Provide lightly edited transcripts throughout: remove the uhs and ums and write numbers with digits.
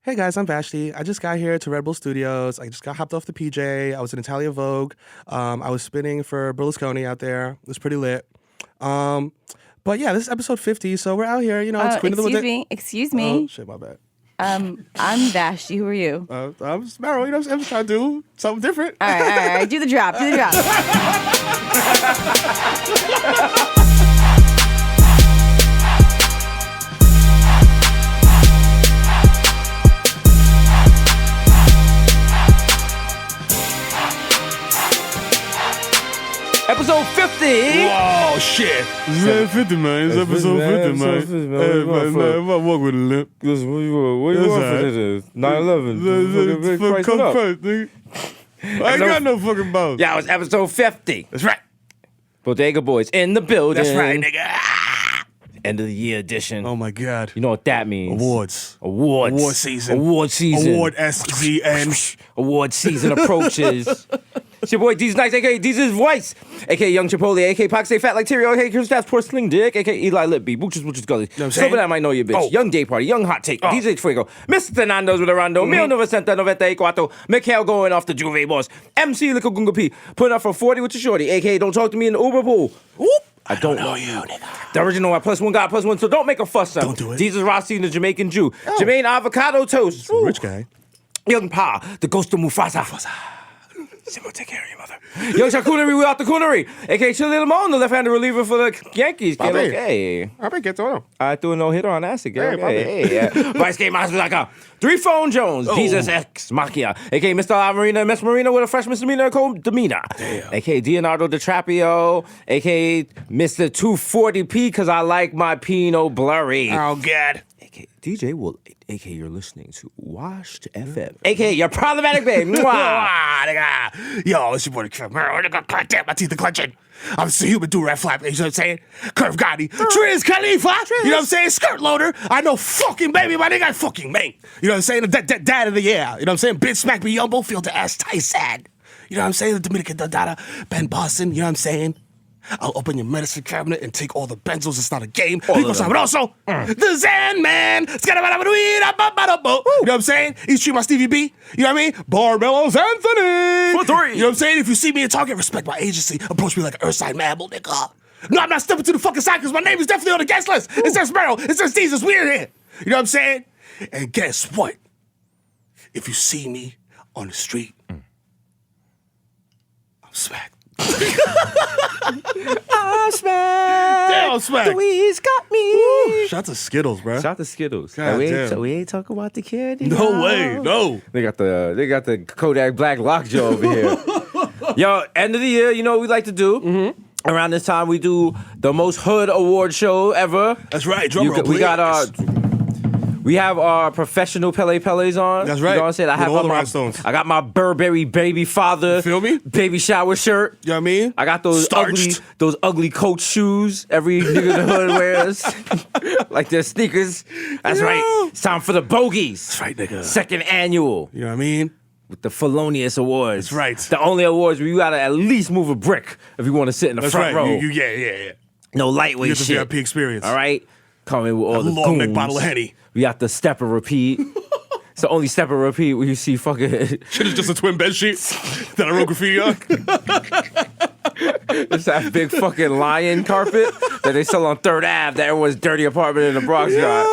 Hey guys, I'm Vashtie. I just got here to Red Bull Studios. I just got hopped off the PJ. I was in Italia Vogue. I was spinning for Berlusconi out there. It was pretty lit. But yeah, this is episode 50, so we're out here. You know, it's Queen of the Bodega. Excuse me. Oh, shit, my bad. I'm Vashtie. Who are you? I'm Mero. You know, I'm just trying to do something different. All right. Do the drop. Episode 50! Whoa, shit. It's 50, man. It's episode 50, man. Hey, man, I walk with a limp. Listen, what you want for this? 9/11. Fuck come first, nigga. I ain't got no fucking balls. Yeah, it was episode 50. That's right. Bodega Boys in the building. That's right, nigga. End of the year edition. Oh, my God. You know what that means. Awards. Award season. Award SZN. Award season approaches. It's your boy D's Nice, a.k.a. Desus Voice, a.k.a. Young Chipotle, a.k.a. Pac Stay Fat Like Terrio, a.k.a. Chris That's Porcelain Dick, a.k.a. Eli Lipby, Booches Gully, Silver That Might Know Your Bitch, Oh. Young Day Party, Young Hot Take, DJ Fuego, Mr. Nando's with a Rondo, 1994, Mikhail going off the Juve Boss, MC Lico Gunga P, putting up for 40 with your shorty, a.k.a. Don't Talk to Me in the Uber Pool. Whoop. I don't know you, nigga. The original one, +1 got +1, so don't make a fuss, son. Don't do it. Jesus Rossi, the Jamaican Jew, Jermaine Avocado Toast, Rich guy. Young Pa, the Ghost of Mufasa. Simba, take care of your mother. Young Charcuterie without the coonery. A.K.A. Chili Limon, the left-handed reliever for the Yankees. Papi. Okay. Papi, ¿qué todo? I threw a no-hitter on acid. Hey, Hey. Vice Game Master like a 3 Phone Jones. Jesus X Machia. A.K.A. Mr. La Marina, Miss Marina with a fresh misdemeanor called demeanor. A.K.A. Leonardo DiTrapio. A.K.A. Mr. 240p because I like my Pinot blurry. Oh, God. A.K.A. DJ Will. A.K.A. you're listening to Washed FM. A.K.A. your problematic babe. Mwah. Yo, it's your boy, Mero. God damn, my teeth are clenching. I'm just a human do-rag flap, you know what I'm saying? Curve Gotti, Triz Khalifa, you know what I'm saying? Skirt loader, I know fucking baby, my nigga, I fucking man. You know what I'm saying? Dad of the year, you know what I'm saying? Bitch smack me yumbo, feel the ass tight sad. You know what I'm saying? The Dominican Dada, Ben Boston, you know what I'm saying? I'll open your medicine cabinet and take all the benzos. It's not a game. Rico Sabroso. The Zen Man. You know what I'm saying? Each street my Stevie B. You know what I mean? Barbelos Anthony. For 3. You know what I'm saying? If you see me in Target, respect my agency. Approach me like an Earthside Mammal, nigga. No, I'm not stepping to the fucking side because my name is definitely on the guest list. It says Mero. It says Jesus. We're here. You know what I'm saying? And guess what? If you see me on the street, I'm smacked. I smack. Damn, smack. The weed's got me. Ooh, shout out to Skittles, bro. Shout out to Skittles. God damn. So we ain't talking about the candy. No way, no. They got the Kodak Black Lockjaw over here. Yo, end of the year, you know what we like to do? Mm-hmm. Around this time, we do the most hood award show ever. That's right. Drum roll, we got we have our professional Pele's on. That's right. You know what I'm saying? I have all the my rhinestones. I got my Burberry baby father. You feel me? Baby shower shirt. You know what I mean? I got those ugly Coach shoes every nigga in the hood wears. Like their sneakers. That's right. It's time for the BOGEYS. That's right, nigga. Second annual. You know what I mean? With the felonious awards. That's right. The only awards where you gotta at least move a brick if you want to sit in the front row. Yeah. No lightweight You get the shit. VIP experience. All right? Coming with all the long neck goons. bottle of Henny. We got the step and repeat. It's the only step and repeat where you see fucking... Shit is just a twin bed sheet that I wrote graffiti on. It's that big fucking lion carpet that they sell on 3rd Ave that everyone's dirty apartment in the Bronx got.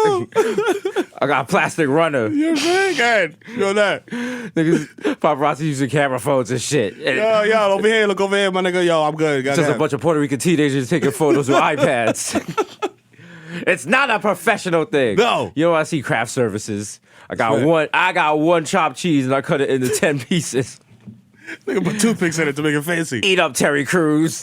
I got a plastic runner. You're very good. You know that. Niggas, paparazzi using camera phones and shit. Yo, over here, look over here, my nigga. Yo, I'm good. Just a bunch of Puerto Rican teenagers taking photos with iPads. It's not a professional thing. No. You know, I see craft services. I got one chopped cheese and I cut it into 10 pieces. Nigga put toothpicks in it to make it fancy. Eat up, Terry Crews.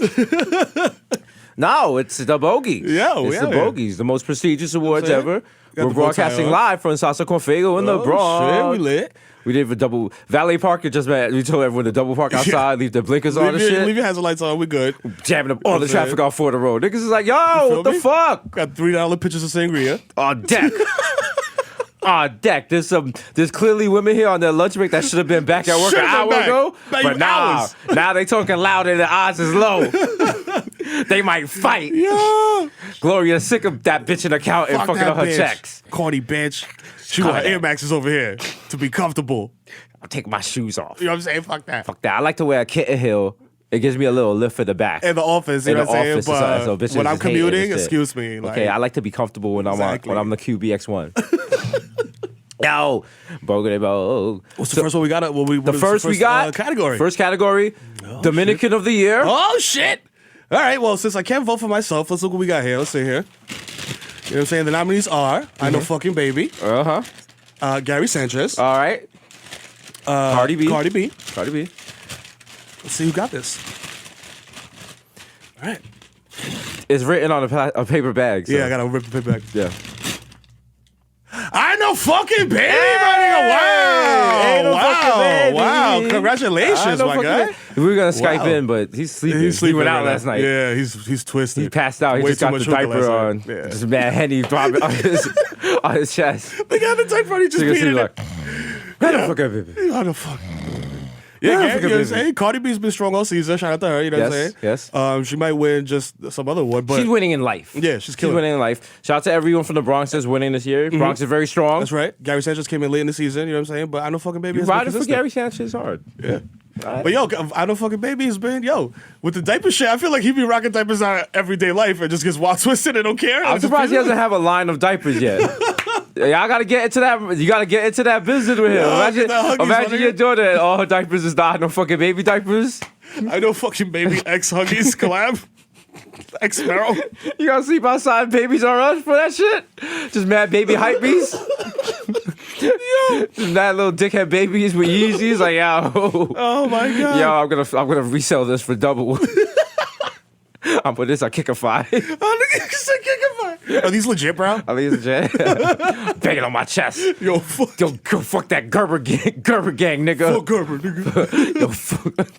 No, it's the BOGEYS. It's the BOGEYS, the most prestigious awards ever. We're broadcasting live from Salsa Confego in the Bronx. Shit, we lit. We did a double valet park. We told everyone to double park outside, leave the blinkers on and shit. Leave your hazard lights on. We good. Jamming up all the traffic off Ford Road. Niggas is like, yo, what the fuck? Got $3 pitchers of sangria on deck. On deck. There's clearly women here on their lunch break that should have been back at work an hour ago. But now they talking loud and the odds is low. They might fight. Yeah. Gloria's sick of that bitch in the account and Fuck fucking that on her bitch. checks. Corny bitch. She want her Air Maxes over here to be comfortable. I'll take my shoes off. You know what I'm saying? Fuck that. Fuck that. I like to wear a kitten heel. It gives me a little lift for the back. In the office, you know what I'm saying? But so bitches when I'm just hate it and commuting, shit. excuse me. Like, Okay, I like to be comfortable when Exactly. I'm the QBX1. Yo, Bogey Boys. what's the first one we got? The first we got category. First category, Dominican of the Year. Oh shit! All right. Well, since I can't vote for myself, let's look what we got here. Let's see here. You know what I'm saying? The nominees are I Know Fucking Baby, Gary Sanchez, All right. Cardi B. Cardi B. Cardi B. Let's see who got this. All right. It's written on a paper bag. So. Yeah, I gotta rip the paper back. Yeah. I Know Fucking Baby, my nigga. Wow. Ain't no wow. fucking baby. Wow. Congratulations, my guy. We were gonna Skype Wow. in, but he's sleeping. He's sleeping He went out right now. last night. Yeah, he's twisted. He passed out. He Way just too got much the hookah diaper last on. night. Yeah. Just mad Henny throbbing on his chest. They got the diaper on. He just So you can peed see in like, it. I don't fucking baby. How the fuck? Yeah, you know what I'm baby. saying? Cardi B's been strong all season. Shout out to her. You know what I'm saying? Yes. She might win just some other award, but She's winning in life. Yeah, she's killing it. winning in life. Shout out to everyone from the Bronx that's winning this year. Bronx is very strong. that's right. Gary Sanchez came in late in the season. You know what I'm saying? But I Know Fucking Baby You has been riding for consistent. Gary Sanchez hard. Yeah. But yo, I Know Fucking Baby has been with the diaper shit. I feel like he be rocking diapers on everyday life and just gets wild twisted and don't care. I'm surprised he doesn't have a line of diapers yet. Y'all gotta get into that. You gotta get into that business with him. Yeah, get that Huggies, Imagine my your nigga. daughter and all her diapers is not no fucking baby diapers. I Know Fucking Baby X Huggies collab. X Mero. You gotta sleep outside, babies are us for that shit. Just mad baby hype beast. Just mad little dickhead babies with Yeezys. Like yo, Oh my god. yo, I'm gonna resell this for double. I'm put this on Kickify. Oh, nigga, you said Kickify. Are these legit, bro? I mean, it's legit. Banging on my chest. Yo, fuck. Yo, go fuck that Gerber gang, nigga. Fuck Gerber, nigga.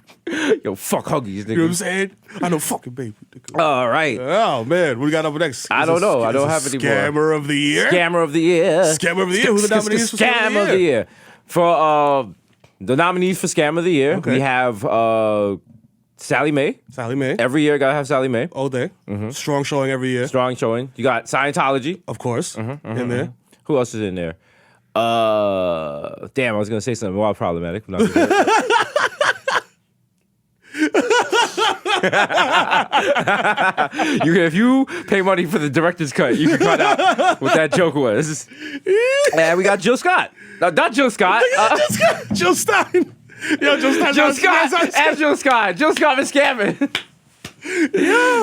Yo, fuck Huggies, nigga. You know what I'm saying? I Know Fucking Baby. Nigga. All right. Oh man, what do we got up next? I don't know. I don't have any more. Scammer of the year. Scammer of the year. Scammer of the year. Who the nominees for Scam of the year? For the nominees for Scam of the year, Okay. we have Sally Mae. Sally Mae. Every year, gotta have Sally Mae. All day. Strong showing every year. Strong showing. You got Scientology. Of course. In there. Who else is in there? Damn, I was gonna say something wild problematic. I'm not gonna do it. If you pay money for the director's cut, you can cut out what that joke was. And we got Jill Scott. No, not Jill Scott. Jill Stein. Yo, Jill Stein. Jill Scott. Ask Jill Scott. Jill Scott been scamming.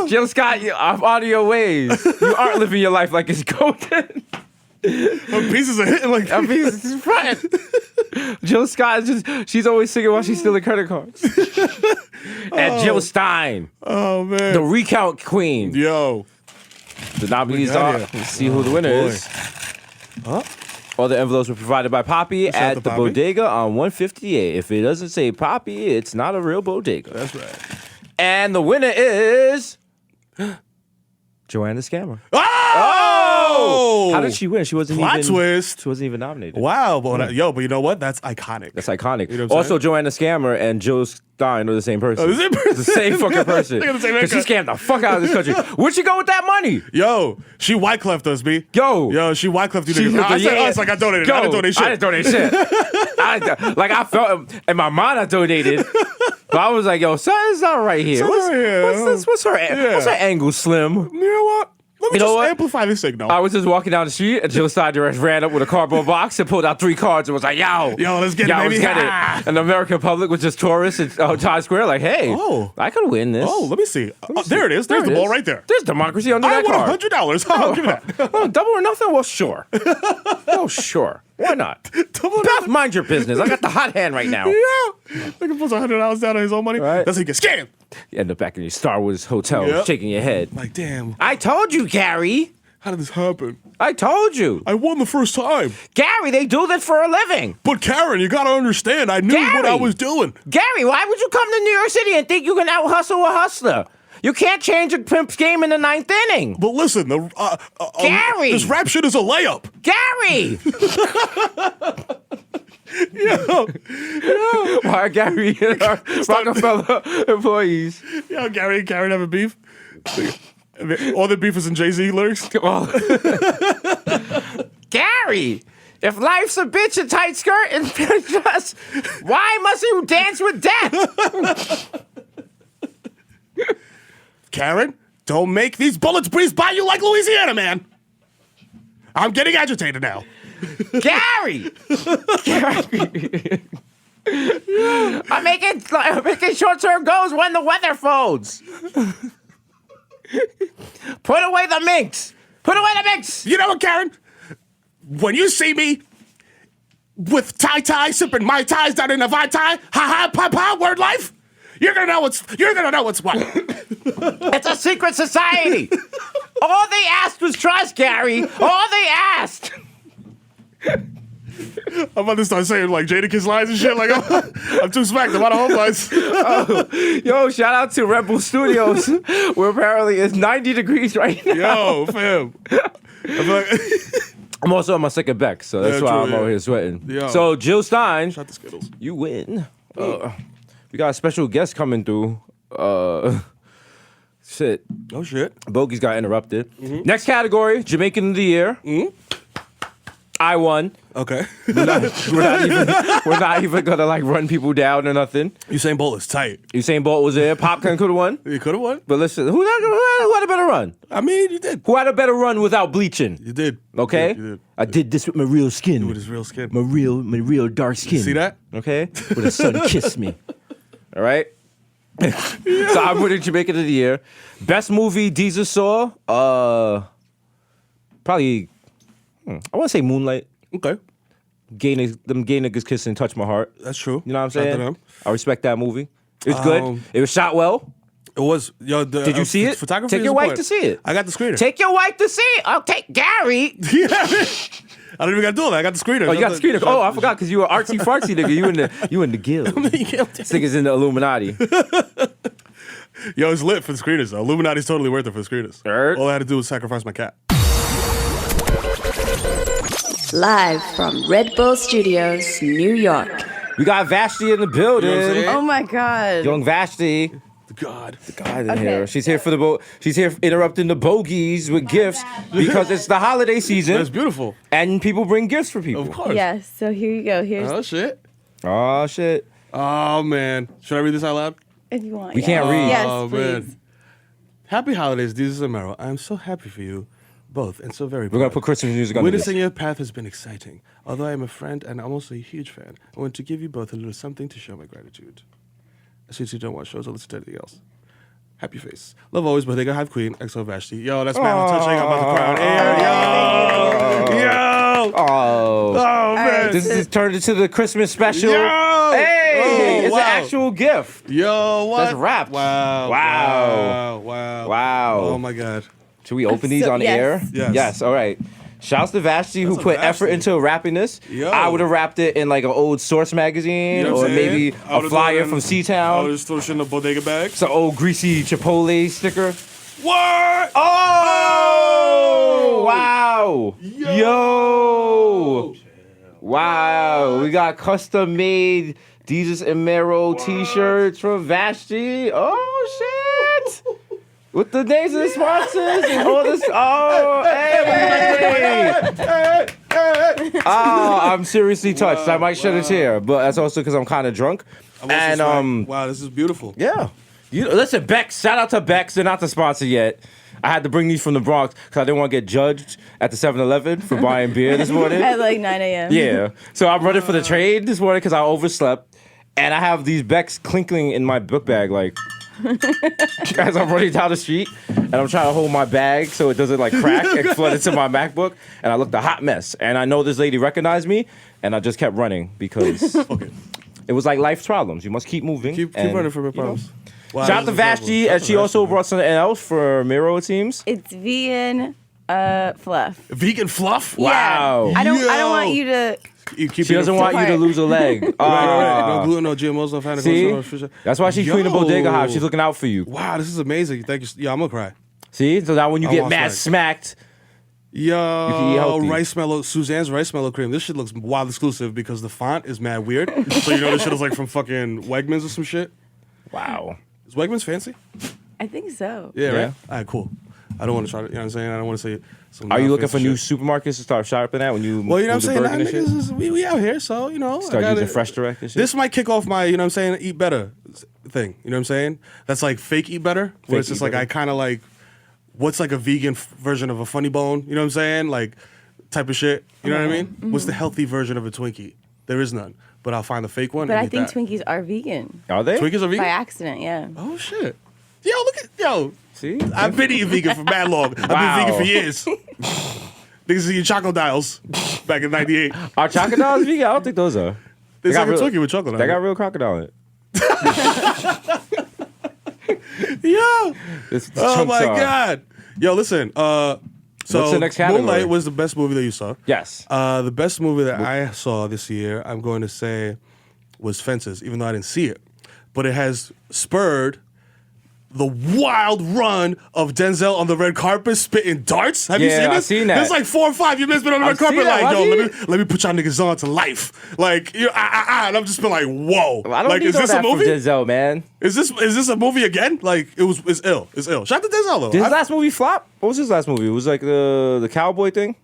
Jill Scott, I'm on your ways. You aren't living your life like it's golden. Her pieces are hitting like I mean, it's front. Jill Scott is just, she's always singing while she's stealing credit cards. And Jill Stein, oh man. the recount queen. Yo. The nominees got are, here? let's see who the winner boy. is. All the envelopes were provided by Poppy out at to the Poppy. bodega on 158. If it doesn't say Poppy, it's not a real bodega. That's right. And the winner is Joanne the Scammer. Oh! How did she win? She wasn't Plot even twist. She wasn't even nominated. Wow, but but you know what? That's iconic. That's iconic. You know what I'm Also, saying? Joanne the Scammer and Jill Stein are the same person. Oh, the same person. The same fucking person. They got the same 'Cause she haircut. scammed the fuck out of this country. Where'd she go with that money? Yo, she Wyclef'd us, B. Yo. She Wyclef'd you She niggas. I said yeah. us like I donated. Yo, I didn't donate shit. I didn't donate shit. I felt in my mind I donated, but I was like, "Yo, something's not right here. Something right here. What's her angle, Slim?" You know what? Let me You know just what? amplify this signal. I was just walking down the street and Jill Stein just ran up with a cardboard box and pulled out 3 cards and was like, "Yo, let's get it, let's baby." get Ha. it." And the American public was just tourists at Times Square, like, "Hey, Oh. I could win this." Oh, let me see. There it is. There's There the it ball is. right there. There's democracy under I that won card. $100. I'll give me that. Oh, double or nothing? Well, sure. Oh, sure. Why not? Double Beth, mind your business. I got the hot hand right now. Yeah. Nigga puts $100 down on his own money. Right. That's how you get scammed. You end up back in your Star Wars hotel Yep. shaking your head. Like, damn. I told you, Gary. How did this happen? I told you. I won the first time. Gary, they do this for a living. But Karen, you gotta understand, I knew what I Gary. was doing. Gary, why would you come to New York City and think you can out-hustle a hustler? You can't change a pimp's game in the 9th inning. But listen, Gary! this rap shit is a layup. Gary! Yo, Why are Gary and our Rockefeller employees? Gary and Karen having beef. All the beef is in Jay-Z lyrics. Gary, if life's a bitch in tight skirt and dress, why must you dance with death? Karen, don't make these bullets breeze by you like Louisiana, man. I'm getting agitated now. Gary! I'm making short-term goals when the weather folds. Put away the minks. Put away the minks. You know what, Karen? When you see me with tie sipping Mai Tais down in the Vai Tai, ha, word life, you're gonna know what's what. It's a secret society. All they asked was trust, Gary. All they asked. I'm about to start saying like Jadakiss lines and shit. Like I'm too smacked. I'm out of home lines. Yo, shout out to Red Bull Studios, where apparently it's 90 degrees right now. Yo, fam. I'm also on my second Beck, so that's why I'm over here sweating. Yo. So Jill Stein, Shot the Skittles. you win. We got a special guest coming through. Shit. Oh shit. Bogey's got interrupted. Next category, Jamaican of the Year. I won. Okay. We're not even gonna like run people down or nothing. Usain Bolt is tight. Usain Bolt was there. Popcorn could have won. You could have won. But listen, who had a better run? I mean, you did. Who had a better run without bleaching? You did. Okay? You did. I did this with my real skin. With his real skin. My real dark skin. See that? Okay? Where the sun kissed me. All right? So I'm winning Jamaican of the Year. Best movie Desus saw? Probably, I want to say Moonlight. Okay. Them gay niggas kissing touch my heart. That's true. You know what I'm Shout out to saying? them. I respect that movie. It was good. It was shot well. It was. Yo, Did you see it? Photography Take is your wife important. to see it. I got the screener. Take your wife to see it. I'll take Gary. I don't even got to do that. I got the screener. Oh, you got the screener. Oh, I forgot because you were artsy fartsy nigga. You in the guild. This nigga's in the Illuminati. Yo, it's lit for the screeners though. Illuminati's totally worth it for the screeners. Heard. All I had to do was sacrifice my cat. Live from Red Bull Studios, New York. We got Vashtie in the building. You know what I'm saying? Oh my God. Young Vashtie. God. In here. She's here for the she's here interrupting the bogeys with gifts because it's the holiday season. That's beautiful. And people bring gifts for people. Of course. Yes, so here you go. Here's Oh shit. Oh shit. Oh man. Should I read this out loud? if you want. We can't read. Yes, Oh, please. man. Happy holidays, Desus and Mero. I am so happy for you both and so very We're gonna proud. put Christmas music on this. Witnessing your path has been exciting. Although I am a friend and I'm also a huge fan, I want to give you both a little something to show my gratitude. Since you don't watch shows or listen to anything else. Happy face. Love always, Bodega Hive Queen, XO Vashtie. Yo, that's mad touching. I'm about to cry. Yo! Oh. Oh, man. This is turned into the Christmas special. Yo! Hey, Oh, it's wow. an actual gift. Yo, what? That's wrapped. Wow. Wow. Wow. Wow. Oh, my God. Should we open these on yes. air? Yes. Yes. All right. Shouts to Vashtie who That's a put effort Vashtie. into wrapping this. Yo. I would have wrapped it in like an old Source magazine You know what or I'm saying? maybe I a would've flyer done- from I C-Town. would just throw shit in the bodega bag. Some old greasy Chipotle sticker. What? Oh! Wow! Yo! Wow! We got custom made Desus and Mero t-shirts from Vashtie. Oh shit! With the names of the sponsors and all this. Oh, hey! Oh, I'm seriously touched. I might shed a tear, but that's also because I'm kind of drunk. And wow, this is beautiful. Yeah. Listen, Bex. Shout out to Bex. They're not the sponsor yet. I had to bring these from the Bronx because I didn't want to get judged at the 7-Eleven for buying beer this morning. At like 9 a.m. Yeah. So I'm running for the trade this morning because I overslept. And I have these Bex clinking in my book bag, like, as I'm running down the street. And I'm trying to hold my bag so it doesn't, like, crack and flood into my MacBook. And I looked a hot mess. And I know this lady recognized me. And I just kept running because it was like life's problems. You must keep moving. Keep and, running from your problems. Wow, Shout out to this is incredible. Vashtie, Shout and out she to also Vashtie, brought something else for Mero, it seems. It's vegan fluff. Vegan fluff? Wow. I don't Yo. want you to. You keep She doesn't want you to Right. lose a leg. Right. Ah. No gluten, no GMOs, no fat, See? no fish. That's why she's Yo. cleaning Bodega Hive. She's looking out for you. Wow, this is amazing. Thank you. Yeah, I'm gonna cry. See? So now when you I get want mad snacks. smacked, Yo, can eat healthy. rice mellow, Suzanne's rice mellow cream. This shit looks wild exclusive because the font is mad weird. So you know this shit is like from fucking Wegmans or some shit. wow. Is Wegmans fancy? I think so. Yeah, Yeah. right? All right, cool. I don't want to try to, you know what I'm saying? I don't want to say some Are you looking for nonsense new shit. supermarkets to start shopping at when you Well, you know move what I'm to saying? Bergen and shit? Niggas we out here, so, you know. Start using Fresh Direct and shit? This might kick off my, you know what I'm saying, eat better thing. You know what I'm saying? That's like fake eat better, where Fake it's just eat like better. I kind of like, what's like a vegan version of a funny bone? You know what I'm saying? Like, type of shit. You know what I mean? What's the healthy version of a Twinkie? There is none. But I'll find the fake one. But and I eat think that. Twinkies are vegan Are they? Twinkies are vegan? by accident. Yeah. Oh, shit. Yo, look at, yo. See? I've been eating vegan for mad long. I've Wow. been vegan for years. Niggas eating chocolate dials back in 98. Are crocodiles vegan? I don't think those are. There's They like a got real- Twinkie with chocolate on They it. got real crocodile in it. Yo. It's Oh chunks my are. God. Yo, listen. So What's the next category? Moonlight was the best movie that you saw. Yes. The best movie that I saw this year, I'm going to say, was Fences, even though I didn't see it. But it has spurred the wild run of Denzel on the red carpet spitting darts. Have you Yeah, seen I this? seen that. There's like 4 or 5. You've been on the red I've seen carpet that. like, yo, Why let me put y'all niggas on to life. Like, and I've just been like, whoa. I don't like, need is all this a that from movie? Denzel, man. Is this a movie again? Like, it's ill. It's ill. Shout out to Denzel though. Did his last movie flop? What was his last movie? It was like the cowboy thing?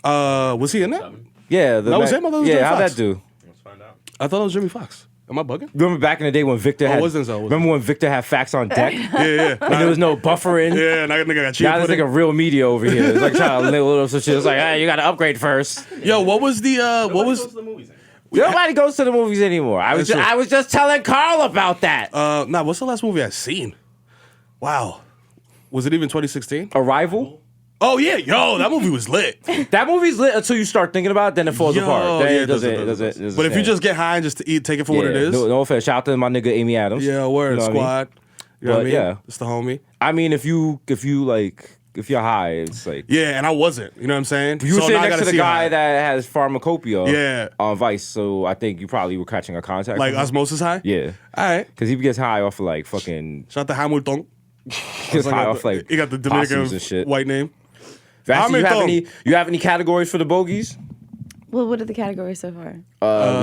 Was he in that? Yeah. That was him? I thought it was Jimmy how'd Fox. that do? I thought it was Jimmy Fox. Am I bugging? Remember back in the day when Victor had... it was Denzel, Remember when Victor had facts on deck? Yeah. And there was no buffering? Yeah, now that nigga got Now cheated. there's like a real media over here. It's like trying to little some shit. It's like, hey, you got to upgrade first. Yo, what was the Nobody goes to the movies anymore. That's true. I was just telling Carl about that. what's the last movie I seen? Wow. Was it even 2016? Arrival. Oh yeah, yo, that movie was lit. That movie's lit until you start thinking about it, then it falls apart. Then yeah, it doesn't. But if you just get high and just take it for what it is. No offense. Shout out to my nigga Amy Adams. Yeah, word, You know what I mean? squad. You know what I But, mean? yeah. It's the homie. I mean, if you're high, it's like Yeah, and I wasn't. You know what I'm saying? you were So sitting now I next to gotta the see guy high. that has pharmacopoeia. Yeah. On Vice, so I think you probably were catching a contact. Like with him. osmosis high. Yeah. All right. Because he gets high off of like fucking. Shout out to Hamilton. Gets high off like. He got the possums Dominican and shit. white name. Vashtie, Hamilton. you have any categories for the bogeys? Well, what are the categories so far?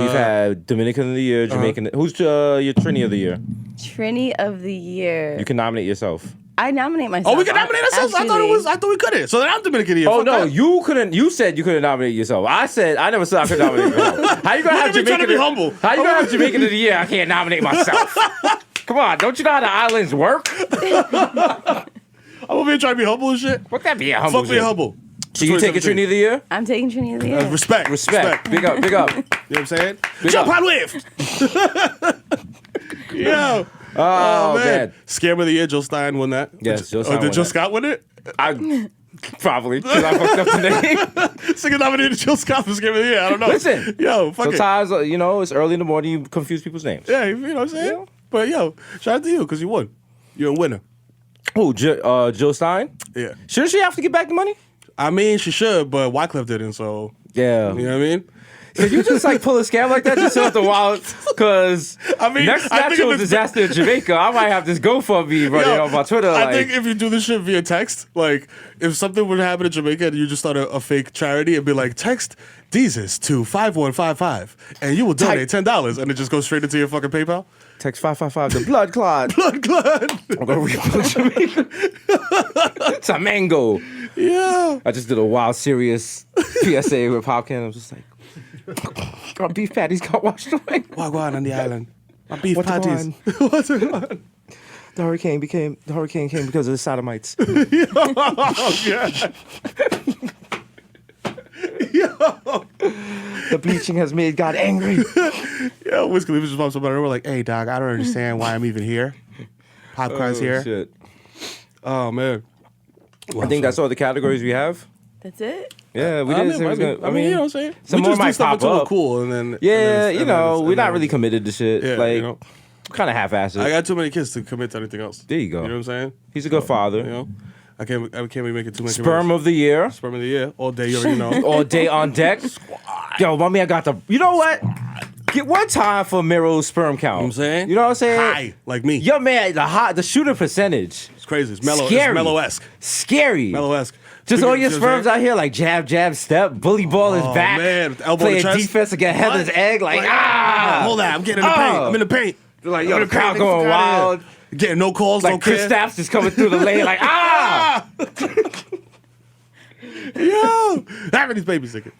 We've had Dominican of the Year, Jamaican. Who's your Trini of the Year? Trini of the year. You can nominate yourself. I nominate myself. Oh, we can nominate ourselves. I thought we couldn't. So then I'm Dominican here. Oh Fuck no, that. you couldn't. You said you couldn't nominate yourself. I never said I could nominate myself. How you gonna have Look at me trying Jamaican? to be humble. How you gonna have Jamaican of the Year? I can't nominate myself. Come on, don't you know how the islands work? I'm over here trying to be humble and shit. What that be a humble? Fuck me shit? humble. So you taking Trini of the Year? I'm taking Trini of the year. Respect. Big up, big up. You know what I'm saying? Big Jump up. on wave. Yo. Oh man. Scam of the year, Joe Stein won that. Yes, Joe Stein did won Joe that. Scott win it? I probably because I fucked up the name. Singer nominated Joe Scott for Scam of the year. I don't know. Listen, Yo, fuck it. sometimes it's early in the morning. You confuse people's names. Yeah, you know what I'm saying? Yeah. But yo, shout out to you because you won. You're a winner. Oh, Jill Stein. Yeah. Shouldn't she have to get back the money? I mean, she should, but Wyclef didn't, so. Yeah. You know what I mean? Did you just like pull a scam like that just out the wild? Because I mean, next I think natural if it's- disaster in Jamaica, I might have this GoFundMe running Yo, on my Twitter. I like, think if you do this shit via text, like if something would happen in Jamaica and you just start a fake charity and be like, text Desus to 5155 and you will donate $10 and it just goes straight into your fucking PayPal. text 555 the blood clot. Blood clot. I'm gonna rebuild Jamaica. It's a mango. Yeah. I just did a wild, serious PSA with Popkin. I was just like, our beef patties got washed away. Wagwan on the island. My beef What's patties. going What's going on? The hurricane came because of the sodomites. Oh, yeah. Yo. The bleaching has made God angry. Yeah, Wiz Khalifa just popped up on. We're like, hey, dog, I don't understand why I'm even here. Popcorn's here. Shit. Oh, man. I think that's all the categories we have. That's it? Yeah, we I didn't mean, say we was might be. gonna. I mean, you know what I'm saying? some We more just do might stuff pop until we're up. cool, and then Yeah, and you then know, and we're not then- really committed to shit. Yeah, like, you know. kind of half-assed. I got too many kids to commit to anything else. There you go. You know what I'm saying? He's a good father. You know, I can't be making too many Sperm of the year. sperm of the year all day. You already know. All day on deck. Yo, my man got the. You know what? Get one time for Mero's sperm count. You know what I'm saying? You know what I'm saying? High, like me. Yo, man, the shooter percentage. It's crazy. It's mellow. Scary. It's mellow-esque. Scary. Mellow-esque. Just all your You know what I'm sperms out here like jab, jab, step. Bully ball is Oh, back. man, with the elbow in the Playing chest. defense against Heather's What? egg. Like, ah. Hold on, I'm getting in the paint. Oh. I'm in the paint. Like, I'm yo, in the crowd paint, going fuck outta here. wild. Getting no calls, Like no Chris care. Stapps just coming through the lane like, ah! Yo, Happy's babysitting.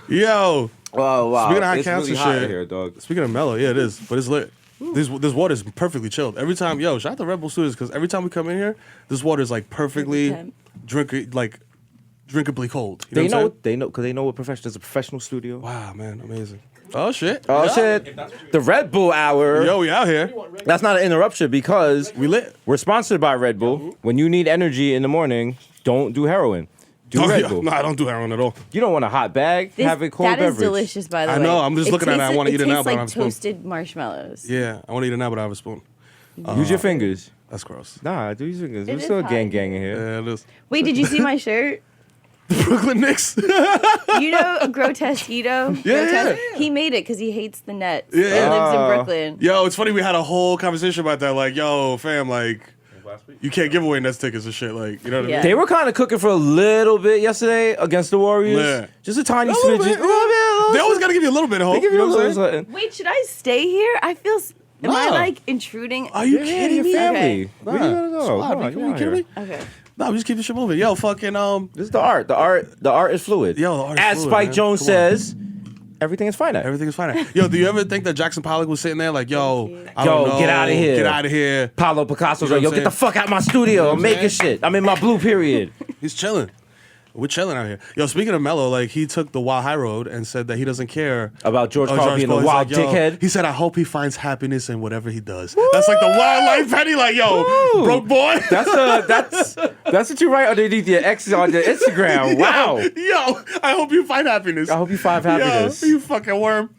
Yo. Oh, wow. Speaking of high It's cancer really hot shit. in here, dog. Speaking of mellow, yeah, it is, but it's lit. This water's perfectly chilled. Every time, yo, shout out to Red Bull Studios because every time we come in here, this water is like perfectly drinkably cold. You know what I'm saying? Because they know what there's a professional studio. Wow, man, amazing. Oh shit. Oh, Yeah. shit. The Red Bull Hour. Yo, we out here. That's not an interruption because We lit. we're sponsored by Red Bull. When you need energy in the morning, don't do heroin. Do Red Bull. No, I don't do heroin at all. You don't want a hot bag, have a cold that beverage. is delicious, by the I way. know, I'm just looking at it. I wanna eat it now, tastes but I don't like have a spoon. toasted marshmallows. Yeah, I want to eat it now, but I have a spoon. Use your fingers. That's gross. Nah, do your fingers. There's is still a hot. gang in here. Yeah, it is. Wait, did you see my shirt? Brooklyn Knicks. You know Grotesquito? Yeah. He made it because he hates the Nets. Yeah. He lives in Brooklyn. Yo, it's funny. We had a whole conversation about that. Like, yo, fam, like, you can't give away Nets tickets and shit. Like, you know what I Yeah. mean? They were kind of cooking for a little bit yesterday against the Warriors. Yeah. Just a tiny little smidgen. bit. A little bit. They always got to give you a little bit of hope. They give you a know what I'm little saying? something. Wait, should I stay here? I feel. Am I No. like intruding? Are you Yeah, kidding your me? family. Okay. Where you gonna go? Squad, Come man, on, you you out kidding here. me? Okay. No, we just keep this shit moving. Yo, fucking This is the art. The art is fluid. Yo, the art is As fluid, Spike man. Jones Come on. says, everything is finite. everything is fine. Yo, do you ever think that Jackson Pollock was sitting there like, yo, I Yo, don't know, get outta here. get out of here? Pablo Picasso's You know like, yo, what get I'm the fuck out my studio. I'm what I'm making saying? shit. I'm in my blue period. He's chilling. We're chilling out here. Yo, speaking of Mello, like he took the Wild High Road and said that he doesn't care About George Carl being a He's wild yo, dickhead. He said, I hope he finds happiness in whatever he does. That's like the wildlife penny, like, yo, Woo. broke boy. That's what you write underneath your ex on your Instagram. Wow. Yo, I hope you find happiness. I hope you find happiness. Yo, you fucking worm.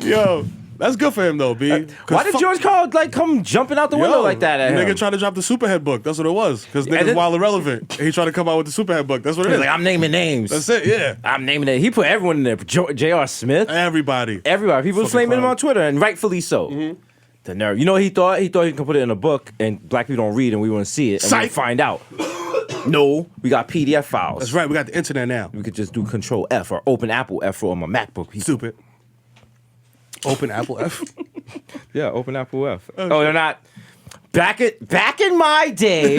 Yo, that's good for him though, B. Why did George Carl like come jumping out the window like that at him? Nigga tried to drop the Superhead book. That's what it was. Because nigga's then- wild irrelevant. And he tried to come out with the Superhead book. That's what it He's is. like, I'm naming names. That's it, yeah. I'm naming it. He put everyone in there. J.R. Smith. Everybody. Everybody. People Fucking flaming him clown. on Twitter, and rightfully so. The nerve. You know what he thought? He thought he could put it in a book, and black people don't read, and we wouldn't see it, and we'd Psych. find out. No, we got PDF files. That's right. We got the internet now. We could just do Control F or Open Apple F on my MacBook. Stupid. Open Apple F. Yeah, Open Apple F. Oh, they're not. Back in my day,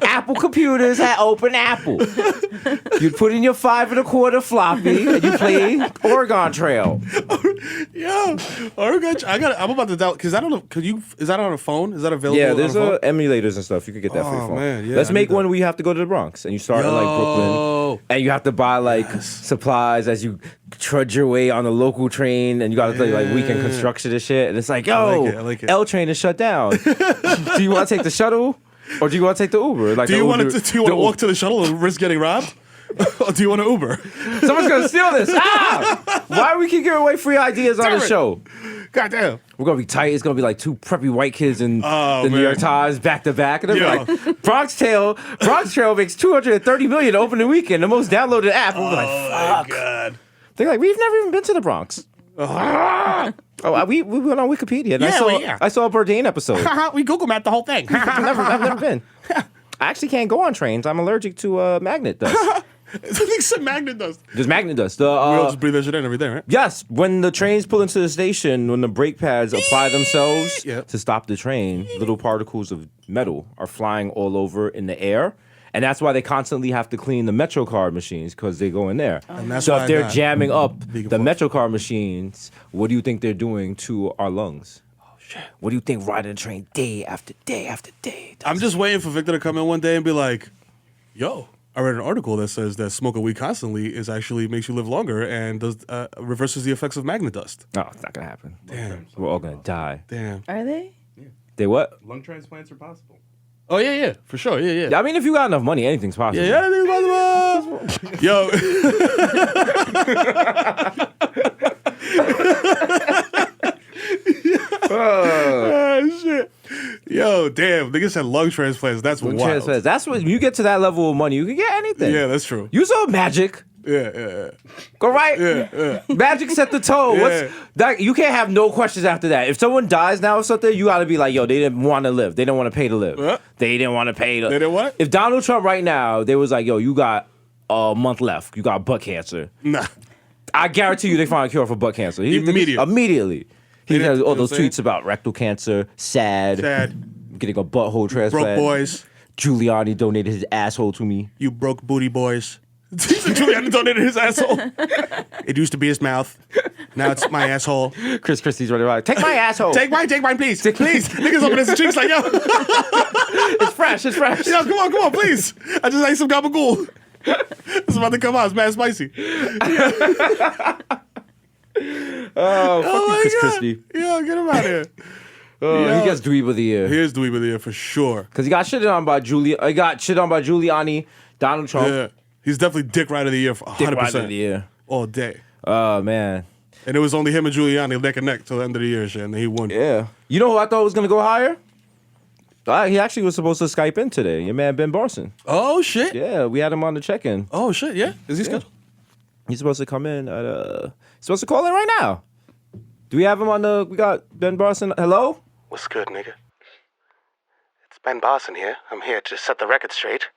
Apple computers had Open Apple. You'd put in your 5 1/4 floppy and you play Oregon Trail. Yo, I'm about to download because I don't know. Is that on a phone? Is that available? Yeah, on there's a phone? emulators and stuff. You could get that for your Oh, phone. man, yeah, Let's I make need one that. where you have to go to the Bronx and you start in like Brooklyn and you have to buy like supplies as you trudge your way on the local train and you got to play like weekend construction and shit. And it's like, yo, I like it. L train is shut down. Do you want to take the shuttle or do you want to take the Uber? Like Do the you want Uber- to walk to the shuttle and risk getting robbed? Or do you want to Uber? Someone's gonna steal this. Ah! Why do we keep giving away free ideas on Damn the it. show? Goddamn. We're gonna be tight. It's gonna be like two preppy white kids in Oh, the New man. York Times back to back, and they're Yo. like, Bronx Trail makes 230 million opening weekend, the most downloaded app. We're like, Oh, my God. they're like, we've never even been to the Bronx. Oh, we went on Wikipedia. And Yeah, I saw a Bourdain episode. We Google mapped the whole thing. I've never been. I actually can't go on trains. I'm allergic to magnet dust. It's a magnet dust. There's magnet dust. We all just breathe that shit in every day, right? Yes, when the trains pull into the station, when the brake pads apply themselves Yeah. to stop the train, little particles of metal are flying all over in the air. And that's why they constantly have to clean the MetroCard machines because they go in there. And that's So why if I they're got jamming up Vegan the Force. MetroCard machines, what do you think they're doing to our lungs? Oh, shit. What do you think riding a train day after day after day? I'm just waiting for Victor to come in one day and be like, yo, I read an article that says that smoking weed constantly is actually makes you live longer and does reverses the effects of magnet dust. No, it's not going to happen. Damn. We're all going to die. Damn. Are they? They what? Lung transplants are possible. Oh, yeah, for sure. Yeah. I mean, if you got enough money, anything's possible. Yeah, anything's possible. Yo. Oh, shit. Yo, damn. Niggas said lung transplants. That's wild. Transplants. That's what you get to that level of money. You can get anything. Yeah, that's true. You saw Magic. Yeah. Go right. Yeah. Magic set the tone. Yeah. That you can't have no questions after that. If someone dies now or something, you got to be like, yo, they didn't want to live. They didn't want to pay to live. What? They didn't want to pay to. They didn't what? If Donald Trump right now, they was like, yo, you got a month left. You got butt cancer. Nah. I guarantee you, they find a cure for butt cancer. Immediate. Immediately. He has all You know those what I'm tweets about rectal cancer, sad, getting a butthole transplant. Broke boys. Giuliani donated his asshole to me. You broke booty boys. He said Giuliani donated his asshole. It used to be his mouth. Now it's my asshole. Chris Christie's running around. Take my asshole. Take mine, please. Please. Niggas open his cheeks like, yo. It's fresh. It's fresh. Yo, come on, please. I just ate some gabagool. It's about to come out. It's mad spicy. Oh, fuck you, Chris God. Christie. Yo, get him out of here. He gets dweeb of the year. Here's dweeb of the year for sure. Because he got shitted on by Giuliani, Donald Trump. Yeah. He's definitely dick right of the year for 100%. Dick rider of the year. All day. Oh, man. And it was only him and Giuliani neck and neck till the end of the year, shit, and then he won. Yeah. You know who I thought was going to go higher? He actually was supposed to Skype in today. Your man, Ben Barson. Oh, shit. Yeah, we had him on the check-in. Oh, shit, yeah? Is he scheduled? He's supposed to come in at, he's supposed to call in right now. Do we have him on we got Ben Barson. Hello? What's good, nigga? It's Ben Barson here. I'm here to set the record straight.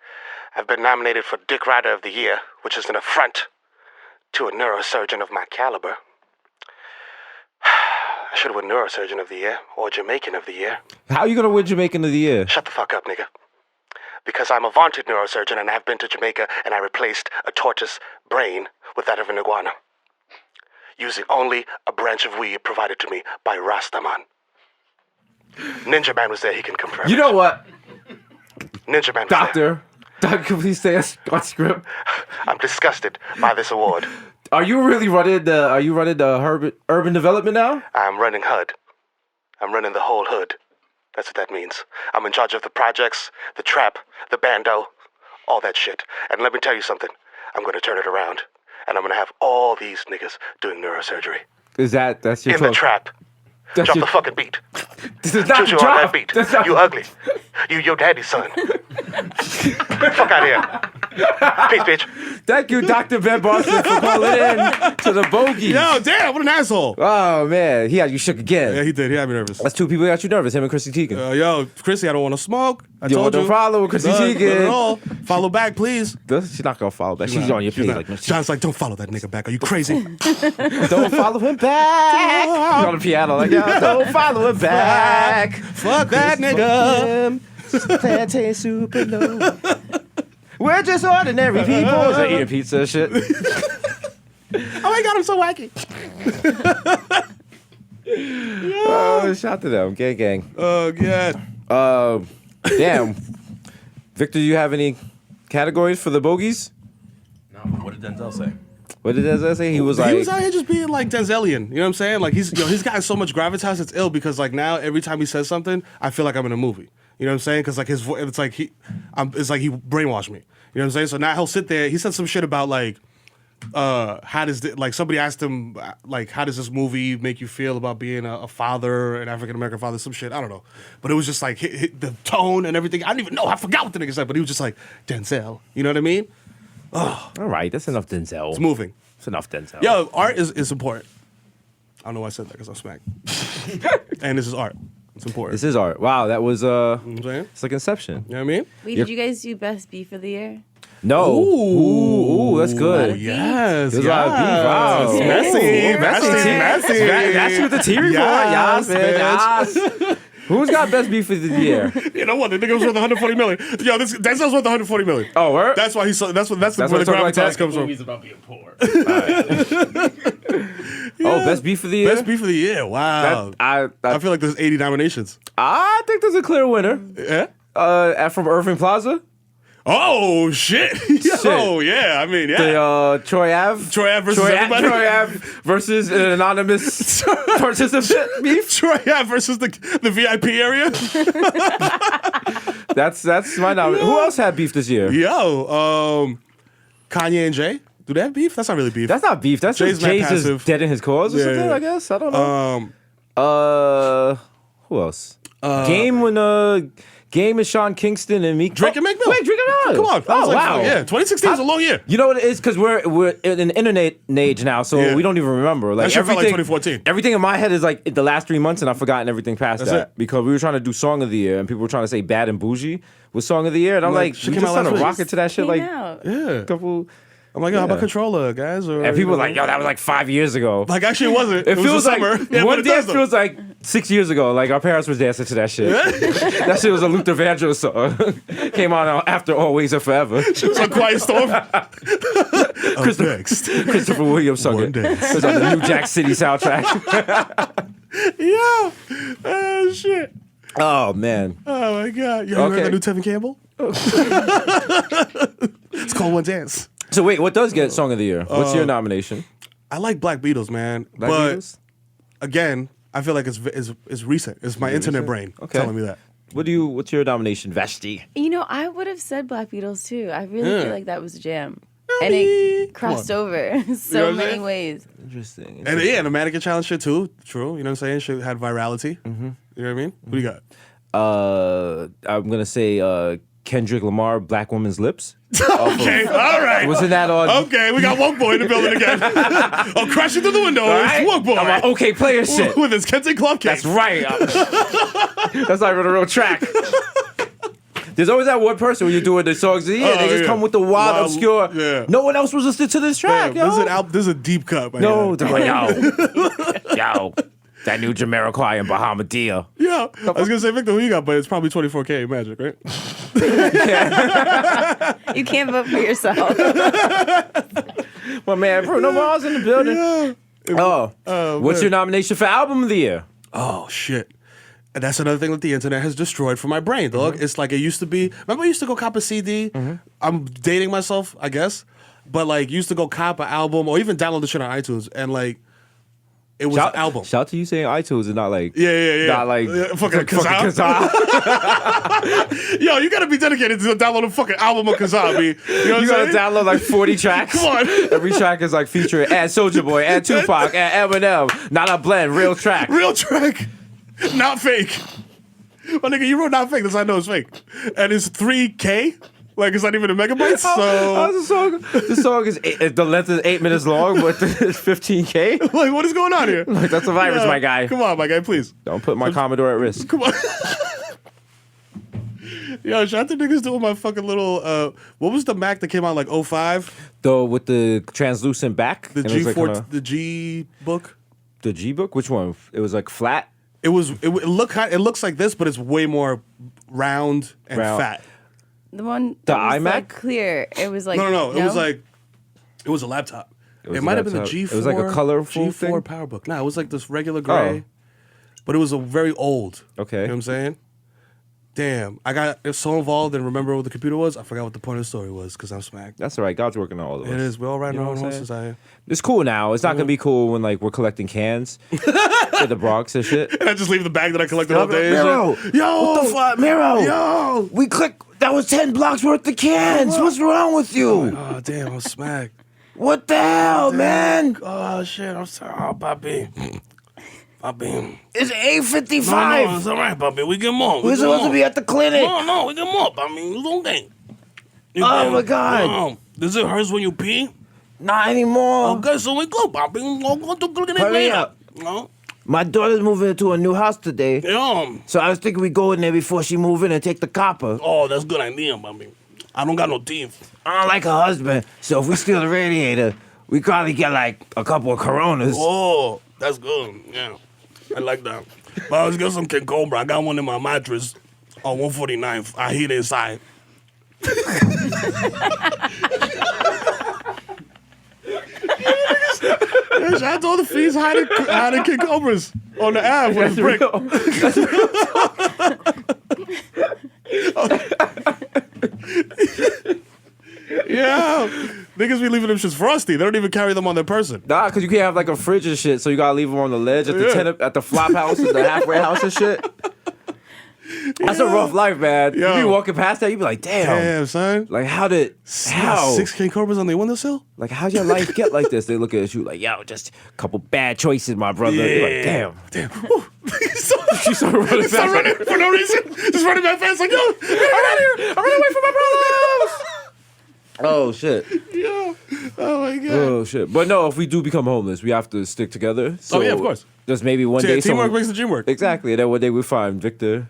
I've been nominated for Dick Rider of the Year, which is an affront to a neurosurgeon of my caliber. I should win Neurosurgeon of the Year or Jamaican of the Year. How are you going to win Jamaican of the Year? Shut the fuck up, nigga. Because I'm a vaunted neurosurgeon and I've been to Jamaica and I replaced a tortoise brain with that of an iguana, using only a branch of weed provided to me by Rastaman. Ninja Man was there, he can confirm. You know what? Ninja Man was there. Doctor, can please stay on script? I'm disgusted by this award. Are you really running the urban development now? I'm running HUD. I'm running the whole hood. That's what that means. I'm in charge of the projects, the trap, the bando, all that shit. And let me tell you something. I'm going to turn it around. And I'm going to have all these niggas doing neurosurgery. That's your In the trap. That's Drop your- the fucking beat. This is not Juju the on drop. that beat. That's not- You ugly. You your daddy's son. Fuck out of here. Peace, bitch. Thank you, Dr. Ben Barson, for calling in to the Bogeys. Yo, damn, what an asshole. Oh, man. He had you shook again. Yeah, he did. He had me nervous. That's two people that got you nervous, him and Chrissy Teigen. Yo, Chrissy, I don't want to smoke. I You told don't you. follow Chrissy Not Teigen. at all. Follow back, please. She's not going to follow back. She's on your She's page. not. Like, no, she- John's like, don't follow that nigga back. Are you crazy? don't follow him back. He's on the piano like, yo, don't follow him back. Fuck that nigga. Plantain supernova. We're just ordinary people. Is that eating pizza and shit? Oh my God, I'm so wacky. Oh, shout to them. Gang, gang. Oh, God. Damn. Victor, do you have any categories for the Bogeys? No, what did Denzel say? What did Denzel say? He was He like, was out here just being like Denzelian. You know what I'm saying? Like he's got so much gravitas. It's ill because like now every time he says something, I feel like I'm in a movie. You know what I'm saying? Because like his voice, it's like he brainwashed me. You know what I'm saying? So now he'll sit there. He said some shit about like, how does like somebody asked him like how does this movie make you feel about being a father, an African American father? Some shit I don't know, but it was just like the tone and everything. I don't even know. I forgot what the nigga said, but he was just like Denzel. You know what I mean? all right, that's enough Denzel. It's moving. It's enough Denzel. Yo, art is important. I don't know why I said that because I'm smacked. And this is art. It's important. This is art. Wow, that was You know what I'm saying? it's like Inception. You know what I mean? Wait, did you guys do best beef of the year? No. Ooh, that's good. Yes. There's a lot of beef. Wow. Messy. Messy. That's what the T report. Yes, Yes, yes. Who's got best beef of the year? You know what? The nigga was worth 140 million. Yo, Denzel's worth 140 million. Oh, word? That's why he's. That's where the why I talk like gravitas that? comes from. Movies about being poor. Oh, best beef of the year? Best beef of the year. Wow. I feel like there's 80 nominations. I think there's a clear winner. Yeah. From Irving Plaza. Oh shit. Oh yeah. I mean, yeah. The Troy Ave. Troy Ave versus everybody. Troy Ave versus an anonymous participant beef. Troy Ave versus the VIP area. That's my nomination. Who else had beef this year? Yo, Kanye and Jay. Do they have beef? That's not really beef. That's not beef. That's Jay's just mad Jay's passive. just dead in his cause or Yeah, something, yeah. I guess. I don't know. Who else? Game is Sean Kingston and Meek. Drake and Meek Mill. Wait, Drake and Mill. Come on. Oh, wow. Yeah, 2016 was a long year. You know what it is? Because we're in an internet age now, so Yeah. we don't even remember. Like That shit felt like 2014. Everything in my head is like the last 3 months, and I've forgotten everything past That's that it. because we were trying to do Song of the Year, and people were trying to say Bad and Bougie was Song of the Year, and I'm Like, like, shit we came just out trying to last week. rocket to that shit Came like out. Yeah. couple. I'm like, yo, how about Controller, guys? Or, And people were like, yo, that was like 5 years ago. like, actually, it wasn't. It was feels the like summer. Yeah, but one it does, dance though. feels like 6 years ago. Like our parents was dancing to that shit. That shit was a Luther Vandross song. Came on after Always and Forever. It was a Quiet Storm. Next. Christopher Williams sung it. It was on the New Jack City soundtrack. Yeah. Oh, shit. Oh man. Oh, my God. You heard the new Tevin Campbell? It's called One Dance. So wait, what does get Song of the Year? What's your nomination? I like Black Beatles, man. Black but Beatles? again, I feel like it's recent. It's my internet brain telling me that. What's your nomination, Vashtie? You know, I would have said Black Beatles too. I really feel like that was a jam. And it crossed over so what I'm many saying? ways. Interesting. And yeah, the Mannequin Challenge shit too. True. You know what I'm saying? Shit had virality. You know what I mean? What do you got? I'm gonna say Kendrick Lamar, Black Woman's Lips. Okay, all right. Wasn't that on? Okay, we got Woke Boy in the building again. Oh, crashing through the window. Right? It's Woke Boy. I'm on OK Player shit. With his Kente Club cake. That's right. That's not even a real track. There's always that one person when you're doing the songs of the year. They just come with the wild, obscure. Yeah. No one else was listening to this track, Damn, yo. this is a deep cut. Man. No, they're like, yo, that new Jamiroquai and Bahamadia. Yeah. I was going to say, Victor, who you got? But it's probably 24K Magic, right? You can't vote for yourself. My man, Bruno Mars in the building. Yeah. What's man. your nomination for Album of the Year? Oh, shit. And that's another thing that the internet has destroyed for my brain, dog. It's like it used to be. Remember I used to go cop a CD? I'm dating myself, I guess. But like, used to go cop an album or even download the shit on iTunes. And like, it was an album. Shout to you saying iTunes and not like Yeah. not like fucking Kazaa. Yo, you gotta be dedicated to download a fucking album of Kazaa, B. You know what you I'm gotta saying? download like 40 tracks. Come on. Every track is like featuring add Soulja Boy, add Tupac, add Eminem. Not a blend, real track. Real track. Not fake. My nigga, you wrote not fake. That's how I know it's fake. And it's 3K. Like, it's not even a megabyte. So, How's the song? The song is the length is 8 minutes long, but it's 15K. like, what is going on here? Like, that's a virus, Yeah. my guy. Come on, my guy, please. Don't put my Commodore at risk. Come on. Yo, shout out to niggas doing my fucking little, what was the Mac that came out like 05? Though with the translucent back, The and it was G4, like the G book? the G book. Which one? It was like flat. It looks like this, but it's way more round and Round. fat. The one The that was iMac? like clear. It was like No. It was like, it was a laptop. was It a might have been the laptop. G4. It was like a colorful G4 thing? PowerBook. Nah, it was like this regular gray. But it was a very old. Okay. You know what I'm saying? Damn. I got so involved and remember what the computer was, I forgot what the point of the story was because I'm smacked. That's all right. God's working on all of us. It is. We're all riding You know our own what I'm horses. It's cool now. It's not gonna be cool when like we're collecting cans in the Bronx and shit. And I just leave the bag that I collected all day. and Mero, shit. Yo! what the fuck, Mero? Yo! We click. That was 10 blocks worth of cans. What's wrong with you? Oh, damn. I'm smacked. What the hell, man? Oh, shit. I'm sorry. Oh, Bobby. Bobby. It's 8:55. No, it's all right, Bobby. We get more. We're supposed to be at the clinic. No, we get more, Bobby. It's okay. Oh, my God. No. Does it hurt when you pee? Not anymore. Okay, so we go, Bobby. We'll go to clinic Hurry later. up. No? My daughter's moving into a new house today. Yeah. So I was thinking we go in there before she move in and take the copper. Oh, that's a good idea, Bobby. I don't got no teeth. I don't like her husband, so if we steal the radiator, we probably get like a couple of Coronas. Oh, that's good. Yeah. I like that. But let's get some King Cobra. I got one in my mattress on 149th. I heat it inside. Yeah, shout out to all the fiends hiding King Cobras on the app with the brick. Yeah. Niggas be leaving them shits frosty. They don't even carry them on their person. Nah, because you can't have like a fridge and shit, so you gotta leave them on the ledge at the Yeah. at the flop house and the halfway house and shit. That's a rough life, man. Yo. You be walking past that, you be like, Damn, son. like how? 6 King Cobras on the windowsill? Like how'd your life get like this? They look at you like, yo, just a couple bad choices, my brother. You're like, damn. Damn. Whew. She started running Start fast. running for no reason. Just running back fast like, yo, get out of here. I'm running away from my brothers. Oh shit. Yo. Oh, my God. Oh shit. But no, if we do become homeless, we have to stick together. So Oh, yeah, of course. There's maybe one Yeah, day teamwork someone- makes the dream work. Exactly. And then one day we find Victor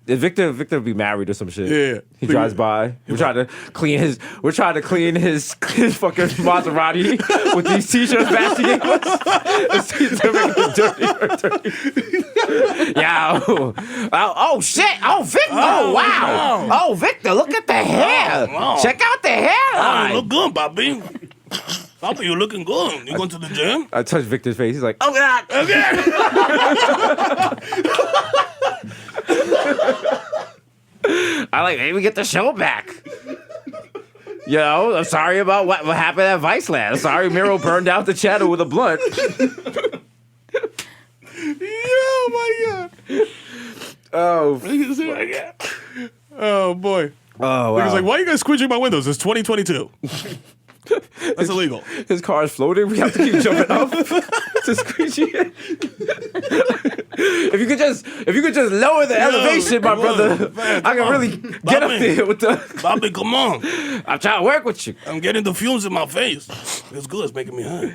Victor be married or some shit. Yeah. He drives by. We're trying to clean his fucking Maserati with these t-shirts Vashtie gave us. Dirty. Yeah. Oh shit. Oh Victor. Oh wow. Oh Victor, look at the hair. wow. Check out the hairline. You look good, Bobby. Bobby, you looking good. You going to the gym? I touched Victor's face. He's like, oh God. I like, maybe get the show back. You know, I'm sorry about what happened at Viceland. I'm sorry Mero burned out the channel with a blunt. Oh my God. Oh, Oh boy. oh He was wow. like, why are you guys squeezing my windows? It's 2022. That's illegal. His car is floating. We have to keep jumping up to squeeze you in. If you could just lower the elevation, my brother, man, I can really get up Bobby. there with the. Bobby, come on. I'm trying to work with you. I'm getting the fumes in my face. It's good. It's making me high.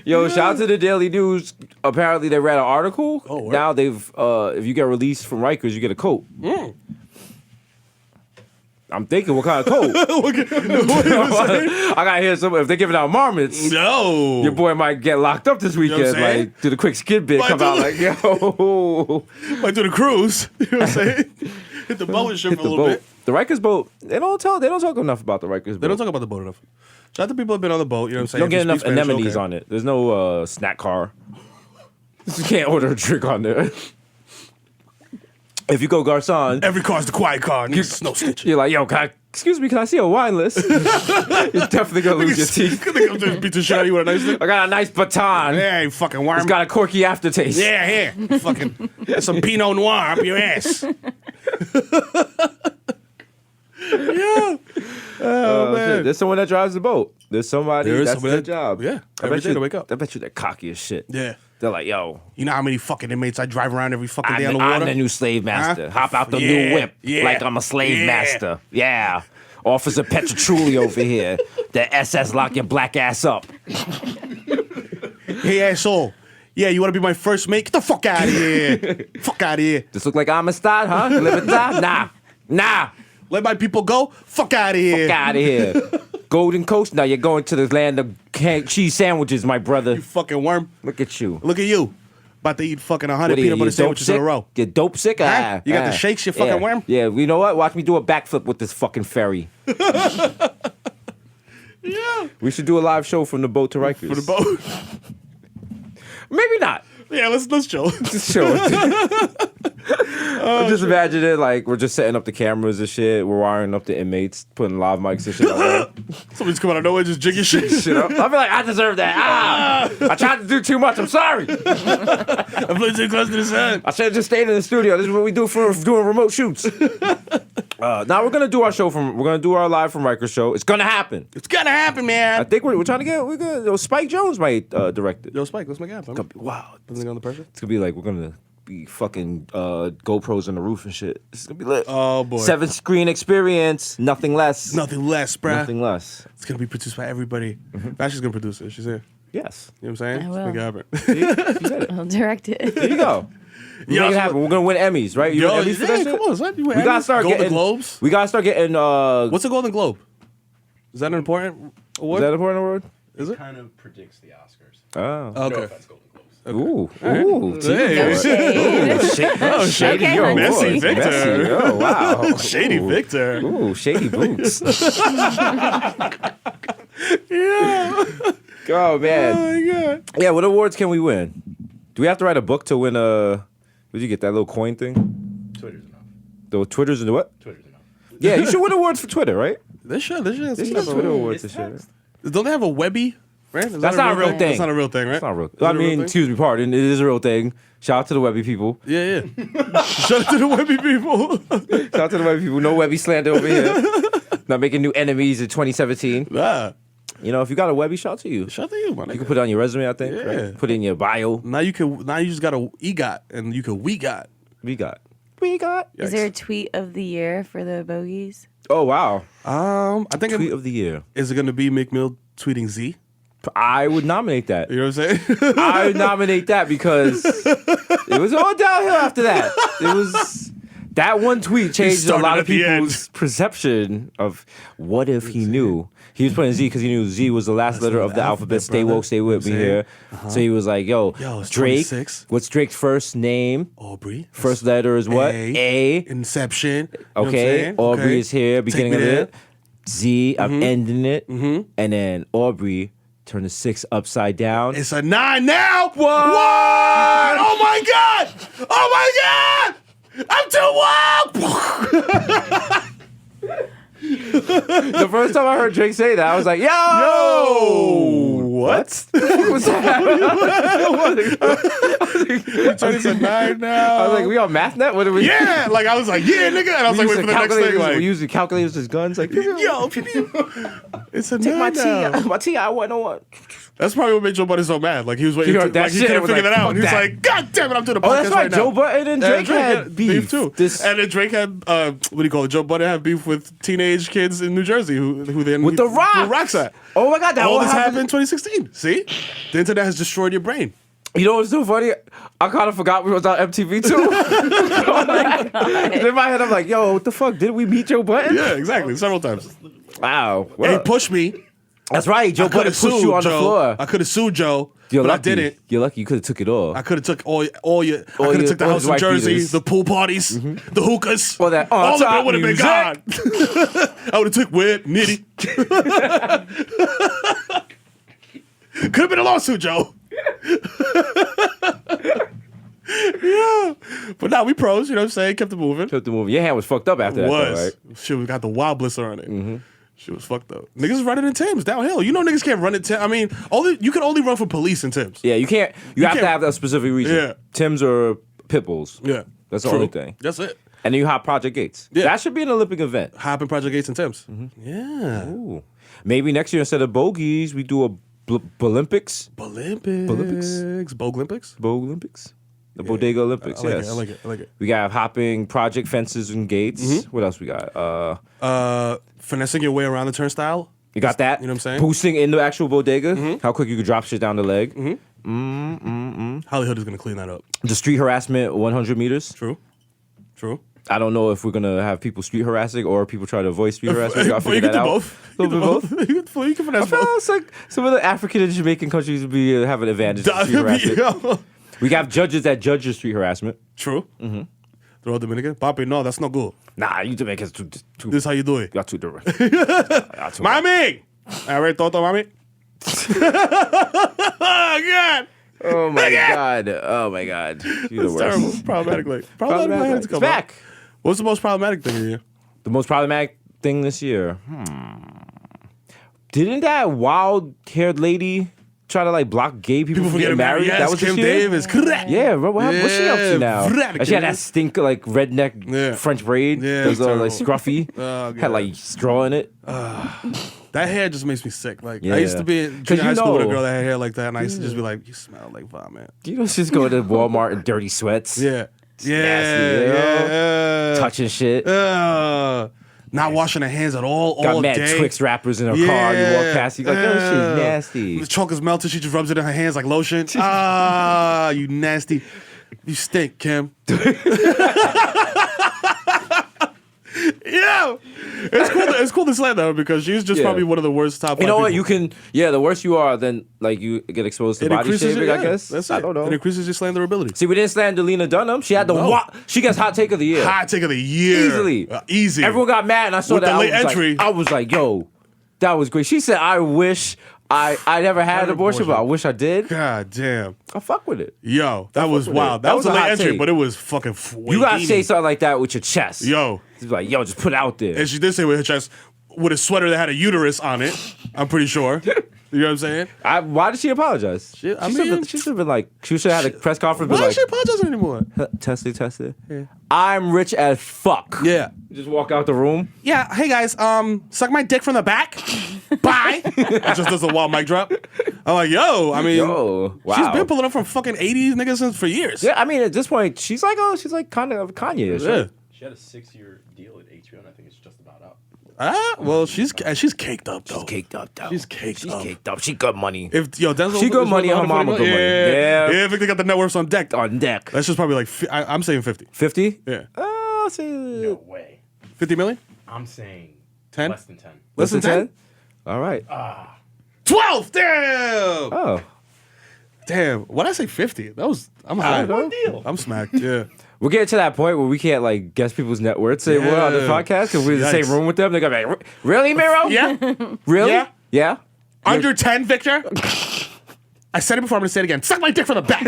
Yo, shout out to the Daily News. Apparently, they read an article. Oh, what? Now they've, if you get released from Rikers, you get a coat. I'm thinking, what kind of coat? I gotta hear some. If they're giving out marmots, No. your boy might get locked up this know what I'm weekend. saying? Like, do the quick skid bit, Might come do out the- like, yo. Might do the cruise. You know what I'm saying? Hit the boat and shit Hit for a the little boat. bit. The Rikers boat. They don't talk enough about the Rikers boat. They don't talk about the boat enough. Shout out to people who've been on the boat. You know what I'm saying? You don't get If you enough speak Spanish, anemones okay. on it. There's no snack car. You can't order a drink on there. If you go Garcon, Every car's the quiet car. Niggas no snitching. you're like, yo, excuse me, can I see a wine list? You're definitely gonna lose your teeth. Could they come to beat the shit out of you with a nice thing? I got a nice baton. Yeah, you fucking worm. It's got a corky aftertaste. Yeah, here. Fucking that's some Pinot Noir up your ass. Yeah. Oh, man. Shit. There's someone that drives the boat. There's somebody There is that's somebody their that- job. yeah, I every bet day you they wake up. I bet you they're cocky as shit. Yeah. They're like, yo, You know how many fucking inmates I drive around every fucking day I'm, on the water? the new slave master. Huh? Hop out the Yeah, new whip yeah, like I'm a slave yeah. master. Yeah. Officer Petrulli over here. The SS lock your black ass up. Hey, asshole. Yeah, you want to be my first mate? Get the fuck out of here. Fuck out of here. This look like Amistad, huh? Libertad? Nah. Let my people go? Fuck out of here. Fuck out of here. Golden Coast? Now you're going to the land of cheese sandwiches, my brother. You fucking worm. Look at you. Look at you. About to eat fucking 100 What are you, peanut butter you dope sandwiches in sick? a row. You dope sick? Huh? You got the shakes, you fucking yeah. worm? Yeah, you know what? Watch me do a backflip with this fucking ferry. Yeah. We should do a live show from the boat to Rikers. For the boat. Maybe not. Yeah, let's chill. Just show it. I'm just imagining like we're just setting up the cameras and shit. We're wiring up the inmates, putting live mics and shit out there. Somebody's coming out of nowhere just jigging shit. Shit up. I'll be like, I deserve that. I tried to do too much. I'm sorry. I played too close to the sun. I should have just stayed in the studio. This is what we do for doing remote shoots. Now we're gonna do our show we're gonna do our live from Rikers show. It's gonna happen. It's gonna happen, man. I think we're trying to Spike Jones might direct it. Yo, Spike, let's make it happen. Wow. Doesn't it go under pressure? It's gonna be like we're gonna be fucking GoPros on the roof and shit. This is gonna be lit. Oh, boy. 7-screen experience, nothing less. Nothing less, bruh. Nothing less. It's gonna be produced by everybody. Vashtie's gonna produce it. She's here. Yes. You know what I'm saying? I Let's will. make it happen. I'll direct it. There you go. Yo, Make it happen. We're gonna win Emmys, right? You Yo, win Emmys for that yeah, shit? come on, son. You win We gotta Emmys? start Golden getting Globes? We gotta start getting. What's a Golden Globe? Is that an important award? Is that an important award? Is it? Kind of predicts the Oscars. Oh. No Okay. offense, Golden Globes. Ooh. Hey. No shade. Shady. Okay, Yo, honey. Messy whoa, Victor. messy. Oh, wow. Shady Ooh. Victor. Ooh, shady boots. Yeah. Oh, man. Oh my god. Yeah, what awards can we win? Do we have to write a book to win a... Where'd you get that little coin thing? Twitter's enough. The Twitters and the what? Twitter's enough. Yeah, you should win awards for Twitter, right? This shit. They should have Twitter awards and It's shit. text. Don't they have a Webby? Right? Is That's that not a real thing. That's not a real thing, right? It's not real. Is it I a real mean, thing? excuse me, pardon. It is a real thing. Shout out to the Webby people. Yeah, yeah. Shout out to the Webby people. Shout out to the Webby people. No Webby slander over here. Not making new enemies in 2017. Nah. You know, if you got a Webby, shout out to you. Shout out to you, man. You can put it on your resume, I think. Yeah. Right? Put it in your bio. Now you just got a EGOT and you can we got. We got. Is there a tweet of the year for the Bogies? Oh, wow. I think Tweet of the year. is it gonna be McMill tweeting Z? I would nominate that. You know what I'm saying? I would nominate that because it was all downhill after that. It was that one tweet changed a started lot at of the people's perception of what if he knew. He was putting Z because he knew Z was the last letter of the alphabet. Stay woke, stay with me here. So he was like, yo it's Drake. 26. What's Drake's first name? Aubrey. First letter is what? A. Inception. You know what I'm Okay. saying? Aubrey Okay. is here, beginning of me there. it. Z, I'm ending it. And then Aubrey turned the 6 upside down. It's a 9 now. What? Oh my God! Oh my God! I'm too woke. The first time I heard Drake say that, I was like, yo! What? What's that? It's a 9 now. I was like, we on MathNet? What are we? Yeah, like I was like, yeah, nigga, and I was like, wait for the next thing. We Like, used calculators as guns. Like, yo, it's a 9 my now. TI 101. That's probably what made Joe Budden so mad. Like he was waiting, He heard that like he shit couldn't and was figure like, that out. fuck He was that. like, God damn it, I'm doing a podcast Oh, that's right. right now. Joe Budden and Drake had beef. too. This- And then Drake had what do you call it? Joe Budden had beef with teenage kids in New Jersey who then With the Rock. who Rock's at. Oh my God, that All all this happened in happened. 2016. See, the internet has destroyed your brain. You know what's so funny? I kind of forgot we was on MTV too. Oh my God. In my head, I'm like, yo, what the fuck? Did we meet Joe Budden? Yeah, exactly, several times. Wow. And Well, he pushed me. that's right. Joe I could Budden have pushed sued you on the Joe. floor. I could have sued Joe, You're but lucky. I didn't. You're lucky. You could have took it all. I could have took all your. I could have your- took the all house his in white Jersey, beaters. the pool parties, the hookahs. All that all of on-top it would have been gone. music. I would have took Whip, Nitty. Could have been a lawsuit, Joe. Yeah, but now we pros. You know what I'm saying? Kept it moving. Took the movie. Your hand was fucked up after that, though, right? Shit, we got the wild blister on it. Shit was fucked up. Niggas is running in Timbs downhill. You know niggas can't run in Timbs. I mean, you can only run for police in Timbs. Yeah, you can't. You have to can't- have that specific reason. Yeah. Tim's or pit bulls. Yeah, That's the True. only thing. That's it. And then you hop Project Gates. Yeah. That should be an Olympic event. Hopping Project Gates and Timbs. Yeah. Ooh. Maybe next year instead of bogeys, we do a Bolympics. Bolympics. Bolympics. The Bodega Olympics. I like Yes. it. I like it. I like it. We got hopping project fences and gates. What else we got? Finessing your way around the turnstile. You got that? You know what I'm saying? Boosting in the actual bodega. How quick you could drop shit down the leg. Hollywood is gonna clean that up. The street harassment 100 meters. True. I don't know if we're gonna have people street harassing or people try to avoid street harassment. We gotta Well, you figure can that do out. both. A little bit of both. You can finesse I feel both. it's like some of the African and Jamaican countries would be have an advantage to street harassment. We got judges that judge your street harassment. True. They're all Dominican. Papi, no, that's not good. Nah, you Jamaicans too. This is how you do it. Y'all too direct. Y'all too Mami! All right, Toto, mami. Oh, God. Oh my God. Oh my God. You're the It's terrible. worst. Problematically. Problematic. It's back. What's the most problematic thing in here? The most problematic thing this year. Didn't that wild-haired lady try to like block gay people from getting married? Yes, That was Kim this year? Davis. Correct. Yeah, bro. What's she up to now? Yeah, Like, she had that stink like redneck Yeah. French braid. Yeah, Those it's like scruffy. Oh, Had God. like straw in it. That hair just makes me sick. Like Yeah. I used to be in 'Cause junior high you school with a know- girl that had hair like that, and I used to just be like, "You smell like vomit." You know, just go to Walmart in dirty sweats. Yeah, yeah, nasty, yo. yeah. Touching shit. Not washing her hands at all Got mad day. Twix wrappers in her car. You walk past, you like, oh, Yeah. shit's nasty. The chocolate's melted. She just rubs it in her hands like lotion. You nasty. You stink, Kim. Yeah, it's cool to slam her because she's just Yeah. probably one of the worst top. You know what? people. You can, the worse you are, then like you get exposed to It body increases shaming, your, I guess. That's it. I don't know. It increases your slanderability. See, we didn't slander Lena Dunham. She had the No. she gets hot take of the year. Hot take of the year. Easily. Easy. Everyone got mad, and I saw With that. the late I was entry. Like, I was like, yo, that was great. She said, I wish I never had an abortion, but I wish I did. God damn. I fuck with it. Yo, that was with wild. it. That was a a late hot entry, take. but it was fucking. You gotta say something like that with your chest. Yo. She's like, yo, just put it out there. And she did say with her chest, with a sweater that had a uterus on it. I'm pretty sure. You know what I'm saying? Why did she apologize? Shit, I she should mean- have been like, she should have had a press conference. Why Why is she apologizing anymore? Test it. I'm rich as fuck. Yeah. You just walk out the room. Yeah. Hey guys, suck my dick from the back. Bye. It just does a wild mic drop. I'm like, yo. I mean, Yo, wow. she's been pulling up from fucking 80s niggas since for years. Yeah, I mean, at this point, she's like kind of Kanye-ish. Yeah. Right? She had a 6-year deal at HBO, and I think it's just about up. Well, she's caked up though. She's caked up, though. She's caked up. She's caked up. She got money. If Denzel, She got is money, worth her mama 140 got money. Yeah, Yeah. yeah. Victor got the net worths on deck. On deck. That's just probably like I'm saying 50. 50? Yeah, I'll say No way. 50 million. I'm saying 10? less than 10. less than 10? 10? All right. 12. Damn. Oh. Damn. Why'd I say 50? I'm high. One deal. I'm smacked. Yeah. We're getting to that point where we can't like guess people's net worth anymore on the Yeah. podcast because we're in the Yikes. same room with them. They're gonna be like, "Really, Mero? Yeah. Really? Yeah. Yeah. Under 10, Victor. I said it before. I'm gonna say it again. Suck my dick from the back.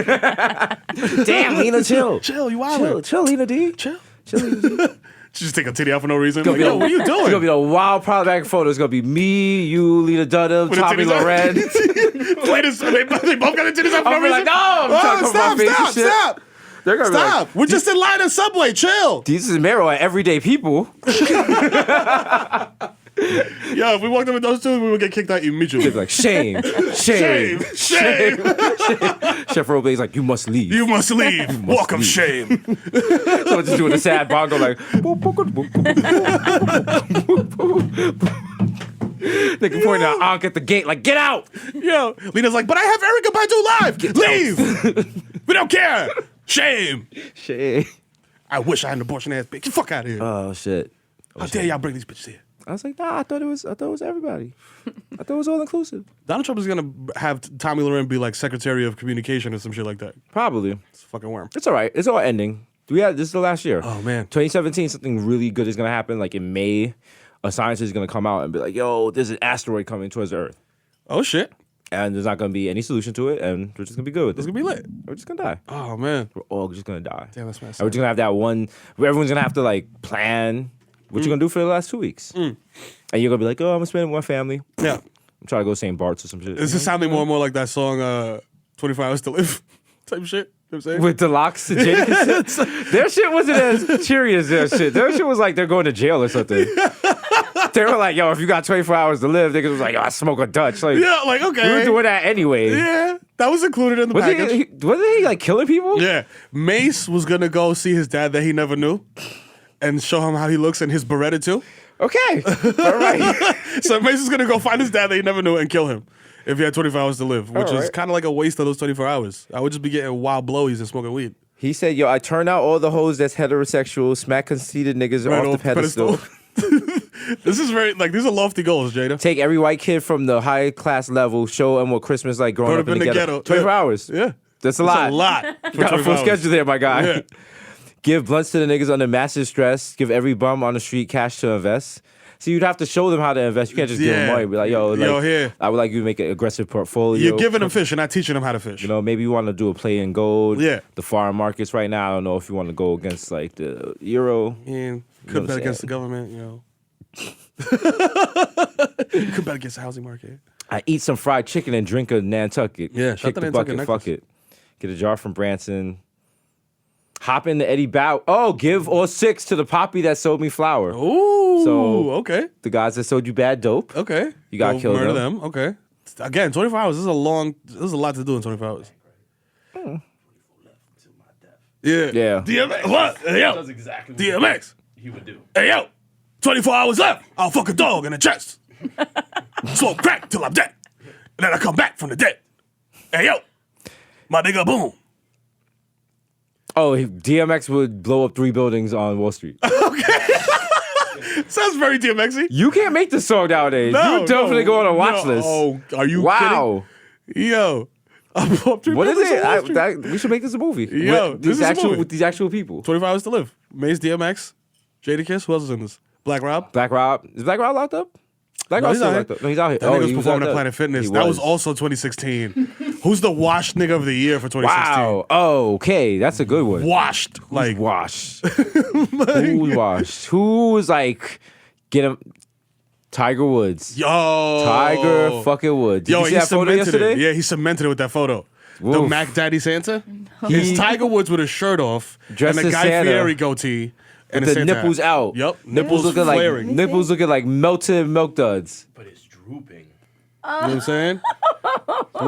Damn, Lena, chill. Chill. You wild. Chill, Lena D. Chill. Chill, Lena D. She just take a titty out for no reason. Gonna Like, be yo, a- what are you It's gonna doing? be a wild problematic photo. It's gonna be me, you, Lena Dunham, With the Tommy titties out. Loren. Wait, they both got the titties out for no I'm reason. like, no, I'm trying to cover my face and shit. Stop. They're gonna be Stop. like, We're just in line at Subway. Chill. this is Mero at Everyday People. Yo, if we walked up with those two, we would get kicked out immediately. They'd be like, shame. Shame. Chef Robey's like, you must leave. You must leave. Walk of leave. shame. So just doing a sad bongo like. They can point out Ankh at the gate like, get out. Yo, Lena's like, but I have Erica Badu live. Leave. We don't care. Shame. Shit. I wish I had an abortion ass bitch. Get the fuck out of here. Oh shit. How dare y'all bring these bitches here? I was like, nah, I thought it was everybody. I thought it was all inclusive. Donald Trump is gonna have Tommy Loren be like Secretary of Communication or some shit like that. Probably. It's a fucking worm. It's all right. It's all ending. This is the last year. Oh, man. 2017, something really good is gonna happen. Like in May, a scientist is gonna come out and be like, yo, there's an asteroid coming towards the Earth. Oh shit. And there's not gonna be any solution to it, and we're just gonna be good with It's it. gonna be lit. We're just gonna die. Oh man. We're all just gonna die. Damn, that's messed And we're up. just gonna have that one where everyone's gonna have to like plan what you're gonna do for the last 2 weeks. And you're gonna be like, oh, I'm gonna spend it with my family. Yeah. I'm trying to go St. Bart's or some shit. This is sounding more and more like that song 24 Hours to Live type shit. You know what I'm saying? With the locks and Jadakiss. Their shit wasn't as cheery as their shit. Their shit was like they're going to jail or something. They were like, yo, if you got 24 hours to live, they was like, yo, I smoke a Dutch. Like, Yeah, like okay. we were doing that anyway. Yeah, that was included in the package. Wasn't he like killing people? Yeah, Mace was gonna go see his dad that he never knew, and show him how he looks in his Beretta too. Okay. All right. So Mace is gonna go find his dad that he never knew and kill him if he had 24 hours to live, which All is right. kind of like a waste of those 24 hours. I would just be getting wild blowies and smoking weed. He said, yo, I turn out all the hoes that's heterosexual, smack conceited niggas Right off the pedestal. This is very like these are lofty goals, Jada. Take every white kid from the high class level, show them what Christmas like growing up in the ghetto. 24 yeah. hours. Yeah, That's a lot. a lot. For Got a 24 full hours. schedule there, my guy. Yeah. Give blunts to the niggas under massive stress. Give every bum on the street cash to invest. So you'd have to show them how to invest. You can't just give them Yeah. money. Be like, yo, here. I would like you to make an aggressive portfolio. You're giving them fish, you're not teaching them how to fish. You know, maybe you want to do a play in gold. Yeah. The foreign markets right now. I don't know if you want to go against like the euro. And what could I'm bet against the saying? government, you know. You could bet against the housing market. I eat some fried chicken and drink a Nantucket. Yeah, shut Kick the the Nantucket bucket, fuck necklace. it. Get a jar from Branson. Hop into Eddie Bow. Oh, give all 6 to the poppy that sold me flour. Ooh, So- okay. The guys that sold you bad dope. Okay. You gotta Go kill murder them. them. Okay. Again, 24 hours. This is a lot to do in 24 hours. Yeah. Yeah. DMX. What? Hey, yo. That's exactly what DMX. he would do. Hey, yo. 24 hours left. I'll fuck a dog in the chest. Smoke crack till I'm dead. And then I come back from the dead. Hey, yo. My nigga, boom. Oh, DMX would blow up 3 buildings on Wall Street. Sounds very DMX-y. You can't make this song nowadays. You definitely go on a watch list. Oh, are you Wow. kidding? Yo. I'll blow up 3 What is buildings it? on Wall Street. We should make this a movie. Yo, with this these is a movie. with these actual people. 24 hours to live. Mace, DMX, Jadakiss. Who else is in this? Black Rob. Black Rob. Is Black Rob locked up? Black No, Rob's he's still out here. locked up. No, he's out here. That nigga was he performing locked at up. Planet Fitness. He That was also 2016. Who's the washed nigga of the year for 2016? Wow. Oh, okay. That's a good one. Washed. Like, Washed. Who's washed? Who's like, get him? Tiger Woods. yo. Tiger fucking Woods. Did Yo, you see he that photo cemented yesterday? it. Yeah, he cemented it with that photo. The Woof. Mac Daddy Santa. He- It's Tiger Woods with his shirt off Dressed and a as Guy Santa. Fieri goatee. And a The Santa nipples hat. out. Yep. Nipples looking flaring. like melted milk duds. But it's drooping. You know what I'm saying?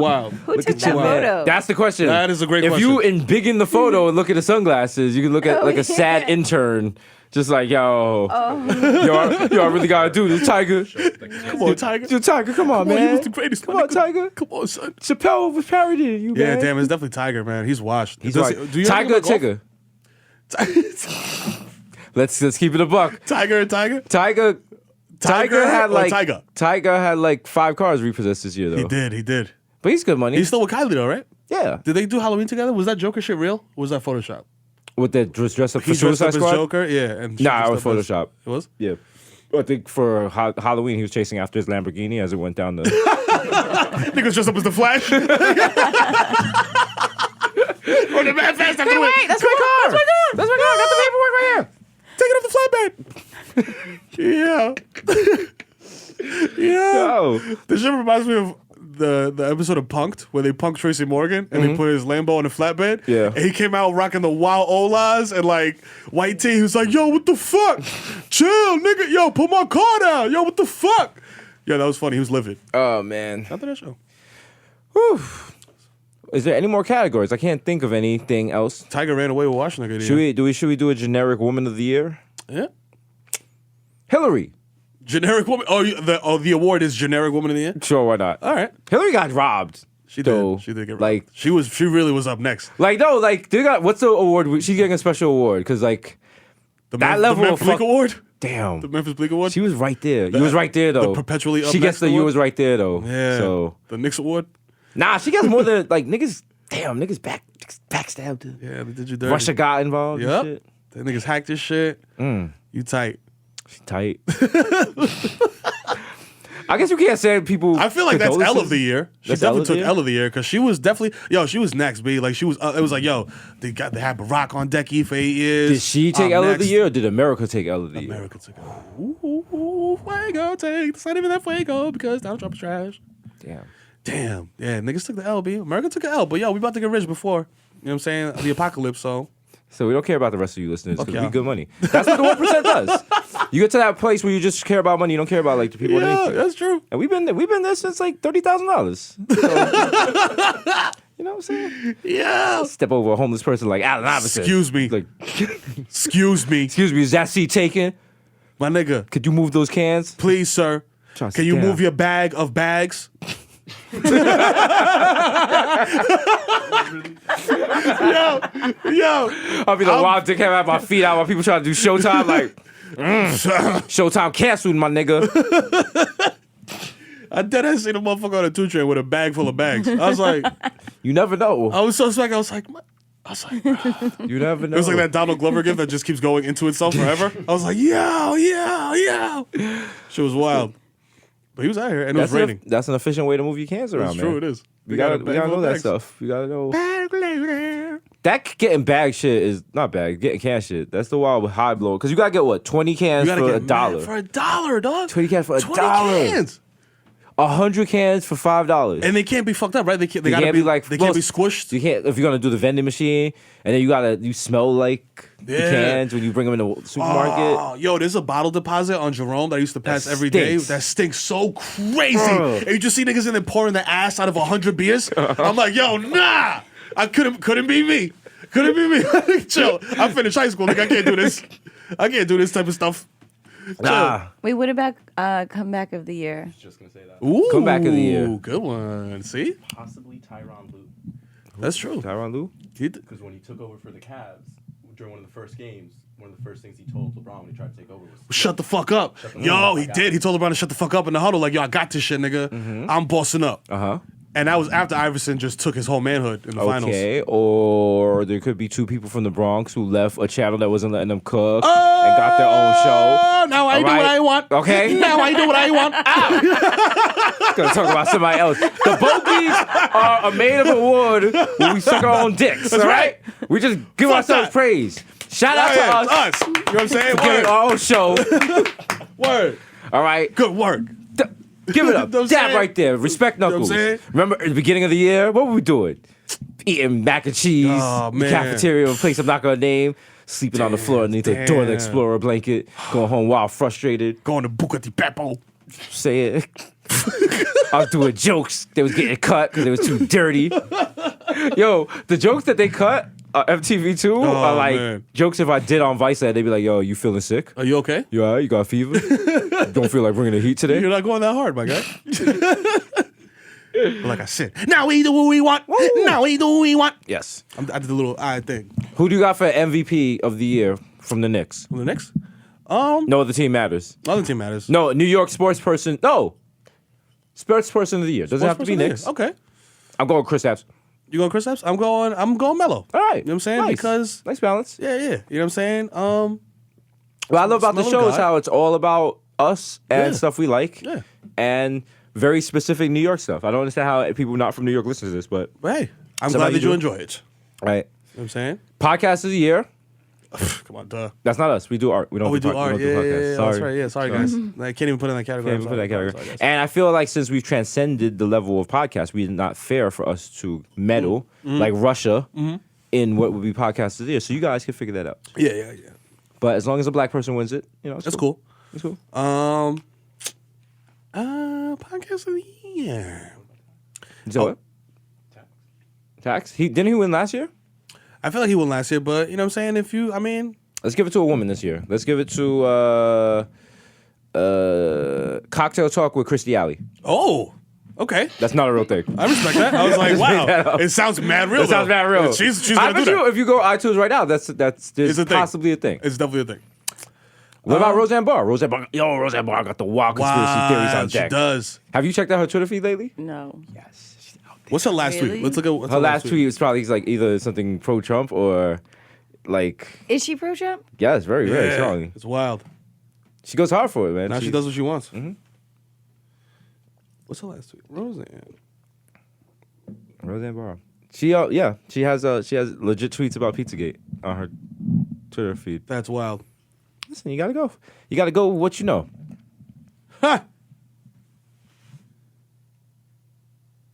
Wild. Who took that you, man. photo? That's the question. That is a great if question. you embiggen the photo and look at the sunglasses, you can look at Oh, like a sad yeah. intern. Just like, yo, yo, I really gotta do this, Tiger. Come on, Tiger. Yo, Tiger, come on, Come on, man. he was the greatest. Come my on, nigga. Tiger. Come on, son. Chappelle was parodying you, Yeah, man. damn, it's definitely Tiger, man. He's washed. He's Does like, he- do you Tiger, ever think Tigger. about Let's keep it a buck. Tiger and Tiger? Tiger had or like Tiger? Tiger had like 5 cars repossessed this year though. He did. But he's good money. He's still with Kylie though, right? yeah. Did they do Halloween together? Was that Joker shit real? Or was that Photoshop? With the dress up for He dressed Suicide up as Squad. Joker, yeah. And she Nah, it was dressed up as- Photoshop. It was? Yeah. I think for Halloween he was chasing after his Lamborghini as it went down the. Niggas dressed up as the Flash. Or the Mad Fast after the win. Wait, that's my car. That's my car. I got the paperwork right here. Take it off the flatbed. Yeah. Yo. This shit reminds me of the episode of Punked where they punked Tracy Morgan and they put his Lambo on the flatbed. Yeah. And he came out rocking the wild Olas and like white tee. He was like, yo, what the fuck? Chill, nigga. Yo, put my car down. Yo, what the fuck? Yeah, that was funny. He was livid. Oh man. After that show. Whew. Is there any more categories? I can't think of anything else. Tiger ran away with Washington. Should we do a generic woman of the year? Yeah. Hillary. Generic woman. The award is generic woman of the year. Sure, why not? All right. Hillary got robbed. She though. did. She did get like robbed. She really was up next. like no like they got what's the award? She's getting a special award because like The that Memphis- level the of Memphis Bleak Award. damn. The Memphis Bleak Award. She was right there. You was right there though. perpetually up She gets next the you award? was right there though. Yeah. So the Knicks Award. nah, she gets more than like niggas. Damn, niggas backstabbed her. Yeah, they did you dirty. Russia got involved. and Yep. shit. That niggas hacked this shit. You tight. She tight. I guess you can't say people. I feel like that's L of condolences. the year. She That's L definitely of the took year? L of the year because she was definitely she was next, B. Like she was. It was like they had Barack on decky for 8 years. Did she take I'm L of the next. year or did America take L of the year? America took it. Ooh, fuego take. It's not even that fuego because Donald Trump is trash. Damn. Yeah, niggas took the L, B. America took an L, but we about to get rich before. You know what I'm saying? The apocalypse. So So we don't care about the rest of you listeners because Okay. we good money. That's what the 1% does. You get to that place where you just care about money. You don't care about like the people. yeah, underneath you. that's true. And we've been there since like $30,000. So, you know what I'm saying? Yeah. Step over a homeless person like Allen Iverson. Excuse me. Like, Excuse me, is that seat taken? my nigga. Could you move those cans? Please, sir. Try to Can sit you down. move your bag of bags? Yo. I'll be the wild dick have my feet out while people try to do Showtime. Like, Showtime canceled, my nigga. I dead ass seen a motherfucker on a 2 train with a bag full of bags. I was like, You never know. I was so sick. I was like, bro. You never know. It was like that Donald Glover gift that just keeps going into itself forever. I was like, yo. Shit was wild. But he was out here and it was raining. That's an efficient way to move your cans around, That's man. true, it is. We gotta know that stuff. We gotta know. That getting bag shit is not bag. Getting can shit. That's the wild with high blow. Because you gotta get what 20 cans You gotta for get $1. For $1, dog. 20 cans for 20 $1. cans. 100 cans for $5. And they can't be fucked up, right? They They gotta can't be like they can't be squished. You can't if you're gonna do the vending machine, and then you smell like the Yeah. cans when you bring them in the supermarket. Oh, yo, there's a bottle deposit on Jerome that I used to pass every day. stinks. That stinks so crazy. Bro. And you just see niggas in there pouring the ass out of 100 beers. I'm like, yo, nah. I couldn't be me. Couldn't be me. Chill. I finished high school. Like, I can't do this. I can't do this type of stuff. Nah, Wait, what about comeback of the year? Just gonna say that. Ooh, Comeback of the year. Good one. See? Possibly Tyronn Lue, That's true. Tyronn Lue. because when he took over for the Cavs during one of the first games, one of the first things he told LeBron when he tried to take over was Shut the fuck up. the Yo, fuck he up. did. He told LeBron to shut the fuck up in the huddle. Like, yo, I got this shit, nigga. I'm bossing up. And that was after Iverson just took his whole manhood in the finals. Okay, or there could be 2 people from the Bronx who left a channel that wasn't letting them cook and got their own show. Now I do All what right. I want. Okay. Now I do what I want. Gonna talk about somebody else. The Bogies are a made-up award where we suck our own dicks. All right? We just give Fuck ourselves that. praise. Shout out to us. You know what I'm saying? Giving Word. our own show. Word. All right. Good work. Give it up. Know what I'm Dab saying? right there. Respect know what I'm knuckles. saying? Remember at the beginning of the year, what were we doing? Eating mac and cheese, Oh, the man. cafeteria, a place I'm not gonna name, sleeping on the floor underneath a Dora the damn. Explorer blanket, going home wild frustrated. Going to Buca di Beppo. Say it. I was doing jokes. They was getting cut because it was too dirty. Yo, the jokes that they cut MTV2 are like man. jokes if I did on Vice, they'd be like, yo, you feeling sick? Are you okay? You all right? You got a fever? Don't feel like bringing the heat today? You're not going that hard, my guy. But like I said, now we do what we want. Now we do what we want. Yes. I did the little eye thing. Who do you got for MVP of the year from the Knicks? Well, the next, No other team matters. other team matters. No, New York sports person. No. Sports person of the year. Doesn't have to be Knicks. Okay. I'm going Chris Apps. You going Chris Epps? I'm going Melo. All right. You know what I'm saying? Nice. Because nice balance. yeah. You know what I'm saying? What I love about the Smell show of is God. how it's all about us and Yeah. stuff we like. Yeah. And very specific New York stuff. I don't understand how people not from New York listen to this, but Hey, I'm So glad how that you you do? enjoy it. right. You know what I'm saying? Podcast of the year. Come on, duh. That's not us. We do art. We don't Oh, we do we art. don't Yeah, podcasts. that's Sorry. right. Yeah, sorry guys. I can't even put it in that category. Can't even put that category. Sorry, guys. And I feel like since we've transcended the level of podcast, we not fair for us to meddle like Russia in what would be podcast of the year. So you guys can figure that out. Yeah. But as long as a black person wins it, you know, it's That's cool. It's cool. Podcast of the year. So what? Tax. Didn't he win last year? I feel like he won last year, but you know what I'm saying? Let's give it to a woman this year. Let's give it to Cocktail Talk with Christy Alley. Oh, okay. That's not a real thing. I respect that. I was like, made that wow. up. It sounds mad real. That sounds though. mad real. She's I gonna bet do you that. if you go iTunes right now, there's It's a thing. possibly a thing. It's definitely a thing. What about Roseanne Barr? Roseanne Barr got the wild conspiracy theories on she deck. does. Have you checked out her Twitter feed lately? No. Yes. What's her last Really? tweet? Let's look at what's Her last tweet was probably like either something pro Trump or like Is she pro Trump? yes, very very Yeah, strongly. it's wild. She goes hard for it, man. Now she does what she wants. Mm-hmm. What's her last tweet? Roseanne. Roseanne Barr. She has legit tweets about Pizzagate on her Twitter feed. That's wild. Listen, you gotta go. You gotta go with what you know. Ha!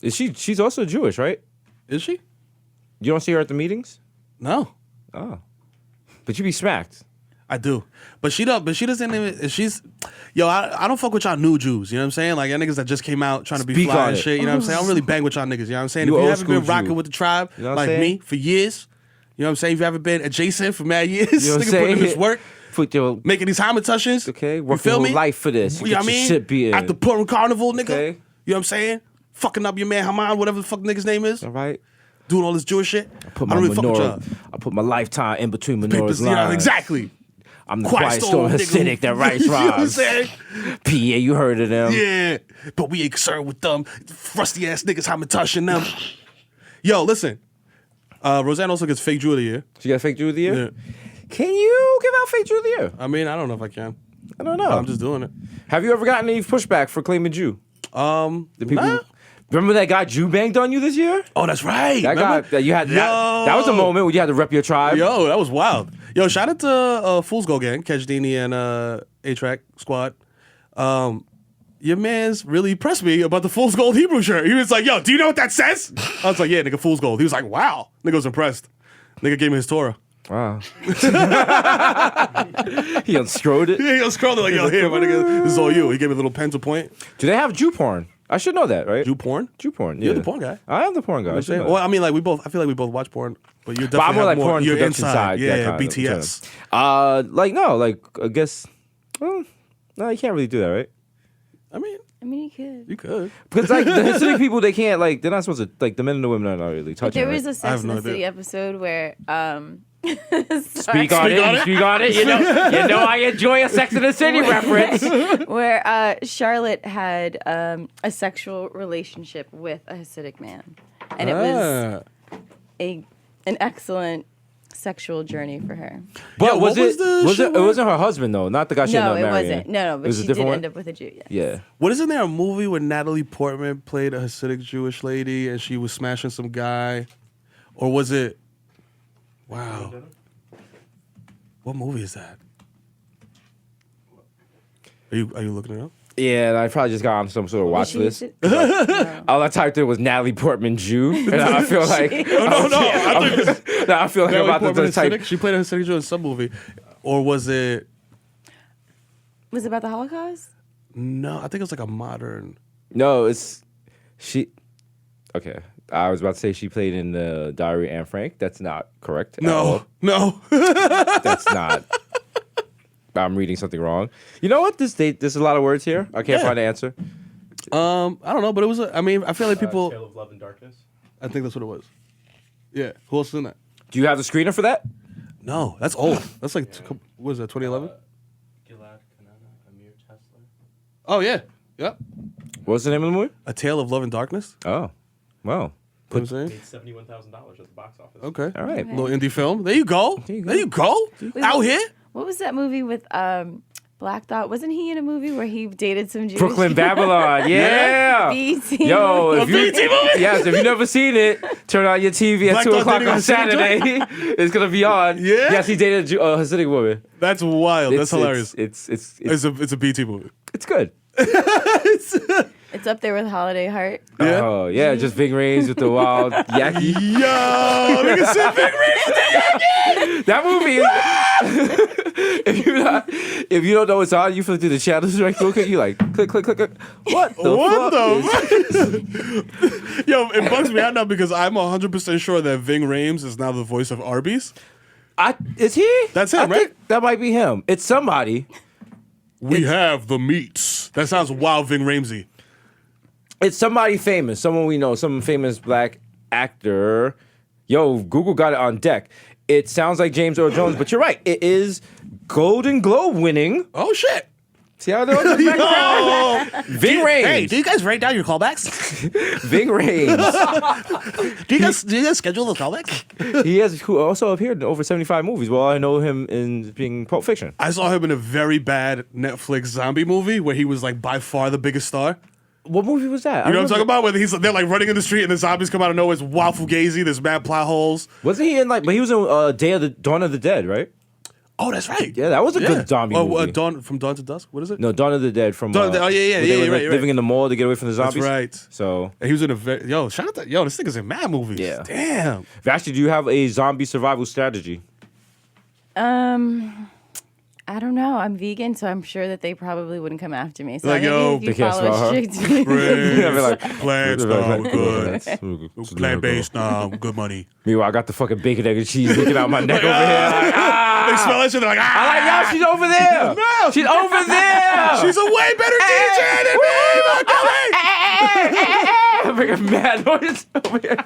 She's also Jewish, right? Is she? You don't see her at the meetings? No. Oh. But you be smacked. I do. But she don't. But she doesn't even. She's. Yo, I don't fuck with y'all new Jews. You know what I'm saying? Like, y'all niggas that just came out trying to be Speak fly on and it. shit. You know what I'm saying? I don't really bang with y'all niggas. You know what I'm saying? You If you old haven't been school rocking Jew. with the tribe, You know what I'm like saying? me, for years, you know what I'm saying? If you haven't been adjacent for mad years, You know what I'm nigga putting in saying? this work, Put your making these Hamatushes. okay, You working feel your me? life for this. You You know get what I your mean? shit being At the Purim Carnival, nigga. Okay. You know what I'm saying? Fucking up your man Haman, whatever the fuck nigga's name is. all right. Doing all this Jewish shit. Put I my don't really fuck with menorah. y'all. I put my lifetime in between menorah's Papers, you know, lines. exactly. I'm the Quiet quiet storm, storm nigga. Hasidic that writes You know what I'm rhymes. saying? PA, you heard of them. Yeah, but we ain't concerned with them rusty ass niggas Hamatushing them. Yo, listen. Roseanne also gets fake Jew of the year. She got fake Jew of the year? Yeah. Can you give out fake Jew of the year? I mean, I don't know if I can. I don't know. I'm just doing it. Have you ever gotten any pushback for claiming Jew? The people. Nah. Remember that guy Jew banged on you this year? Oh, that's right. That Remember? guy that you had. Yo. That was a moment where you had to rep your tribe. Yo, that was wild. Yo, shout out to Fool's Gold Gang, Catch Dini and A-Track Squad. Your man's really pressed me about the Fool's Gold Hebrew shirt. He was like, yo, do you know what that says? I was like, yeah, nigga, Fool's Gold. He was like, wow. Nigga was impressed. Nigga gave me his Torah. Wow. He unstrode it. Yeah, he was scrolling like, yo, here, my nigga, this is all you. He gave me a little pen to point. Do they have Jew porn? I should know that, right? Jew porn? Jew porn. Yeah. You're the porn guy. I am the porn guy. I should know Well, that. I mean, like, I feel like we both watch porn, but you're But I'm definitely more have like porn you're production inside. side. Yeah, that kind of BTS. I guess. Well, no, you can't really do that, right? I mean, you could. you could. Because like the Hasidic people, they can't like they're not supposed to like the men and the women are not really touching. There was right? a Sex have and no the idea. City episode where Speak on it. Speak on it. You know I enjoy a Sex and the City reference. where Charlotte had a sexual relationship with a Hasidic man, and it was an excellent sexual journey for her. But Yo, was what was the it shit it wasn't her husband though, not the guy she No, ended it up marrying. wasn't. No, It but was a she did different one? end up with a Jew. Yes. Yeah. What isn't there a movie where Natalie Portman played a Hasidic Jewish lady and she was smashing some guy? Or was it... Wow. What movie is that? Are you looking it up? Yeah, and I probably just got on some sort of watch She list. used to- All I typed in was Natalie Portman Jew, and I feel like I feel like I'm Natalie about Portman to type. Hasidic? She played a Hasidic Jew in some movie. Or was it... Was it about the Holocaust? No, I think it was like a modern... No, it's she. Okay, I was about to say she played in the Diary of Anne Frank. That's not correct. at all. No. That's not. I'm reading something wrong. You know what? There's a lot of words here. I can't find the answer. I don't know, but it was. I mean, I feel like people. Tale of Love and Darkness. I think that's what it was. Yeah. Who else is in that? Do you have the screener for that? No, that's old. That's like what was that? 2011. Gilad Kanana, Amir Tesler. Oh yeah. Yep. What's the name of the movie? A Tale of Love and Darkness. Oh, wow. You know what I'm saying? Made $71,000 at the box office. Okay. All right. Little indie film. There you go. There you go. Out here. What was that movie with Black Thought? Wasn't he in a movie where he dated some Jewish Brooklyn Babylon. Yeah. BT Yo, movie. if you yes, if you've never seen it, turn on your TV at Black 2 Thought o'clock dating on a Hasidic Saturday. It's gonna be on. Yeah? Yes, he dated a Hasidic woman. That's wild. That's hilarious. It's It's a BT movie. good. It's up there with Holiday Heart. Yeah. Oh yeah, just Ving Rhames with the wild yaki. Yo, nigga said Big Red. That movie. If you don't know what's on, you flip through the channels right quick. You like click. What the What fuck? the? Yo, it bugs me out now because I'm 100% sure that Ving Rhames is now the voice of Arby's. Is he? That's him, I right? think that might be him. It's somebody. We have the meats. That sounds wild, Ving Rhamesy. It's somebody famous, someone we know, some famous black actor. Yo, Google got it on deck. It sounds like James Earl Jones, but you're right. It is Golden Globe winning. Oh shit. See how those Yo. Ving Rhames. Hey, do you guys write down your callbacks? Ving Rhames. do you guys schedule the callbacks? He has also appeared in over 75 movies. Well, I know him in being Pulp Fiction. I saw him in a very bad Netflix zombie movie where he was like by far the biggest star. What movie was that? You know what I'm talking about? Where they're like running in the street and the zombies come out of nowhere. It's wild fugazi. There's mad plot holes. Wasn't he in but he was in Dawn of the Dead, right? Oh, that's right. Yeah, that was a good zombie movie. From Dawn to Dusk. What is it? No, Dawn of the Dead from. Oh yeah, where they were, right. living in the mall to get away from the That's zombies. right. So, And he was in a shout out to this nigga's in mad movies. Yeah. Damn. Vashtie, do you have a zombie survival strategy? I don't know. I'm vegan, so I'm sure that they probably wouldn't come after me. So Like, yo, if they you can't follow smell her. strict Plants, no, good. Plant based, no, good money. Meanwhile, I got the fucking bacon, egg, and cheese leaking out my neck over here. Like, They smell that shit, they're like, I'm like, yo, she's over there. No. She's over there. She's a way better DJ than me, I'm making mad noise over here.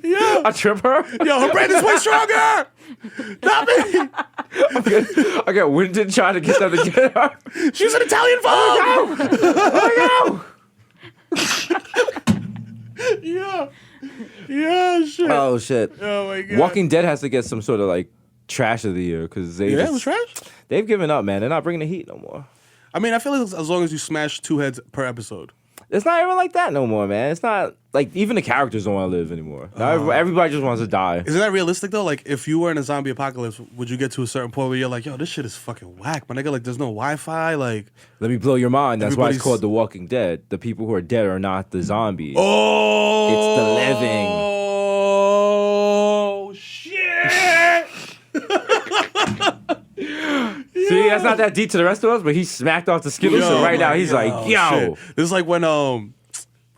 Yeah. I trip her. Yo, her brain is way stronger. Not me. I got Winton trying to get them to get her. She's an Italian Vogue. Yeah. Yeah, shit. Oh shit. Oh my god. Walking Dead has to get some sort of trash of the year because Yeah, it was trash. They've given up, man. They're not bringing the heat no more. I mean, I feel like as long as you smash 2 heads per episode. It's not even like that no more, man. It's not like even the characters don't want to live anymore. Now everybody just wants to die. Isn't that realistic though? Like, if you were in a zombie apocalypse, would you get to a certain point where you're like, yo, this shit is fucking whack, my nigga? Like, there's no Wi-Fi. Like, Let me blow your mind. That's why it's Everybody's- called The Walking Dead. The people who are dead are not the zombies. oh, It's the living. Oh shit! See, that's not that deep to the rest of us, but he smacked off the Skittles, and right now he's like, yo. shit. This is like when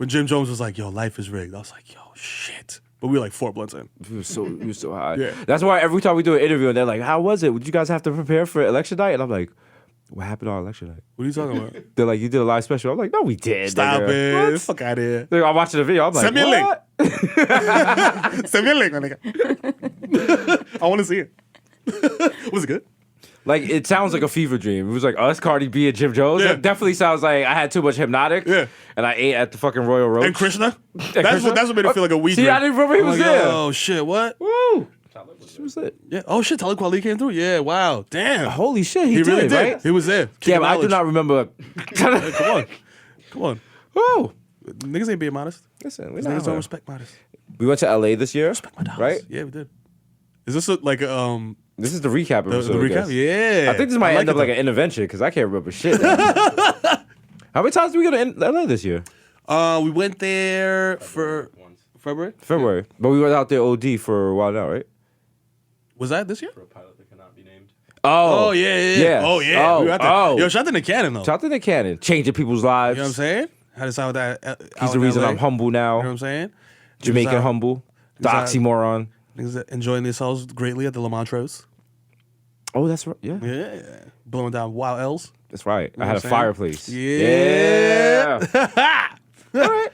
Jim Jones was like, yo, life is rigged. I was like, yo, shit. But we were like 4 blunts in. We were so high. Yeah. That's why every time we do an interview, and they're like, how was it? Would you guys have to prepare for election night? And I'm like, what happened on election night? What are you talking about? They're like, you did a live special. I'm like, no, we did. Stop nigga. it. What? Fuck out of here. Like, I'm watching the video. I'm like, Send me a link. what? Send me a link, my nigga. I want to see it. Was it good? Like, it sounds like a fever dream. It was like us, Cardi B, and Jim Jones. Yeah. It definitely sounds like I had too much Hypnotic. Yeah. And I ate at the fucking Royal Roach. And Krishna? Krishna? That's what made it feel like a weed See, drink. I didn't remember he was like, there. Oh, shit, what? Woo! She was it. Yeah. Oh, shit, Talib Kweli came through? Yeah, wow. Damn. Holy shit, he, He really did. right? He was there. Damn, I do Knowledge. not remember. Come on. Come on. Woo! Niggas ain't being modest. Listen, we Niggas don't respect modest. We went to LA this year, My dollars. right? Yeah, we did. Is this This is the recap the episode. I recap? guess. Yeah. I think this might end up it, like an intervention because I can't remember shit. How many times did we go to LA this year? We went there for Once. February. February. But we were out there OD for a while now, right? Was that this year? For a pilot that cannot be named. Oh, Oh, yeah. Oh, yeah. Oh, We were out there. oh. Yo, shout out to Nick Cannon, though. Shout out to the Cannon. Changing people's lives. You know what I'm saying? Had us out that. He's the reason I'm humble now. You know what I'm saying? Jamaican humble. The oxymoron. Niggas enjoying themselves greatly at the La Montrose. Oh, that's right. Yeah. Yeah. Blowing down wild L's. That's right. You know I had a what I'm saying? fireplace. Yeah. All right.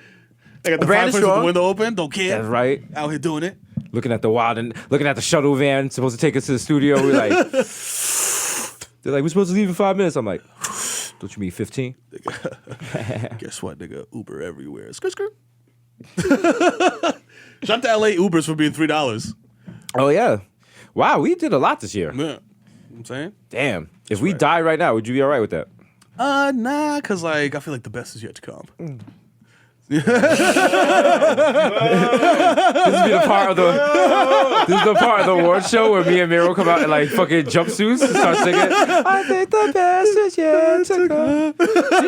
They got the Brand fireplace is with the strong. window open. Don't care. That's right. Out here doing it. Looking at the wild and looking at the shuttle van supposed to take us to the studio. We're like, they're like, we're supposed to leave in 5 minutes. I'm like, don't you mean 15? Guess what, nigga? Uber everywhere. Skirt, skirt. Shout out to LA Ubers for being $3. Oh yeah. Wow, we did a lot this year. Yeah. You know what I'm saying? Damn. If we die right now, would you be all right with that? Nah, cause like I feel like the best is yet to come. This is the part of the award show where me and Mero come out in like fucking jumpsuits and start singing. I think the best is yet to come.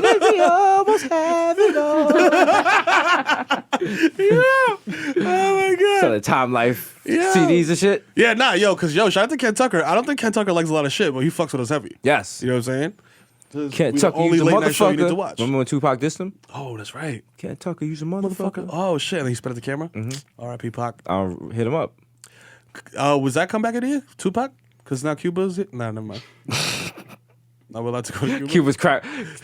Did we almost have it all? Yeah. Oh my god. So the Time Life Yeah. CDs and shit. Yeah, nah, yo, cause yo, shout out to Ken Tucker. I don't think Ken Tucker likes a lot of shit, but he fucks with us heavy. Yes. You know what I'm saying? Can't We Tucker the only use a late night show you need to motherfucker. watch. Remember when Tupac dissed him? Oh, that's right. Can't Tucker use a motherfucker? Oh shit, and he spit at the camera. R.I.P. Pac. I'll hit him up. Was that comeback idea? Tupac? Cause now Cuba's it. Nah, never mind. Not allowed to go to Cuba.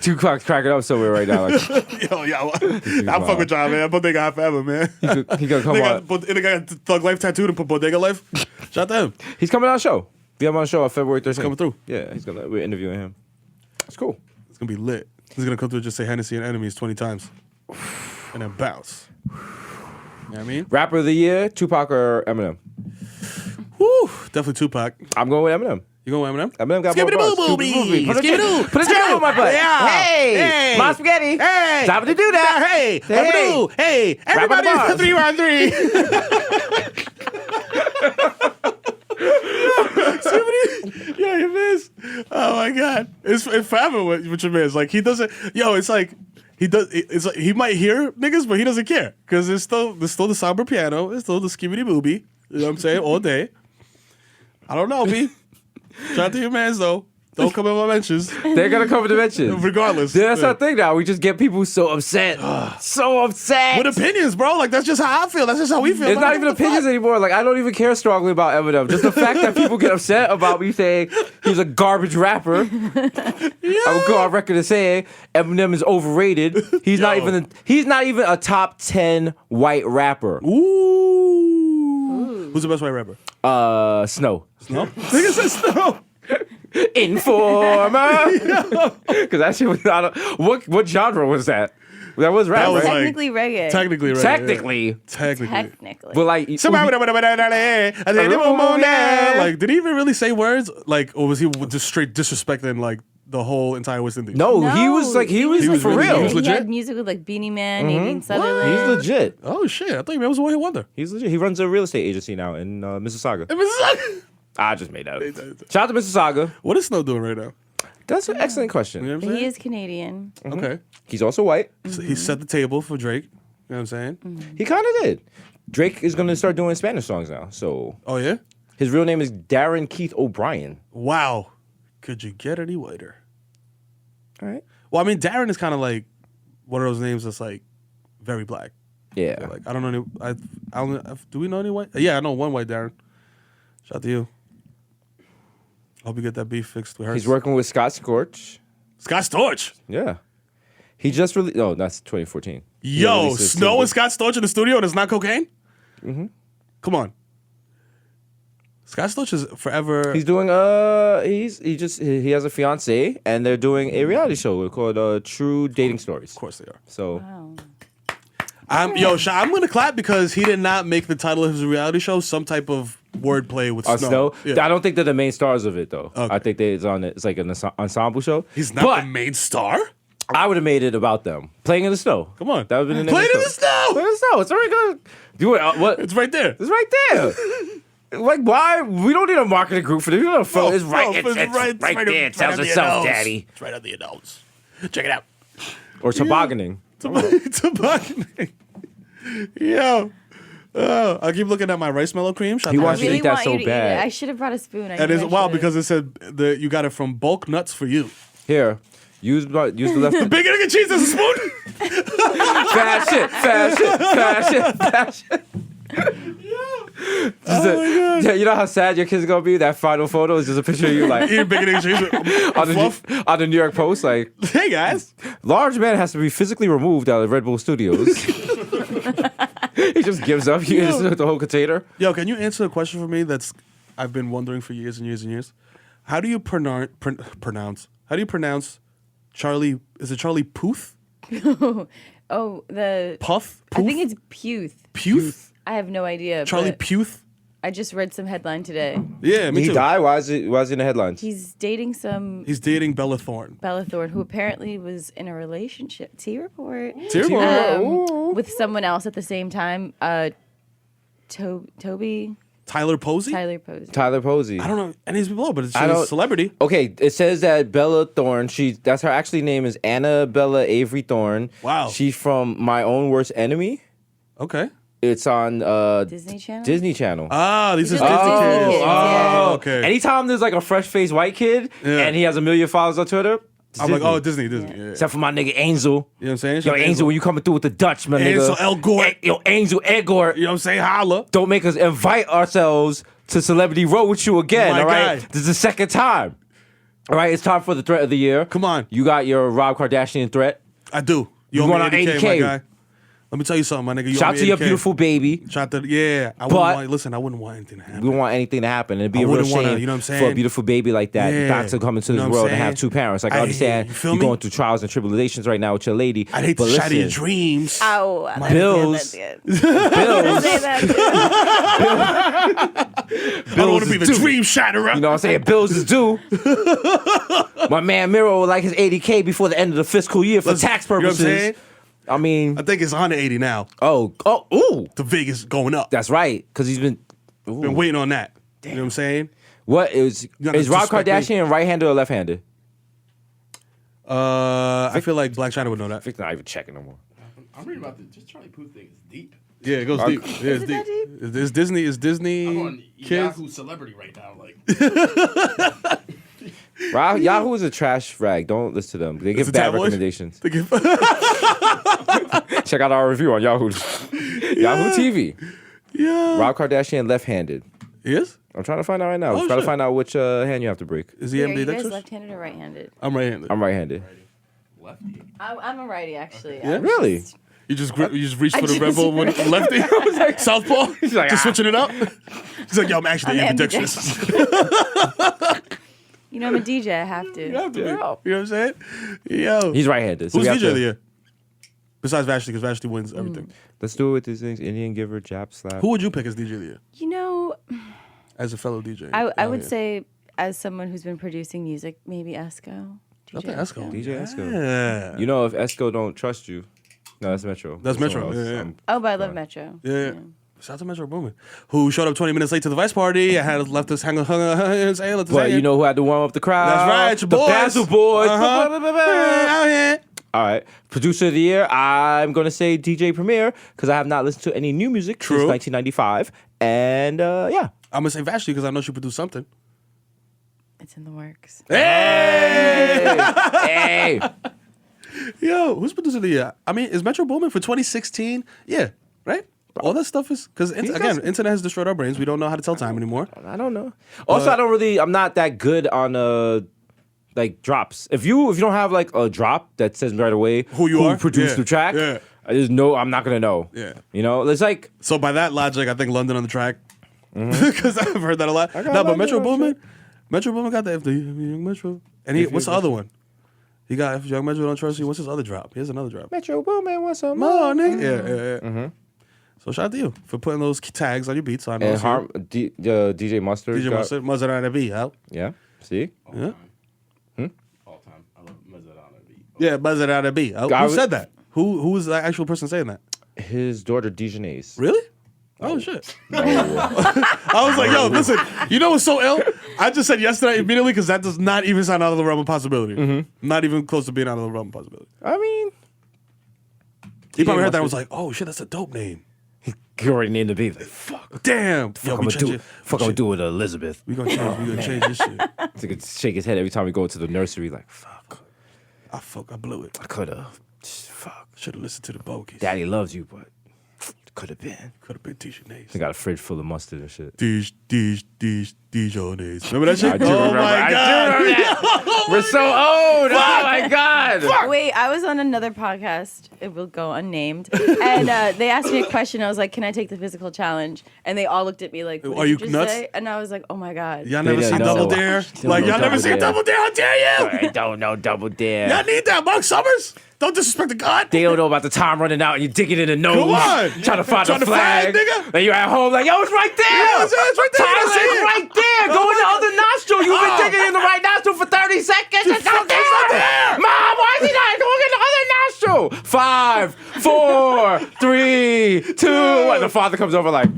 Tupac's cracking up somewhere right now. Like, Yo, I'm fucking with y'all, man. Bodega high forever, man. he gonna come on. They got Thug Life tattooed and put Bodega Life. Shout out to him. He's coming on the show. We have him on the show on February 13th. coming through. Yeah, we're interviewing him. It's cool. It's gonna be lit. He's gonna come through and just say Hennessy and enemies 20 times. And then bounce. You know what I mean? Rapper of the year, Tupac or Eminem? Woo! Definitely Tupac. I'm going with Eminem. You going with Eminem? Eminem got more bars. Skibbity-boo-boo-bee. Put a Skibbity-doo. put a jam on my butt. Yeah. Hey, Hey. my spaghetti. Hey! Time to do that. Hey! Hey. Hey! Everybody Rapping the is the 3-on-3. Yo, you miss. Oh my god. It's forever with your man's. Like he doesn't it's like he does it's like he might hear niggas, but he doesn't care. Cause there's still the somber piano, it's still the skibbity booby. You know what I'm saying? All day. I don't know, B. Shout out to your mans though. Don't come in my mentions. They're gonna come with the mentions. Regardless. That's our thing now. We just get people so upset. So upset. With opinions, bro. Like that's just how I feel. That's just how we feel. It's Like, not what even the opinions fuck? anymore. Like I don't even care strongly about Eminem. Just the fact that people get upset about me saying he's a garbage rapper. I would go on record and say Eminem is overrated. He's not even a top 10 white rapper. Ooh. Who's the best white rapper? Snow. No? Nigga said Snow. Informer. Because that shit was not what genre was that? That was rap, That was right? like- Technically reggae. Technically, right? Technically. Technically. But like Like, did he even really say words? Like, or was he just straight disrespecting like the whole entire West Indies? no, he was for really- real. he was He legit? had music with like Beanie Man, Nadine Sutherland. He's legit. Oh shit! I thought you was a one-hit wonder. He's legit. He runs a real estate agency now in Mississauga. I just made that up. Shout out to Mississauga. What is Snow doing right now? That's an excellent question. You know what I'm He saying? is Canadian. Okay. He's also white. So he set the table for Drake. You know what I'm saying? He kind of did. Drake is going to start doing Spanish songs now. So Oh yeah. his real name is Darren Keith O'Brien. Wow. Could you get any whiter? All right. Well, I mean, Darren is kind of like one of those names that's like very black. Yeah. Like I don't know any. I don't. Do we know any white? Yeah, I know one white Darren. Shout out to you. Hope you get that beef fixed with her. He's working with Scott Storch. Scott Storch. Yeah. He just released. Oh, that's 2014. He Yo, released his Snow single. and Scott Storch in the studio and it's not cocaine? Mm-hmm. Come on. Scott Storch is forever. He's doing he has a fiance and they're doing a reality show called True Dating Stories. Of course they are. So Wow. I'm gonna clap because he did not make the title of his reality show some type of wordplay with Snow. Yeah. I don't think they're the main stars of it though. Okay. I think it's like an ensemble show. He's not But the main star. I would have made it about them playing in the snow. Come on. That would have been the name Play of it in the the show. snow. Play in the snow. It's already good. Do it. What? It's right there. It's right there. Like why? We don't need a marketing group for this. We don't know. It's right. It's right there. It tells itself, Daddy. It's right under your nose. Check it out. Or tobogganing. Tobogganing. Yo. I keep looking at my rice mellow cream. Shout He out to wants Ashley. to eat that want so you to eat bad. it. I should have brought a spoon. And it's wild because it said that you got it from Bulk Nuts for You. Here, use the left. Bacon, egg, and cheese as a spoon. Fashion. Yeah, you know how sad your kid's gonna be? That final photo is just a picture of you like Eating bacon, eggs, cheese. on the New York Post. Like, Hey guys. large man has to be physically removed out of Red Bull Studios. He just gives up. He eats the whole container. Yo, can you answer a question for me I've been wondering for years and years and years? How do you pronounce? How do you pronounce Charlie? Is it Charlie Puth? Oh, the Puff? I think it's Puth. Puth. I have no idea. Charlie but Puth. I just read some headline today. Yeah, me He too. died. Why is he in the headlines? He's dating some He's dating Bella Thorne. Bella Thorne, who apparently was in a relationship. T report. With someone else at the same time. Toby. Tyler Posey. Tyler Posey. I don't know any of these people, but she's I a don't- celebrity. Okay, it says that Bella Thorne, that's her actually name is Annabella Avery Thorne. Wow. She's from My Own Worst Enemy. Okay. It's on Disney Channel. Disney Channel. Ah, these are These Disney are Disney kids. kids, Oh, yeah. okay. Anytime there's like a fresh-faced white kid and he has 1 million followers on Twitter, it's I'm like, Disney. oh, Disney. Yeah. Except for my nigga Angel. You know what I'm saying? Yo, Angel, when you coming through with the Dutch, my nigga. Ansel Elgort. Yo, Angel Elgort. You know what I'm saying? Holla. Don't make us invite ourselves to Celebrity Row with you again, My all right? guy. This is the second time. All right, it's time for the threat of the year. Come on. You got your Rob Kardashian threat. I do. You owe me want on 80K. my guy. Let me tell you something, my nigga. You Shout owe me to your 80K. beautiful baby. Shout to, yeah. I wouldn't want anything to happen. We don't want anything to happen. And it'd be I a real wouldn't wanna, shame you know what I'm for a saying? beautiful baby like that Yeah. not to come into You this know what I'm world and have saying? two parents. Like, I I understand you feel you're me? going through trials and tribulations right now with your lady. I'd hate to but shatter your listen, dreams. Ow. Bills. That's good. Bills. Say that. I don't want to be the dream shatterer. You know what I'm saying? Bills is due. My man Mero would like his 80K before the end of the fiscal year for tax You know what I'm purposes. saying? I mean, I think it's 180 now. ooh. The Vegas going up. That's right, because he's been. Ooh. Been waiting on that. You know what I'm saying? What is gotta Rob disrespect me. Kardashian right-handed or left-handed? I feel like Black China would know that. Vic's not even checking no more. I'm reading about this. Just Charlie Puth thing is deep. Yeah, it goes deep. Yeah, it's it that deep? Is Disney? Is Disney I'm on kids? Yahoo Celebrity right now. Like, Yahoo is a trash rag. Don't listen to them. They give it bad tabloid? recommendations. Check out our review on Yahoo. Yahoo TV. Yeah. Rob Kardashian left-handed. Yes. I'm trying to find out right now. Oh, Trying to shit. find out which hand you have to break. Is he Are MD you guys Dexterous? left-handed or right-handed? I'm right-handed. I'm right-handed. lefty. I'm a righty, actually. Yeah? I'm Really? just- You just reach for the just- Red Bull with the lefty. Southpaw. He's like, Just switching it up. He's like, yo, I'm actually I'm ambidextrous. You know, I'm a DJ. I have to. You have to be. You know what I'm saying? Yo. He's right-handed. So Who's we have DJ to- of the year? Besides Vashtie, because Vashtie wins everything. Let's do it with these things. Indian giver, jab slap. Who would you pick as DJ of the year? You know, As a fellow DJ. I would say, as someone who's been producing music, maybe Esco. DJ Okay, Esco. DJ Esco. Yeah. You know, if Esco don't trust you, no, that's Metro. That's Metro, someone else. yeah. Oh, but I love Metro. Yeah. Shout out to Metro Boomin, who showed up 20 minutes late to the Vice Party and had left us hanging. But you know who had to warm up the crowd? That's right, your the boys. Basil Boys. Uh-huh. Out here. All right, producer of the year. I'm gonna say DJ Premier because I have not listened to any new music True. since 1995, and yeah. I'm gonna say Vashtie because I know she produced something. It's in the works. Hey, Yo, who's producer of the year? I mean, is Metro Boomin for 2016? Yeah, right? All that stuff is because again, internet has destroyed our brains. We don't know how to tell time anymore. I don't know. Also, I'm not that good on like drops. If you don't have like a drop that says right away Who you are? produced Yeah. the track, Yeah. I just know I'm not gonna know. Yeah. You know, it's like So by that logic, I think London on the track because I've heard that a lot. No, but London Metro on the Boomin got the Young Metro, and what's the other one? He got if Young Metro don't trust you. What's his other drop? Here's another drop. Metro Boomin, what's up, More, nigga. Yeah. So shout out to you for putting those tags on your beats. So I know And it's you. DJ Mustard. DJ got- Mustard on the beat, huh? Yeah. See. Yeah. All time. I love Mazzarana beat. Yeah, buzz it out of beat. Who said that? Who was the actual person saying that? His daughter Dijonais. Really? Oh shit! I was like, yo, listen. You know what's so ill? I just said yesterday immediately because that does not even sound out of the realm of possibility. Not even close to being out of the realm of possibility. I mean, He probably heard that and was Mustard. like, oh shit, that's a dope name. he already named the baby. Like, fuck. Damn. Yo, I'm we gonna do change it. it. Fuck, I'm gonna do it with Elizabeth. We gonna change this shit. He could shake his head every time we go to the nursery. Like, fuck. I blew it. I could have. Fuck. Should have listened to the Bogies. Daddy loves you, but could have been. Could have been Dijonnaise. They got a fridge full of mustard and shit. Dijonnaise. Remember that shit? I do remember. I do remember that. We're so old. Oh my god. Wait, I was on another podcast. It will go unnamed. And they asked me a question. I was like, "Can I take the physical challenge?" And they all looked at me like, Are you just nuts? say? And I was like, "Oh my god." Y'all never seen Double Dare? Like, y'all never seen Double Dare? How dare you? I don't know Double Dare. Y'all need that, Mark Summers. Don't disrespect the God. They don't know about the time running out and you dig it in the nose. Come on. Trying to find the flag. nigga. And you're at home like, yo, it's right there. Yeah, it's right there. Tyler's It's right there. Go in the other nostril. You've been digging in the right nostril for 30 seconds. It's not there. Mom, why is he not going in the other nostril? 5, 4, 3, 2. 1. The father comes over like,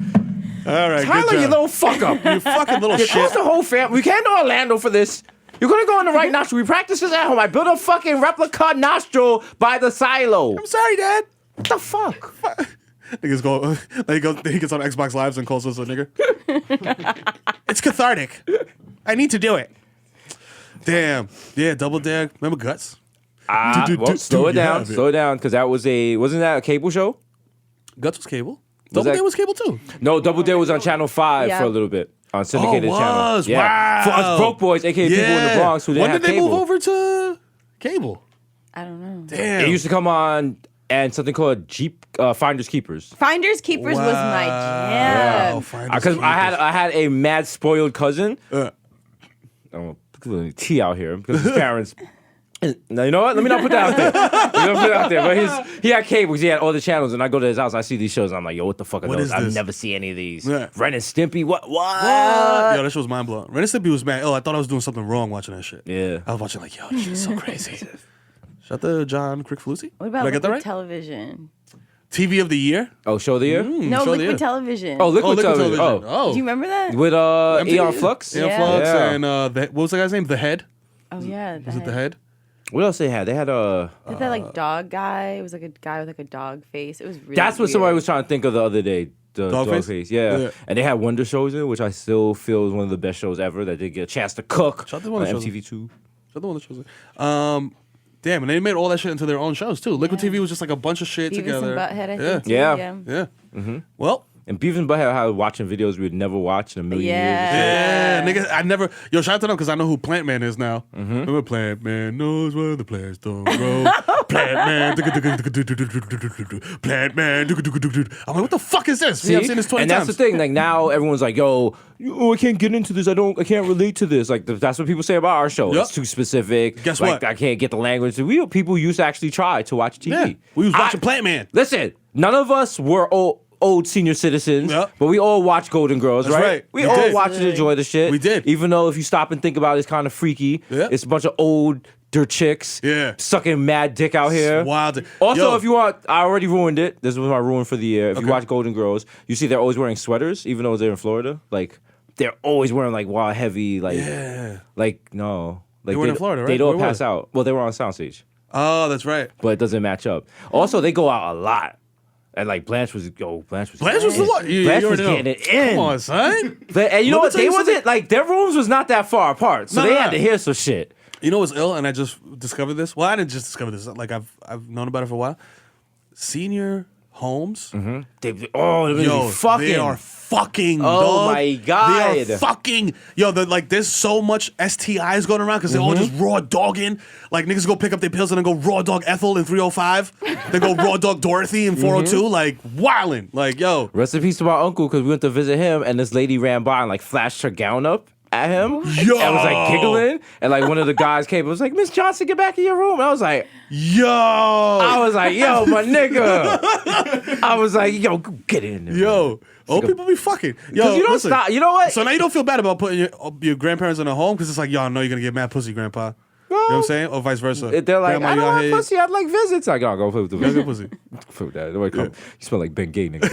All right, Tyler, good you job. little fuck up. You fucking little You shit. caused the whole family. We came to Orlando for this. You're gonna go in the right nostril. We practice this at home. I built a fucking replica nostril by the silo. I'm sorry, Dad. What the fuck? Niggas go. He gets on Xbox Lives and calls us a nigga. It's cathartic. I need to do it. Damn. Yeah, Double Dare. Remember Guts? Well, slow it down. Slow it down, because that was wasn't that a cable show? Guts was cable. Was Double that- Dare was cable too. No, Double Dare was on Channel 5 Yeah. for a little bit. On syndicated Oh, channel. was? Yeah. Wow. For us broke boys, aka people in the Bronx who didn't When have did they cable. move over to cable? I don't know. Damn. It used to come on and something called Finders Keepers. Finders Keepers was my jam. Because I had a mad spoiled cousin. I don't want to tea out here because his parents. Now, you know what? Let me not put that out there. But he had cable because he had all the channels, and I go to his house, I see these shows, and I'm like, yo, what the fuck are What those? is I've this? never seen any of these. Yeah. Ren and Stimpy, what? Yo, that shit was mind blowing. Ren and Stimpy was mad. Oh, I thought I was doing something wrong watching that shit. Yeah. I was watching like, yo, this shit is so crazy. Shout out to John Crickfalusi. What about Did I get that Liquid right? Television? TV of the year. Oh, Show of the Year? No, Show of the Liquid Year. Television. Oh, Liquid Television. Oh. Oh. Do you remember that? With MTV, Aeon Flux? Aeon Yeah. Flux Yeah. and what was the guy's name? The Head. Oh yeah, Was it The Head? What else they had? They had Did that like dog guy? It was like a guy with like a dog face. It was really That's what somebody weird. was trying to think of the other day. The Dogface? Dogface. Yeah. Yeah. And they had Wonder Shows in it, which I still feel is one of the best shows ever that they get a chance to cook Shout out to on Wonder Shows. MTV2. The one that shows it. Damn, and they made all that shit into their own shows too. Liquid TV was just like a bunch of shit Beavis together. and Butthead, I yeah. think. too, Yeah. Yeah. Well, And Beavis and Butthead had watching videos we would never watch in a million years. yeah, nigga, I never. Yo, shout out to them because I know who Plant Man is now. Remember Plant Man knows where the plants don't grow. Plant Man, Plant Man. I'm like, what the fuck is this? See? I've seen this 20 and times. that's the thing. Like now, everyone's like, "Yo, I can't get into this. I can't relate to this." Like that's what people say about our show. Yep. It's too specific. Guess like, what? I can't get the language. People used to actually try to watch TV. Yeah, we was watching Plant Man. Listen, none of us were old senior citizens, Yep. but we all watch Golden Girls, That's right. We We all did. watch and enjoy the shit. We did. Even though if you stop and think about it, it's kind of freaky. Yeah. It's a bunch of older chicks Yeah. sucking mad dick out here. It's wild. Also, Yo. if you want, I already ruined it. This was my ruin for the year. If you Okay. watch Golden Girls, you see they're always wearing sweaters, even though they're in Florida. Like, they're always wearing like wild heavy, like, no. Like, They weren't in Florida, right? They'd all Where were pass they? out. Well, they were on soundstage, Oh, that's right. but it doesn't match up. Also, they go out a lot. And like Blanche was Blanche was the Blanche what? was getting it in. Come on, son. And you know Let me what? tell They you wasn't something. like their rooms was not that far apart, so No, they no, had no. to hear some shit. You know what's ill, and I just discovered this. Well, I didn't just discover this. Like I've known about it for a while. Senior homes. They're fucking. they are fucking. Oh dog. my God. they are fucking. Yo, there's so much STIs going around because they're all just raw dogging. Like niggas go pick up their pills and then go raw dog Ethel in 305. They go raw dog Dorothy in 402. Like wildin'. Like yo. Rest in peace to my uncle because we went to visit him and this lady ran by and like flashed her gown up at him. Yo. And was like giggling. And like one of the guys came and was like, Miss Johnson, get back in your room. And I was like, Yo. yo, my nigga. I was like, yo, get in there. Yo. Old people be fucking. Yo, you don't listen. stop. You know what? So now you don't feel bad about putting your grandparents in a home because it's like, yo, I know you're gonna get mad pussy, grandpa. You know what I'm saying? Or vice versa. They're like, Grandma, I you don't out want here- pussy. I'd like visits. I gotta go play with the Go get visit. pussy. Play with that. Nobody come. You smell like Ben Gay, nigga.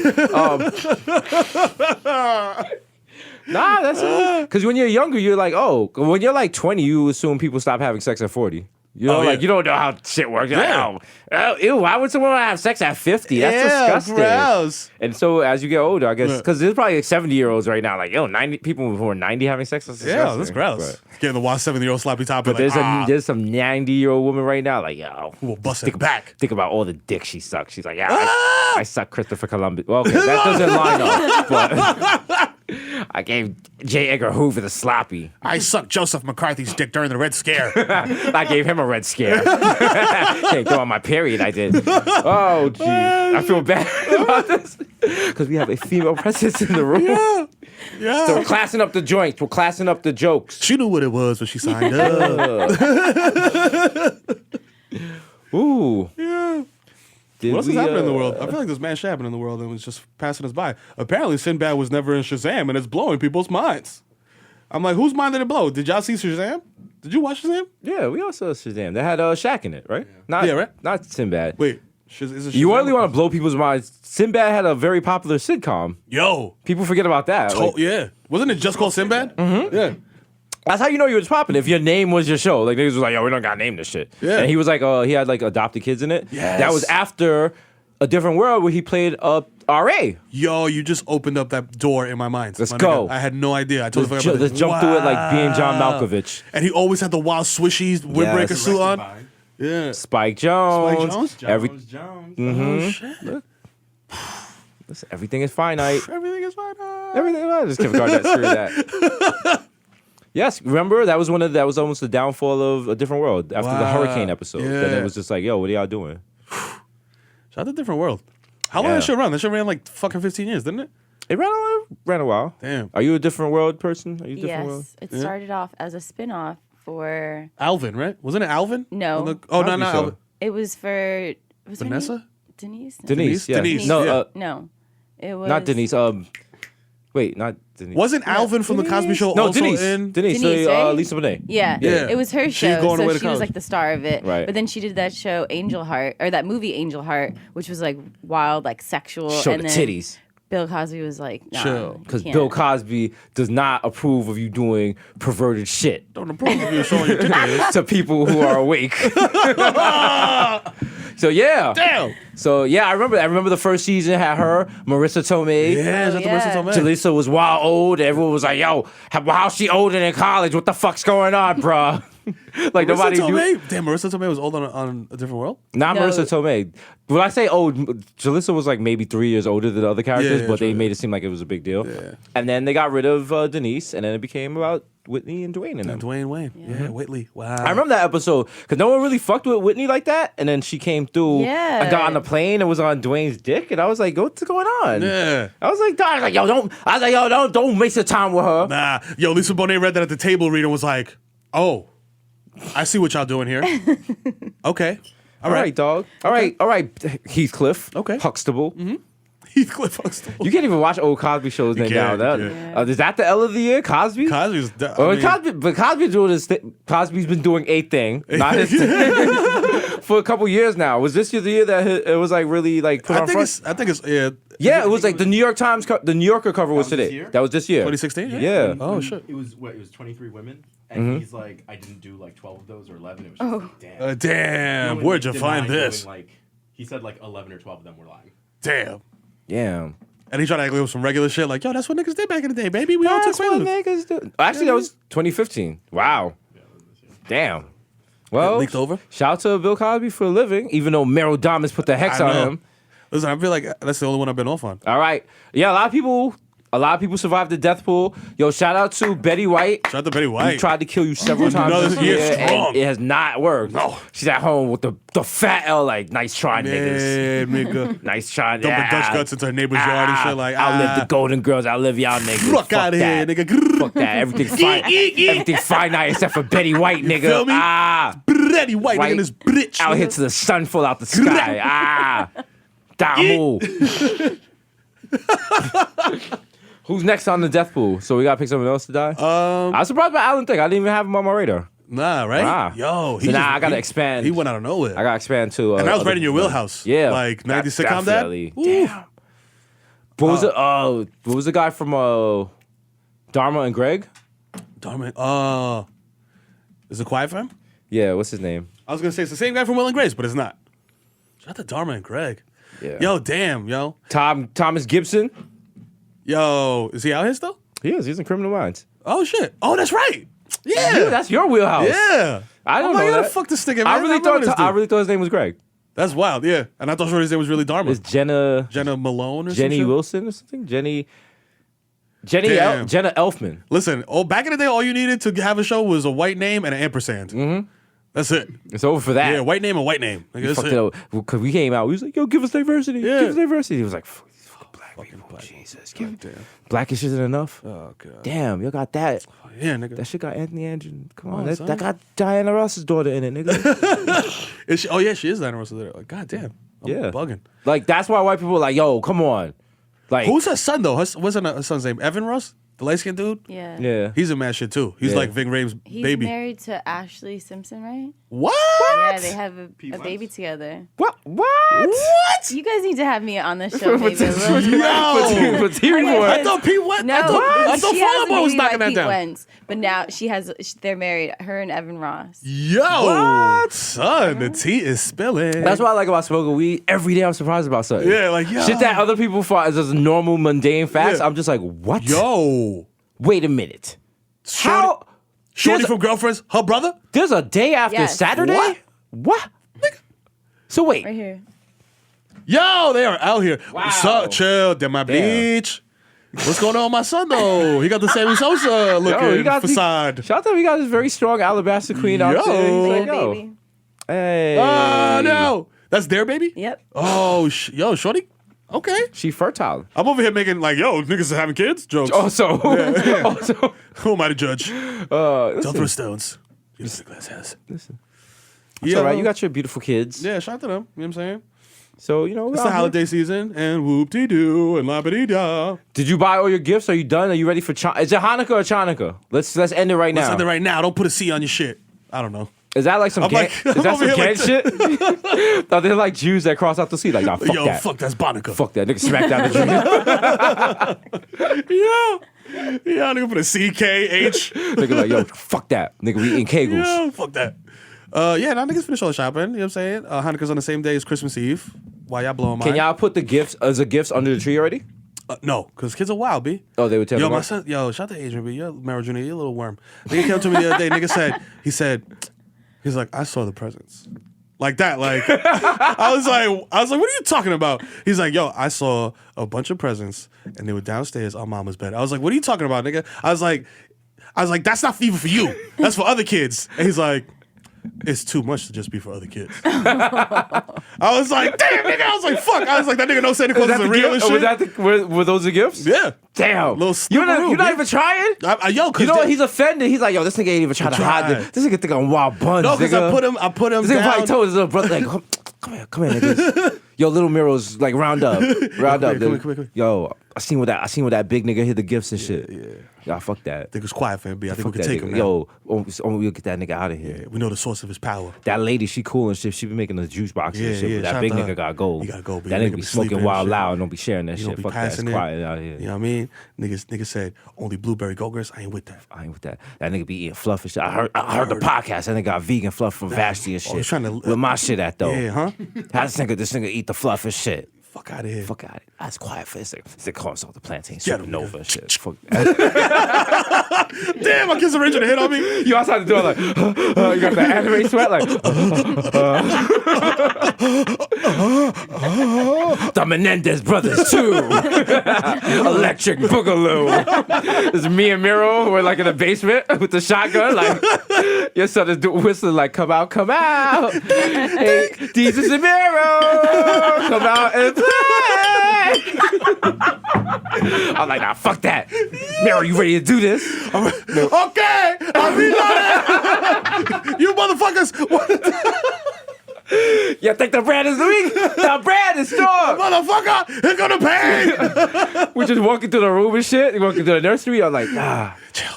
Nah, that's it. Because when you're younger, you're like, oh, when you're like 20, you assume people stop having sex at 40. You know, Oh, like yeah. you don't know how shit works. You're Yeah. like, oh, ew, why would someone want to have sex at 50? That's disgusting. gross. And so as you get older, I guess, Yeah. because there's probably like 70-year-olds right now, like, 90 people who are 90 having sex. That's Yeah, disgusting. that's gross. But, Getting the wild 7-year-old sloppy top. but Like, there's some 90-year-old woman right now, like, yo, who will bust it back. think about all the dick she sucked. She's like, yeah, I sucked Christopher Columbus. Well, okay, that doesn't line up, but I gave J. Edgar Hoover the sloppy. I sucked Joseph McCarthy's dick during the Red Scare. I gave him a red scare. Can't go on my period, I did. Oh, gee. I feel bad about this because we have a female presence in the room. Yeah. So we're classing up the joints. We're classing up the jokes. She knew what it was when she signed up. Ooh. Yeah. Did What else is we, happening in the world? I feel like there's mad shit happening in the world and it's just passing us by. Apparently, Sinbad was never in Shazam and it's blowing people's minds. I'm like, whose mind did it blow? Did y'all see Shazam? Did you watch Shazam? Yeah, we also Shazam. They had Shaq in it, right? Not, Yeah, right? Not Sinbad. Wait, is it Shazam? You really want to blow people's minds? Sinbad had a very popular sitcom. Yo. People forget about that. Like, Yeah. Wasn't it just called Sinbad? Mm-hmm. Yeah. that's how you know you was popping. If your name was your show. Like, niggas was like, yo, we don't got to name this shit. Yeah. And he was like, he had like adopted kids in it. Yes. That was after A Different World where he played R.A. Yo, you just opened up that door in my mind. Let's my go. nigga. I had no idea. I totally Let's, forgot about let's this. jump through it like being John Malkovich. And he always had the wild swishy windbreaker Yes. suit on. By Yeah. Spike Jones. Spike Jonze? Jones. Every, Oh, shit. listen, everything is finite. Everything is fine. Everything is finite. Just Kevin Garnett, screw that. Yes, remember that was almost the downfall of A Different World after the Wow. hurricane episode. Then Yeah. it was just like, yo, what are y'all doing? Shout out to Different World. How long Yeah. did that shit run? That shit ran like fucking 15 years, didn't it? It ran a while. Damn. Are you a Different World person? Are you Different World? Yes, it started off as a spin-off for. Alvin, right? Wasn't it Alvin? No. On the- no, Cosby not Show. Alvin. It was for. Was her name Vanessa? Denise. No. Denise, yeah. Denise, No, yeah. No, it was not Denise. Wait, not Denise. Wasn't Alvin from the Cosby Show no, also Denise. in? Denise, Denise, so, right? Lisa Bonet. Yeah. Yeah. It was her She's show, going away so to she was college. like the star of it. Right. But then she did that show Angel Heart, or that movie Angel Heart, which was like wild, like sexual. Show and the then titties. Bill Cosby was like, nah, Chill. you Because can't. Bill Cosby does not approve of you doing perverted shit Don't approve of you showing your titties. to people who are awake. So yeah. Damn. So yeah, I remember the first season had her, Marissa Tomei. Yeah, Oh, shout out to Marissa Tomei. Jalisa was wild old. Everyone was like, yo, how's she older than college? What the fuck's going on, bruh? Like nobody Marissa knew. Tomei? Damn, Marissa Tomei was old on A Different World? Not No. Marissa Tomei. When I say old, Jalissa was like maybe 3 years older than the other characters, Yeah, but they true, made it seem like it was a big deal. Yeah. And then they got rid of Denise, and then it became about Whitney and Dwayne and them. Dwayne Wayne. Yeah, Whitley. Wow. I remember that episode because no one really fucked with Whitney like that, and then she came through. Yeah. I got on the plane and was on Dwayne's dick, and I was like, "What's going on?" Yeah. I was like, don't waste your time with her." Nah. Yo, Lisa Bonet read that at the table read and was like, oh, I see what y'all doing here. Okay. All right, dog. All right, Heathcliff. Okay. Huxtable. Heathcliff Huxtable. You can't even watch old Cosby shows now. can't, That- you can't. Is that the L of the year, Cosby? Cosby's. Cosby's doing this. Cosby's been doing a thing, not his thing, for a couple years now. Was this the year that it was like really like put I on think front? it's. I think it's. Yeah. Yeah, it was like the New York Times, the New Yorker cover was was this today. year? That was this year. 2016. Yeah. Oh shit. It was 23 women, and he's like, I didn't do like 12 of those or 11. It was just like, damn. Damn. He Where'd you denied find doing, this? Like, he said like 11 or 12 of them were lying. Damn. Yeah. And he tried to act like it was some regular shit. Like, yo, that's what niggas did back in the day, baby. We all took That's what photos. niggas do. Actually, that was 2015. Wow. Damn. Well, leaked over? shout out to Bill Cosby for living, even though Mero Damas put the hex I on know. him. Listen, I feel like that's the only one I've been off on. All right. Yeah, a lot of people survived the death pool. Yo, shout out to Betty White. Shout out to Betty We White. tried to kill you several times Another this year year, strong. and it has not worked. No. She's at home with the fat L, like, nice try, niggas. Man, nigga. Nice try. Dumping Dutch guts into her neighbor's yard and shit. Like, outlive the Golden Girls. Outlive y'all niggas. Fuck out of here, that. nigga. Fuck that. Everything fine. Everything finite except for Betty White, nigga. feel me? Betty White, White nigga, this bitch. out nigga. here to the sun fall out the sky. Damu. Who's next on the death pool? So we gotta pick someone else to die. I was surprised by Alan Thicke. I didn't even have him on my radar. Nah, right? Nah. Yo, So now I gotta expand. He went out of nowhere. I gotta expand to. and that was other right in your people. wheelhouse. Yeah, Like 90s sitcom dad. definitely. Ooh. Damn. What was the guy from Dharma and Greg? Darn it. Is it quiet for him? Yeah, what's his name? I was gonna say it's the same guy from Will and Grace, but it's not. Shout out to Dharma and Greg. Yeah. Yo, damn, yo. Thomas Gibson. Yo, is he out here still? He is. He's in Criminal Minds. Oh shit. Oh, that's right. Yeah. Dude, that's your wheelhouse. Yeah. I don't know How the that. fuck this nigga, man? I really remember this thought dude. his name was Greg. That's wild, yeah. And I thought his name was really Dharma. It's Jenna Malone or Jenny some shit? Wilson or something? Jenna Elfman. Listen, back in the day, all you needed to have a show was a white name and an ampersand. Mm-hmm. That's it. It's over for that. Yeah, white name and white name. Like, that's Fucked it. it up. Because we came out, we was like, yo, give us diversity. Yeah. Give us diversity. He was like, fuck these fucking black people. Jesus. Blackish isn't enough? Oh, God. Damn, you got that. Yeah, nigga. That shit got Anthony Andrews. Come on, on, that son. got Diana Ross's daughter in it, nigga. Is she, oh, yeah, she is Diana Ross there. Like, God damn. I'm Yeah. bugging. Like, that's why white people are like, yo, come on. Like, Who's her son, though? Wasn't her son's name Evan Ross? The light-skinned dude? Yeah. yeah. He's in mad shit, too. He's Yeah. like Ving Rhames' He's baby. married to Ashley Simpson, right? What? Yeah, they have a baby together. What? What? You guys need to have me on the show, maybe. A little Yo! I thought Pete went. No, I thought she Fall has Out a Boy was baby knocking by that Pete down. Wentz, but now they're married. Her and Evan Ross. Yo, son, the tea is spilling. That's what I like about smoking weed. Every day I'm surprised about something. Yeah, like, yo. Shit that other people thought is just normal, mundane facts. Yeah. I'm just like, what? Yo. Wait a minute. How? Shorty There's from Girlfriends, her brother? There's a day after Yes. Saturday? What? So wait. Right here. Yo, they are out here. Wow. What's up, chill? They're my bleach. What's going on with my son, though? He got the Sammy Sosa looking facade. Shout out to him. He got this very strong Alabaster Queen out Yo. there. He's See like, the yo. baby? Hey. Oh, no. That's their baby? Yep. Oh, yo, Shorty? Okay. She fertile. I'm over here making, like, yo, niggas are having kids? Jokes. Also. Yeah. Also. Who am I to judge? Don't Listen. throw stones. Use the glass house. Listen. It's all right. You got your beautiful kids. Yeah, shout out to them. You know what I'm saying? So, you know. It's the holiday season, and whoop-de-doo, and la-ba-dee-da. Did you buy all your gifts? Are you done? Are you ready for Is it Hanukkah or Chanukah? Let's end it right now. Let's end it right now. Don't put a C on your shit. I don't know. Is that like some I'm gang, like- is I'm that over some here gang shit? No, they're like Jews that cross out the sea. Like, nah, fuck Yo, that. fuck, that's Hanukkah. Fuck that. Nigga smack down the Jew. Yeah, nigga put a C-K-H. Nigga like, yo, fuck that. Nigga, we eating kegels. Yo, fuck that. Yeah, now niggas finish all the shopping. You know what I'm saying? Hanukkah's on the same day as Christmas Eve. Why y'all blowing mine? Can y'all put the gifts as a gifts under the tree already? No, because kids are wild, B. Oh, they would tell Yo, me. my son, yo, shout out to Adrian, B. You're Mero Jr., you're a little worm. Nigga came to me the other day, he's like, I saw the presents. Like that, like, I was like, what are you talking about? He's like, yo, I saw a bunch of presents and they were downstairs on mama's bed. I was like, what are you talking about, nigga? I was like, that's not even for you. That's for other kids. And he's like, it's too much to just be for other kids. I was like, damn, nigga. I was like, fuck. I was like, that nigga knows Santa Claus is real and shit. Were those the gifts? Yeah. Damn. Little You're not snooperoo, even trying? Yo, You know what? He's offended. He's like, yo, this nigga ain't even trying to hide tried. this. This nigga think I'm wild buns, no, because nigga. I put him This nigga probably down. told his little brother, like, come here, niggas. Yo, little Mero's like, round up. Round up. Come here. Yo, I seen what that big nigga hit the gifts and shit. Yeah, fuck that. I think it was quiet for him, B. I think we Fuck can that take nigga. him now. Yo, we'll get that nigga out of here. We know the source of his power. That lady, she cool and shit. She be making the juice boxes and Yeah, shit. yeah, But that shout big out to nigga her. gotta go. He gotta go, B. That Nigga nigga be be sleeping smoking and wild shit. loud and don't be sharing that He don't shit. be Fuck that. It's passing it. quiet out here. You know what I mean? Niggas said only blueberry go-gurts. I ain't with that. I ain't with that. That nigga be eating fluff and shit. I heard the podcast. That nigga got vegan fluff from Vashtie and shit. he's trying to- Where my shit at though? Yeah, huh? How this nigga eat the fluff and shit? Fuck out of here. Fuck out it. That's quiet for this nigga. This nigga calls all the plantain Get him, supernova nigga. and shit. Fuck that. Damn, my kids are reaching to hit on me. You outside the door like, you got that anime sweat like. The Menendez brothers too. Electric Boogaloo. It's me and Mero. We're like in the basement with the shotgun. Like, your son is whistling like, come out. Hey, Desus and Mero, come out and play. I'm like, nah, fuck that. Mero, you ready to do this? Okay, I'll be ready. You motherfuckers. You think the brand is weak? The brand is strong. Motherfucker, it's gonna pay. We're just walking through the room and shit. We're walking through the nursery. I'm like, nah. Chill.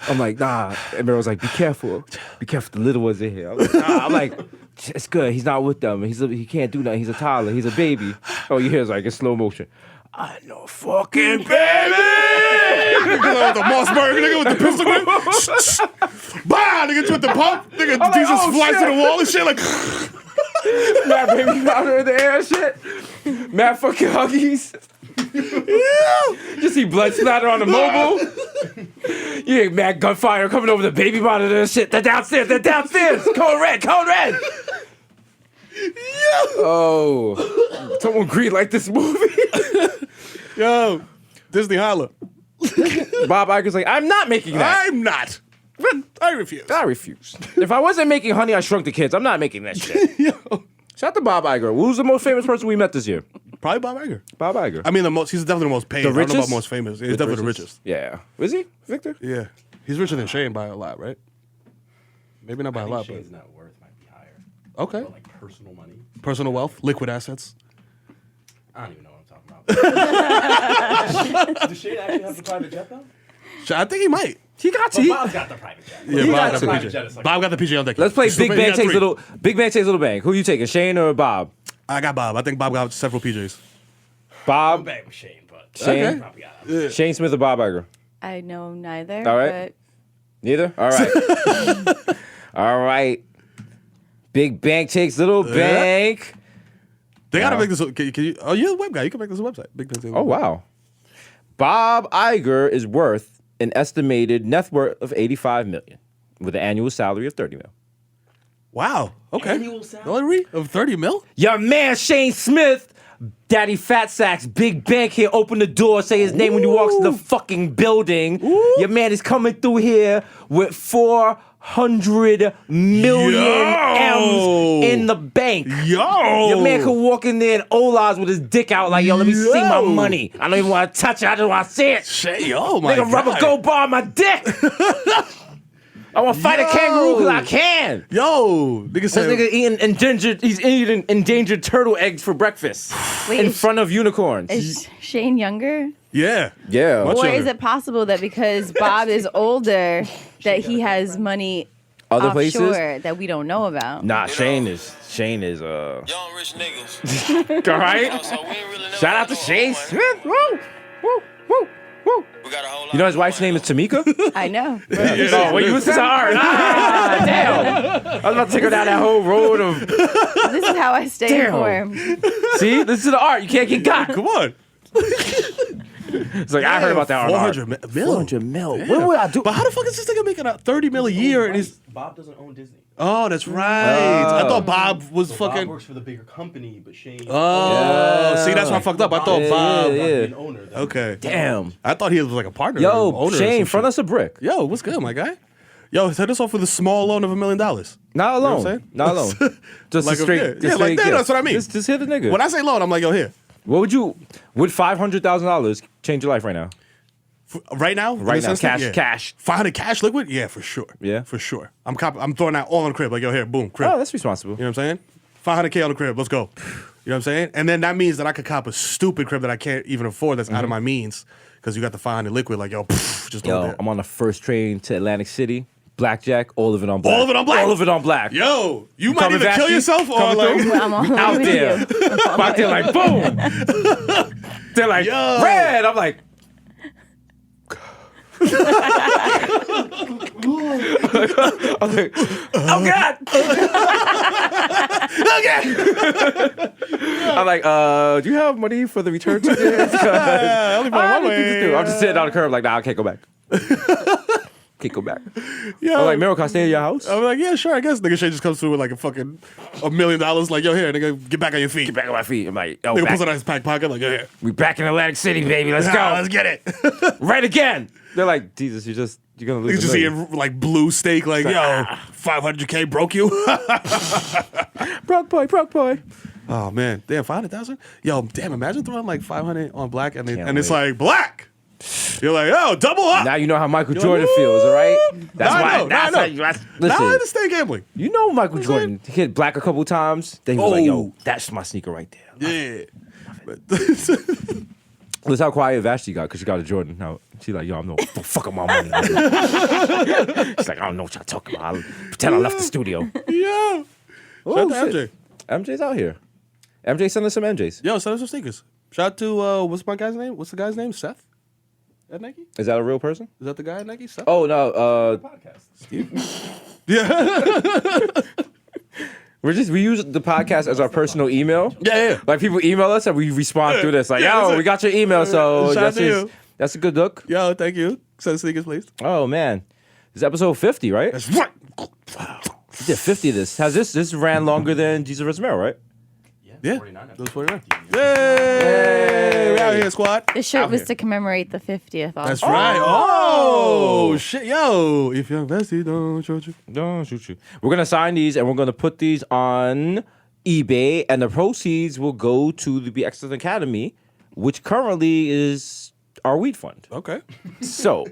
I'm like, nah. And Mero's like, be careful. Be careful, the little ones in here. I'm like, nah. I'm like, it's good. He's not with them. He can't do nothing. He's a toddler. He's a baby. Oh, you hear it's like in slow motion. I know fucking baby. with the Mossberg nigga with the pistol grip. Bah, nigga with the pump. Nigga, like, Jesus oh, flies shit. to the wall and shit like. Mad baby powder in the air and shit. Mad fucking Huggies. You see blood splatter on the mobile. You hear mad gunfire coming over the baby monitor and shit. They're downstairs. Code red. Oh, someone green like this movie. Yo, Disney holla. Bob Iger's like, I'm not making that. I'm not. But I refuse. I refuse. If I wasn't making Honey, I Shrunk the Kids, I'm not making that shit. Yo. Shout out to Bob Iger. Who's the most famous person we met this year? Probably Bob Iger. Bob Iger. I mean, he's definitely the most paid. The I don't know richest? about most famous. He's definitely the richest. Yeah. Is he, Victor? Yeah. He's richer than Shane by a lot, right? Maybe not by I a think lot, Shane's net worth might be higher. but okay. But like personal money, Personal wealth, liquid assets. I don't even know what I'm talking about. Does Shane actually have the private jet though? I think he might. He got Well, to. Bob's got the private jet. Yeah, He Bob got got the to. Private jet is PJ. like- Bob got the PJ on deck. Let's play He's Big he Bang got Takes three. Little Bang. Who you taking, Shane or Bob? I got Bob. I think Bob got several PJs. I'm Bob, bang with Shane, but Shane? probably got him. Shane Smith or Bob Iger? I know neither. All right. Neither? All right. All right. Big Bang Takes Little Bank. They gotta Wow. make this. Can you? Oh, you're a web guy. You can make this a website. Big Bang. Oh, wow. Bob Iger is worth an estimated net worth of $85 million with an annual salary of $30 million. Wow. Okay. Annual salary? Salary of 30 mil. Your man Shane Smith, Daddy Fat Sacks, Big Bank here, open the door, say his name when he walks in the fucking building. Your man is coming through here with 400 million M's in the bank. Yo. Your man could walk in there and Ola's with his dick out like, yo, let me see my money. I don't even want to touch it, I just want to see it. Shit. Oh my Nigga, god. rub a gold bar on my dick. I want to fight a kangaroo because I can. Yo. Nigga This said. nigga he's eating endangered turtle eggs for breakfast Wait, in front of unicorns. Is Shane younger? Yeah. Yeah. Much Or younger. is it possible that because Bob is older, that he has money Other offshore places? that we don't know about? Nah, Shane is Young rich niggas. all right. So we ain't really never Shout out had to no Shane home, Smith. Woo, woo, woo, woo. We got a whole lot You know his of wife's money. name is Tamika? I know. Oh, well, you listen to art. Ah, damn. I was about to take her down that whole road of. This is how I stay Damn. informed. See, this is the art. You can't get got. Come on. It's like I heard about that on art. 400 mil. 400 mil. What would I do? But how the fuck is this nigga making a 30 mil a year? And he's. Bob doesn't own Disney. Oh, that's right. I thought Bob was So fucking. Bob works for the bigger company, but Shane. Oh, see, that's why I fucked up. I thought Yeah, Bob. yeah. an owner. Then. Okay. Damn. I thought he was like a partner. Yo, owner or Shane, some front shit. us a brick. Yo, what's good, my guy? Yo, hit us off with a small loan of $1 million. Not You know alone. what I'm saying? Not alone. Just Like a straight. yeah, just yeah, straight like that. gift. That's what I mean. Just hit the nigga. When I say loan, I'm like, yo, here. What would $500,000 change your life right now? Right now? Right In a now, sense, cash. 500 cash liquid? Yeah, for sure. Yeah? For sure. I'm throwing that all on the crib. Like, yo, here, boom, crib. Oh, that's responsible. You know what I'm saying? 500K on the crib. Let's go. You know what I'm saying? And then that means that I could cop a stupid crib that I can't even afford that's out of my means because you got the 500 liquid. Like, yo, just throw it Yo, there. I'm on the first train to Atlantic City. Blackjack, all of it on black. All of it on black? All of it on black. Yo, you might Coming either kill Vashtie? yourself or Coming like. through? I'm all Out over there. you. Out there like, boom. They're like, Yo. red. I'm like, I'm like, oh God. I'm like, do you have money for the return ticket? I only bought it one way. I'm just sitting on the curb like, nah, I can't go back. Can't go back. Yo. I'm like, Mero, can I stay at your house? I'm like, yeah, sure, I guess. Nigga Shay just comes through with like $1 million. Like, yo, here, nigga, get back on your feet. Get back on my feet. I'm like, yo, Nigga pulls it back. out his back pocket, like, yo, here. We back in Atlantic City, baby. Let's go. Let's get it. Right again. They're like, Jesus, you're gonna You lose. just eating like blue steak, like, yo, 500K broke you. broke boy. Oh man, damn, 500,000. Yo, damn, imagine throwing like 500 on black and Can't it's wait. like black. You're like, yo, double up. Now you know how Michael Jordan feels, all right? That's Now I why. know, That's now I how know. you. That's, Now I listen, understand gambling. you know Michael Jordan hit black a couple times. Then he was like, Oh. yo, that's my sneaker right there. Yeah. Listen how quiet Vashtie got because she got a Jordan. Now she's like, yo, I'm no fuck up my money. She's like, I don't know what y'all talking about. I'll pretend I left the studio. Yeah. Oh, Shout out to shit. MJ. MJ's out here. MJ send us some MJs. Yo, send us some sneakers. Shout out to what's my guy's name? What's the guy's name? Seth? at Nike? Is that a real person? Is that the guy at Nike? Steph? Oh no. Podcast. Yeah. We use the podcast as our personal email. Yeah. Like people email us and we respond through this. Like, Yeah, yo, that's we got your email, so Shout out to you. that's a good look. Yo, thank you. Send sneakers, please. Oh man, this is episode 50, right? That's right. We did 50 of this. Has this ran longer than Jesus vs. Mero, right? Yeah. 49. Those 49. Yay! We out here, squad. This shirt Out was here. to commemorate the 50th. That's also. right. Oh, shit. Yo, if you're Vashtie, don't shoot you. Don't shoot you. We're gonna sign these and we're gonna put these on eBay, and the proceeds will go to the Be Excellent Academy, which currently is our weed fund. Okay. So,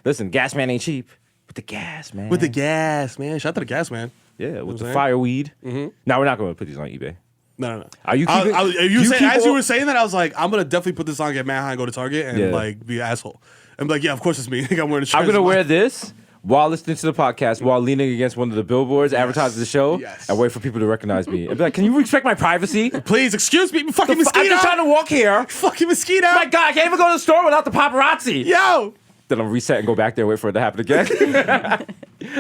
listen, gas man ain't cheap. With the gas, man. With the gas, man. Shout out to the gas, man. Yeah, with I'm the saying? fire weed. Now we're not gonna put these on eBay. No. Are you keeping? As you were saying that, I was like, I'm gonna definitely put this on, get mad high, and go to Target and Yeah. like be an asshole. And be like, yeah, of course it's me. I'm wearing a shirt. I'm gonna wear this while listening to the podcast, while leaning against one of the billboards advertising the show, Yes. and wait for people to recognize me. And be like, "Can you respect my privacy? Please excuse me, fucking I'm mosquito. just trying to walk here. Fucking mosquito. My God, I can't even go to the store without the paparazzi." Yo. Then I'm reset and go back there and wait for it to happen again.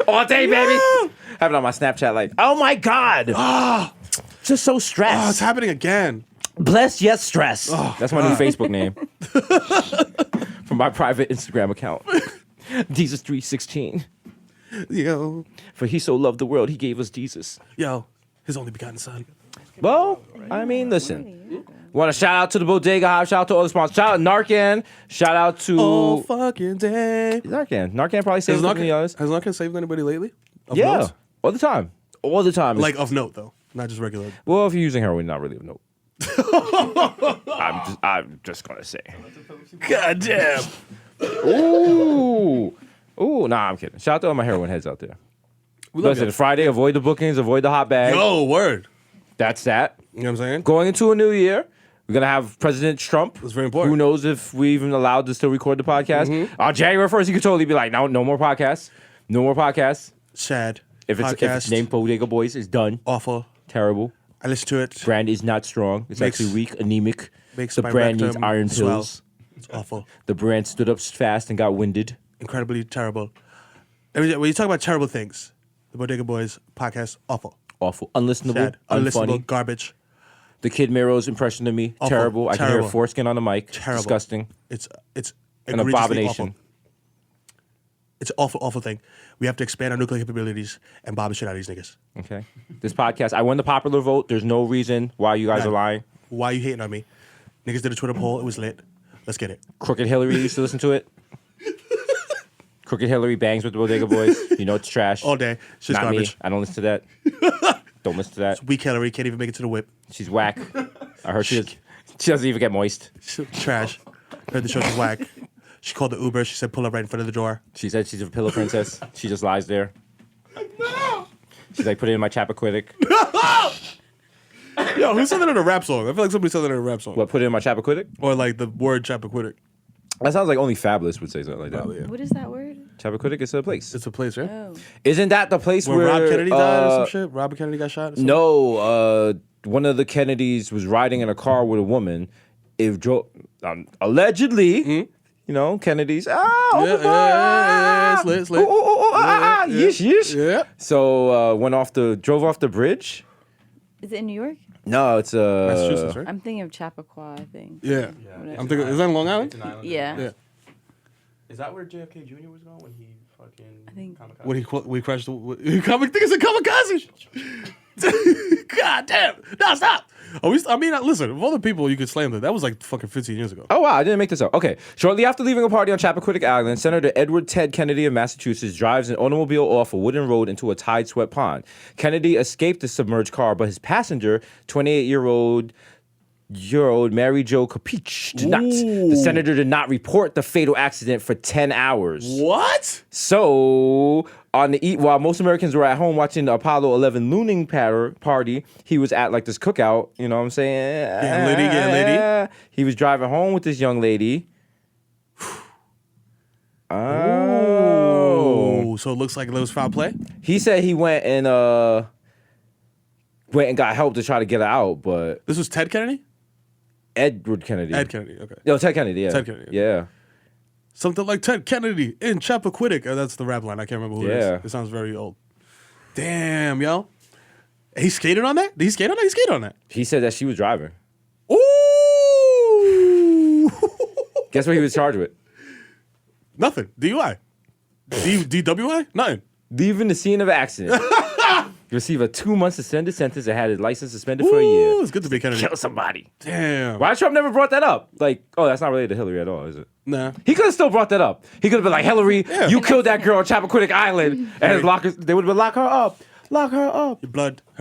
All day, baby. Yeah. Have it on my Snapchat like, oh my God. Just so Oh, stressed. it's happening again. Blessed yet stressed. That's my new Facebook name. From my private Instagram account. Jesus 316. Yo. For he so loved the world, he gave us Jesus. Yo. His only begotten son. Well, I mean, listen. Want to shout out to the Bodega Boys, shout out to all the sponsors. Shout out Narcan. Shout out to All fucking day. Narcan. Narcan probably Has saves the others. Narcan saved anybody lately? Of Yeah, note? all the time. All the time. Like of note though, not just regular. Well, if you're using heroin, not really of note. I'm just gonna say. God damn. Ooh, nah, I'm kidding. Shout out to all my heroin heads out there. Listen, Friday, avoid the bookings, avoid the hot bag. Yo, word. That's that. You know what I'm saying? Going into a new year, we're gonna have President Trump. That's very important. Who knows if we even allowed to still record the podcast? On January 1st, you could totally be like, no more podcasts. No more podcasts. Sad. If it's named Bodega Boys, it's done. Awful. Terrible. I listened to it. Brand is not strong. It's Makes- actually weak, anemic. Makes The my brand needs rectum iron swell. pills. It's awful. The brand stood up fast and got winded. Incredibly terrible. When you talk about terrible things, the Bodega Boys podcast, awful. Awful. Unlistenable. Sad. Unlistenable. Unfunny. Garbage. The Kid Mero's impression of me, Awful. terrible. I can hear Terrible. foreskin on the mic. Terrible. Disgusting. It's An egregiously abomination. awful. It's an awful thing. We have to expand our nuclear capabilities and bomb the shit out of these niggas. Okay. This podcast, I won the popular vote. There's no reason why you guys None. are lying. Why you hating on me? Niggas did a Twitter poll. It was lit. Let's get it. Crooked Hillary used to listen to it. Crooked Hillary bangs with the Bodega Boys. You know it's trash. All day. Shit's Not garbage. me. I don't listen to that. Don't listen to that. Weak Hillary can't even make it to the whip. She's whack. I heard she doesn't even get moist. Trash. Heard the show was whack. She called the Uber. She said, pull up right in front of the door. She said she's a pillow princess. She just lies there. She's like, put it in my Chappaquiddick. Yo, who said that in a rap song? I feel like somebody said that in a rap song. What, put it in my Chappaquiddick? Or like the word Chappaquiddick. That sounds like only Fabulous would say something like that. Oh, yeah. What is that word? Chappaquiddick is a place. It's a place, right? Oh. Isn't that the place Where where Rob Kennedy died or some shit? Robert Kennedy got shot? Or something? No, one of the Kennedys was riding in a car with a woman. It drove allegedly. You know, Kennedy's. Yeah, it's lit, it's lit. Yeesh, yeesh. Yeah. So drove off the bridge. Is it in New York? No, it's Massachusetts, right? I'm thinking of Chappaqua, I think. Yeah. I'm thinking, is that in Long Island? It's an island. Yeah. Yeah. Is that where JFK Jr. was going when he fucking? I think- kamikaze? When we crashed the niggas a kamikaze. God damn. No, stop. Listen, of all the people you could slam that was like fucking 15 years ago. Oh, wow, I didn't make this up. Okay. Shortly after leaving a party on Chappaquiddick Island, Senator Edward Ted Kennedy of Massachusetts drives an automobile off a wooden road into a tide-swept pond. Kennedy escaped the submerged car, but his passenger, 28-year-old Mary Jo Capiche, the senator did not report the fatal accident for 10 hours. What? So, while most Americans were at home watching the Apollo 11 luning party, he was at like this cookout, you know what I'm saying? Getting lady. He was driving home with this young lady. Oh. So it looks like it was foul play? He said he went and got help to try to get her out, but This was Ted Kennedy? Edward Kennedy. Ed Kennedy, okay. No, Ted Kennedy, yeah. Ted Kennedy, okay. Yeah. Something like Ted Kennedy in Chappaquiddick. That's the rap line. I can't remember who it Yeah. is. It sounds very old. Damn, yo. He skated on that? Did he skate on that? He skated on that. He said that she was driving. Ooh. Guess what he was charged with? Nothing. DUI. DWI? Nothing. Leaving the scene of accident. Receive a 2-month suspended sentence and had his license suspended for a Ooh, year. it's good to be Kennedy. Kill somebody. Damn. Why Trump never brought that up? Like, oh, that's not related to Hillary at all, is it? Nah. He could have still brought that up. He could have been like, Hillary, you killed that girl on Chappaquiddick Island, and they would have been lock her up. Lock her up. Her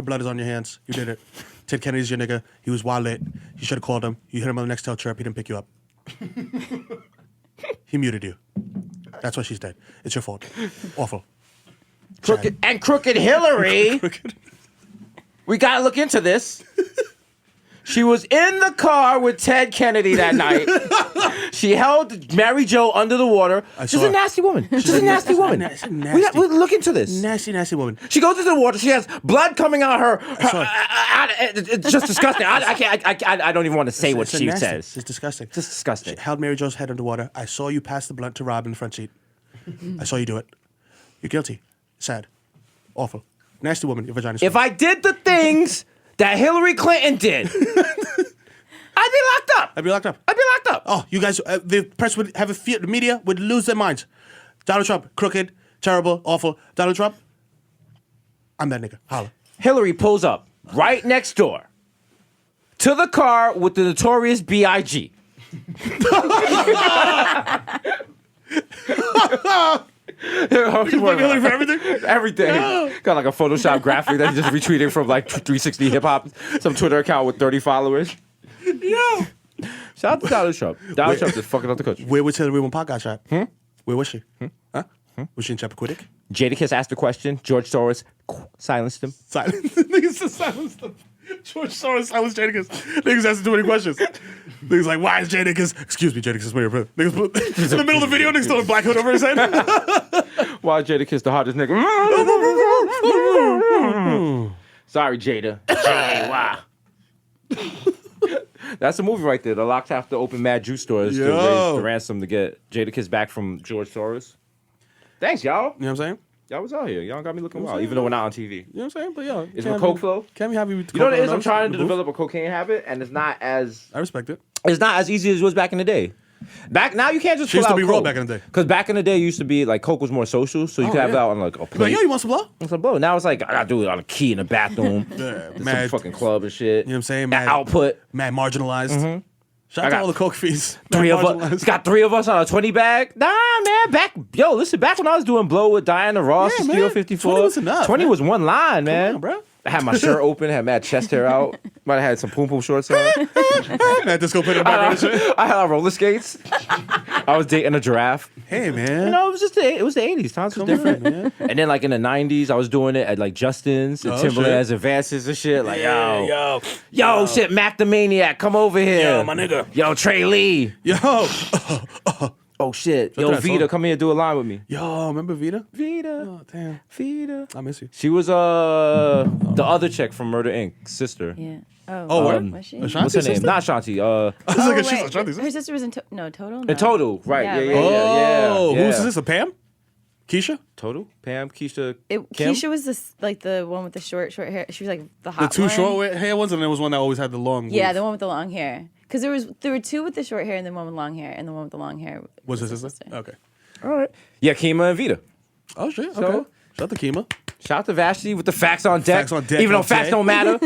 blood is on your hands. You did it. Ted Kennedy's your nigga. He was wild lit. You should have called him. You hit him on the next tail chirp. He didn't pick you up. He muted you. That's why she's dead. It's your fault. Awful. Crooked Hillary. We gotta look into this. She was in the car with Ted Kennedy that night. She held Mary Jo under the water. She's a nasty woman. She's a nasty woman. We look into this. Nasty, nasty woman. She goes into the water. She has blood coming out her. It's just disgusting. I don't even want to say what she nasty. says. It's disgusting. Just disgusting. She held Mary Jo's head underwater. I saw you pass the blunt to Rob in the front seat. I saw you do it. You're guilty. Sad. Awful. Nasty woman. Your vagina's If I did the things that Hillary Clinton did, I'd be locked up. I'd be locked up. I'd be locked up. Oh, you guys, the press would have a fear. The media would lose their minds. Donald Trump, crooked, terrible, awful. Donald Trump, I'm that nigga. Holla. Hillary pulls up right next door to the car with the notorious B.I.G. You blame Hillary for everything? Everything. Got like a Photoshop graphic that he just retweeted from like 360 Hip Hop, some Twitter account with 30 followers. Yo. Shout out to Donald Trump. Donald Trump just fucking up the country. Where was Hillary when Pac got shot? Where was she? Huh? Was she in Chappaquiddick? Jadakiss asked a question. George Soros silenced him. Silence. Niggas just silenced them. George Soros silenced Jadakiss. Niggas asking too many questions. Niggas like, why is Jadakiss? Excuse me, Jadakiss is my friend. Niggas put in the middle of the video, niggas throwing a black hood over his head. Why is Jadakiss the hottest nigga? Sorry, Jada. Why? That's a movie right there. The locks have to open mad juice stores to raise the ransom to get Jadakiss back from George Soros. Thanks, y'all. You know what I'm saying? Y'all was out here. Y'all got me looking wild, even though we're not on TV. You know what I'm saying? But yo, Is my coke flow? Can't be happy with You know what it is? I'm coke trying in to the booth. develop a cocaine habit, and it's not as I respect it. easy as it was back in the day. Back now, you can't just She pull used to out be coke. raw back in the day. Because back in the day, it used to be like coke was more social, so you could have that on like a Like, plate. yo, you want some blow? Some blow. Now it's like I gotta do it on a key in the bathroom. Yeah, Some fucking club and shit. You know what I'm saying? That output. Mad marginalized. Shout I out to got all the coke fees. Three Mad of us. marginalized. It's got 3 of us on a 20 bag. Nah, man. Back when I was doing blow with Diana Ross Yeah, and man. Studio 54. 20 was enough, 20 man. was one line, man. on, bro. I had my shirt open, had mad chest hair out. Might have had some poom poom shorts on. Mad disco pit in the background and shit. I had on roller skates. I was dating a giraffe. Hey, man. You know, it was the 80s. Times was different. man. And then like in the 90s, I was doing it at like Justin's and Oh, Timberland's Advances and shit. Like, yo, shit, Mac the Maniac, come over here. Yo, my nigga. Yo, Trey Lee. Yo. Oh shit. Yo, that Vita, song. come here and do a line with me. Yo, remember Vita? Vita. Oh, damn. Vita. I miss you. She was the other chick from Murder Inc. Sister. Yeah. Oh, word? Was she? Ashanti What's her name? sister? Not Shanti. I was like, Oh, she's wait. Ashanti's Her sister. sister was in Total. No. In Total, right? Yeah, Yeah, right. Oh, yeah. who's this? A Pam? Keisha? Total? Pam, Keisha, Kim? Keisha was the one with the short hair. She was like the hot The two one. short hair ones, and there was one that always had the long. Yeah, weave. the one with the long hair. Because there were 2 with the short hair and then one with long hair, and the one with the long hair Was his sister? Okay. All right. Yeah, Kima and Vita. Oh, shit. Okay. So- Shout out to Kima. Shout out to Vashtie with the facts on deck. Facts on deck, Even though okay. facts don't matter.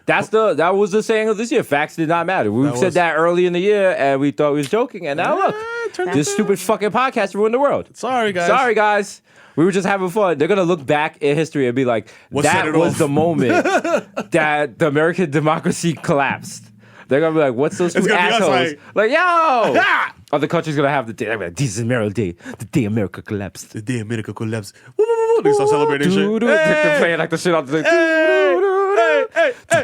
That was the saying of this year. Facts did not matter. We That said was- that early in the year, and we thought we was joking. And now look, turned this out stupid fucking podcast ruined the world. Sorry, guys. Sorry, guys. We were just having fun. They're gonna look back in history and be like, What set that it was off?" the moment that the American democracy collapsed. They're gonna be like, what's those two It's gonna be us, assholes? Like, yo! Ah! Other countries gonna have the day. They're like, this is Mero Day, the day America collapsed. The day America collapsed. Woo, woo, woo, woo. They start celebrating shit. Doo-doo. They're playing like the shit on the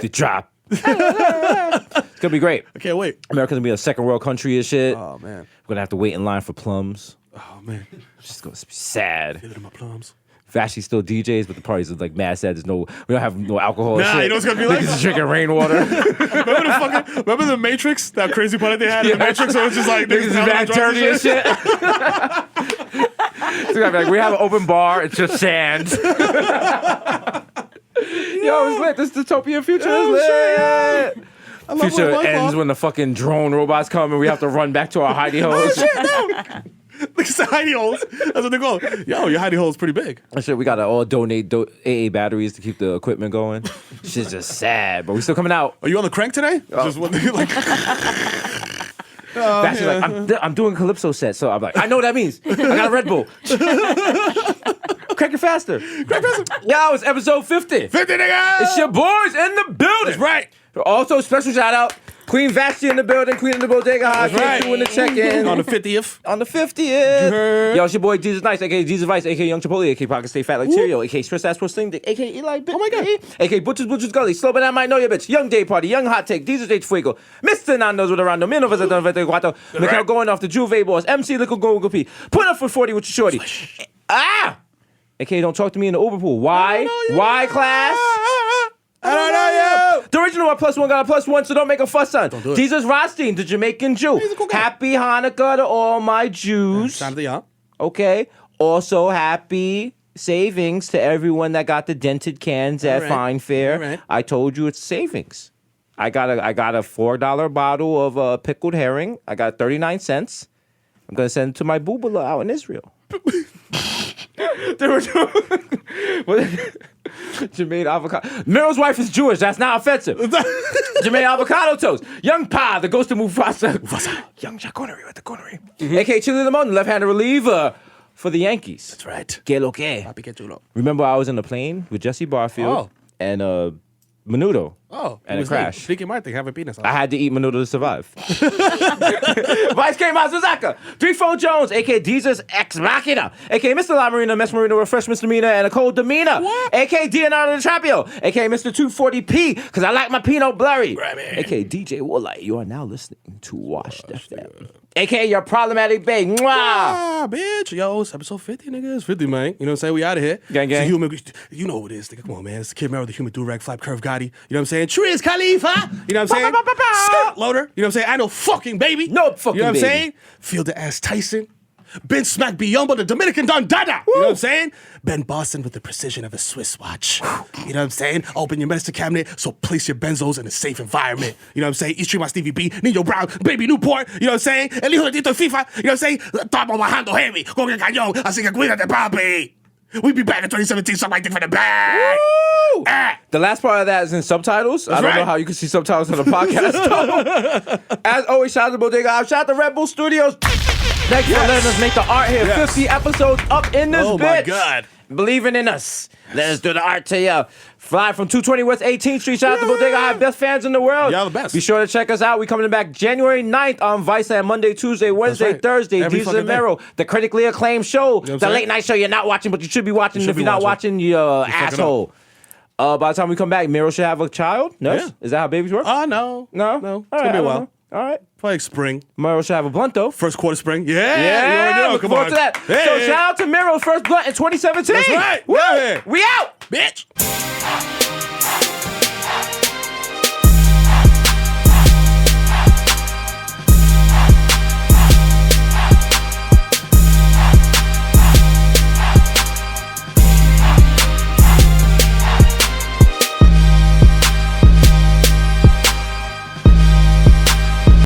the drop. It's gonna be great. I can't wait. America's gonna be a second world country and shit. Oh, man. We're gonna have to wait in line for plums. Oh, man. It's just gonna be sad. Feeling my plums. Vashtie still DJs, but the parties are like mad sad. We don't have no alcohol. Nah, and shit. you know what's gonna be like? Niggas drinking rainwater. Remember the Matrix? That crazy party they had in the Matrix? So it's just like Niggas is mad dirty and shit. It's gonna be like, we have an open bar. It's just sand. Yo, it's lit. This dystopian future is lit. Sure, Future ends when the fucking drone robots come and we have to run back to our hidey holes. Look at the hidey holes. That's what they call it. Yo, your hidey hole is pretty big. That shit, we gotta all donate AA batteries to keep the equipment going. Shit's just sad, but we still coming out. Are you on the crank today? Just like, That's like, I'm doing a Calypso set, so I'm like, I know what that means. I got a Red Bull. Crank it faster. Yo, it's episode 50. 50 niggas. It's your boys in the building. That's right. Also, special shout out, Queen Vashtie in the building, Queen of the Bodega Boys. Right. Doing the check-in. On the 50th. On the 50th. Yo, it's your boy Jesus Nice, a.k.a. Jesus Vice, a.k.a. Young Chipotle, a.k.a. Pocket Stay Fat Like Cheerio, a.k.a. Stress Ass Pro Sling Dick, a.k.a. Eli Bitch. Oh my God. A.k.a. Butcher's Gully, Slow But I Might Know Ya Bitch, Young Day Party, Young Hot Take, Jesus H. Fuego, Mr. Nando's with Arando, 1994, Mikhail going off the Juve Boys, MC Little Go P, put up for 40 with your shorty. A.k.a. Don't talk to me in the Uber pool. Why? Why, class? I don't know you. The original one +1 got a +1, so don't make a fuss, son. Don't do it. Jesus Rothstein, the Jamaican Jew. He's a cool guy. Happy Hanukkah to all my Jews. Time to the young. Okay. Also, happy savings to everyone that got the dented cans at right. Fine Fair. All right. I told you it's savings. I got a $4 bottle of pickled herring. I got 39 cents. I'm gonna send it to my boobala out in Israel. Jermaine avocado. Mero's wife is Jewish. That's not offensive. Jermaine avocado toast. Young Pa, the ghost of Mufasa. Young Jack Connery with the Connery. A.K.A. Chili Limon, left-handed reliever for the Yankees. That's right. Que lo que. Papi, que chulo. Remember, I was in a plane with Jesse Barfield and Menudo. Oh. And it crashed. Ricky Martin having penis on. I had to eat Menudo to survive. Vice K. Mazuzaka, 3-4 Jones, a.k.a. Jesus Ex Machina, a.k.a. Mr. La Marina, Mess Marina, Refresh Misdemeanor, and a cold demeanor, a.k.a. Leonardo DiCaprio, a.k.a. Mr. 240p, because I like my Pinot blurry, a.k.a. DJ Woolite. You are now listening to Washed FM. A.k.a. your problematic bae. Mwah! Ah, bitch. Yo, it's episode 50, nigga. It's 50, man. You know what I'm saying? We out of here. Gang, gang. It's the human, you know what it is, nigga. Come on, man. It's the Kid Mero, the human do-rag, flap, curve, Gotti. You know what I'm saying? Triz Khalifa. You know what I'm saying? Skirt loader. You know what I'm saying? I know fucking baby. No fucking You know what I'm baby. saying? Feel the ass Tyson. Ben Smack Biombo, the Dominican Don Dada. You know what I'm saying? Ben Boston with the precision of a Swiss watch. You know what I'm saying? Open your medicine cabinet, so place your benzos in a safe environment. You know what I'm saying? East Street, my Stevie B, Nino Brown, Baby Newport. You know what I'm saying? El hijo de Tito FIFA. You know what I'm saying? Estamos bajando heavy con el cañón, así que cuídate, papi. We be back in 2017, suck my dick for the bag. The last part of that is in subtitles. I don't know how you can see subtitles on the podcast. though. As always, shout out to Bodega. Shout out to Red Bull Studios. Thanks for letting us make the art here. 50 episodes up in this bitch. Oh, my God. Believing in us. Let us do the art to you. Fly from 220 West 18th Street. Shout out to Bodega. I have best fans in the world. Y'all the best. Be sure to check us out. We coming back January 9th on Vice at Monday, Tuesday, Wednesday, right. Thursday. Every Desus fucking and day. Mero. The critically acclaimed show. what I'm The saying? late night show you're not watching, but you should be watching. You If should you're be not watching. watching, you're fucking asshole. By the time we come back, Mero should have a child. No? Yeah. Is that how babies work? No. No? No. All It's going right, to be I a don't while. know. All right. Probably like spring. Mero should have a blunt, though. First quarter spring. Yeah. Yeah, You already know. looking Come forward on. to that. Hey. So shout out to Mero's first blunt in 2017. That's right. Woo! Yeah. We out. Bitch.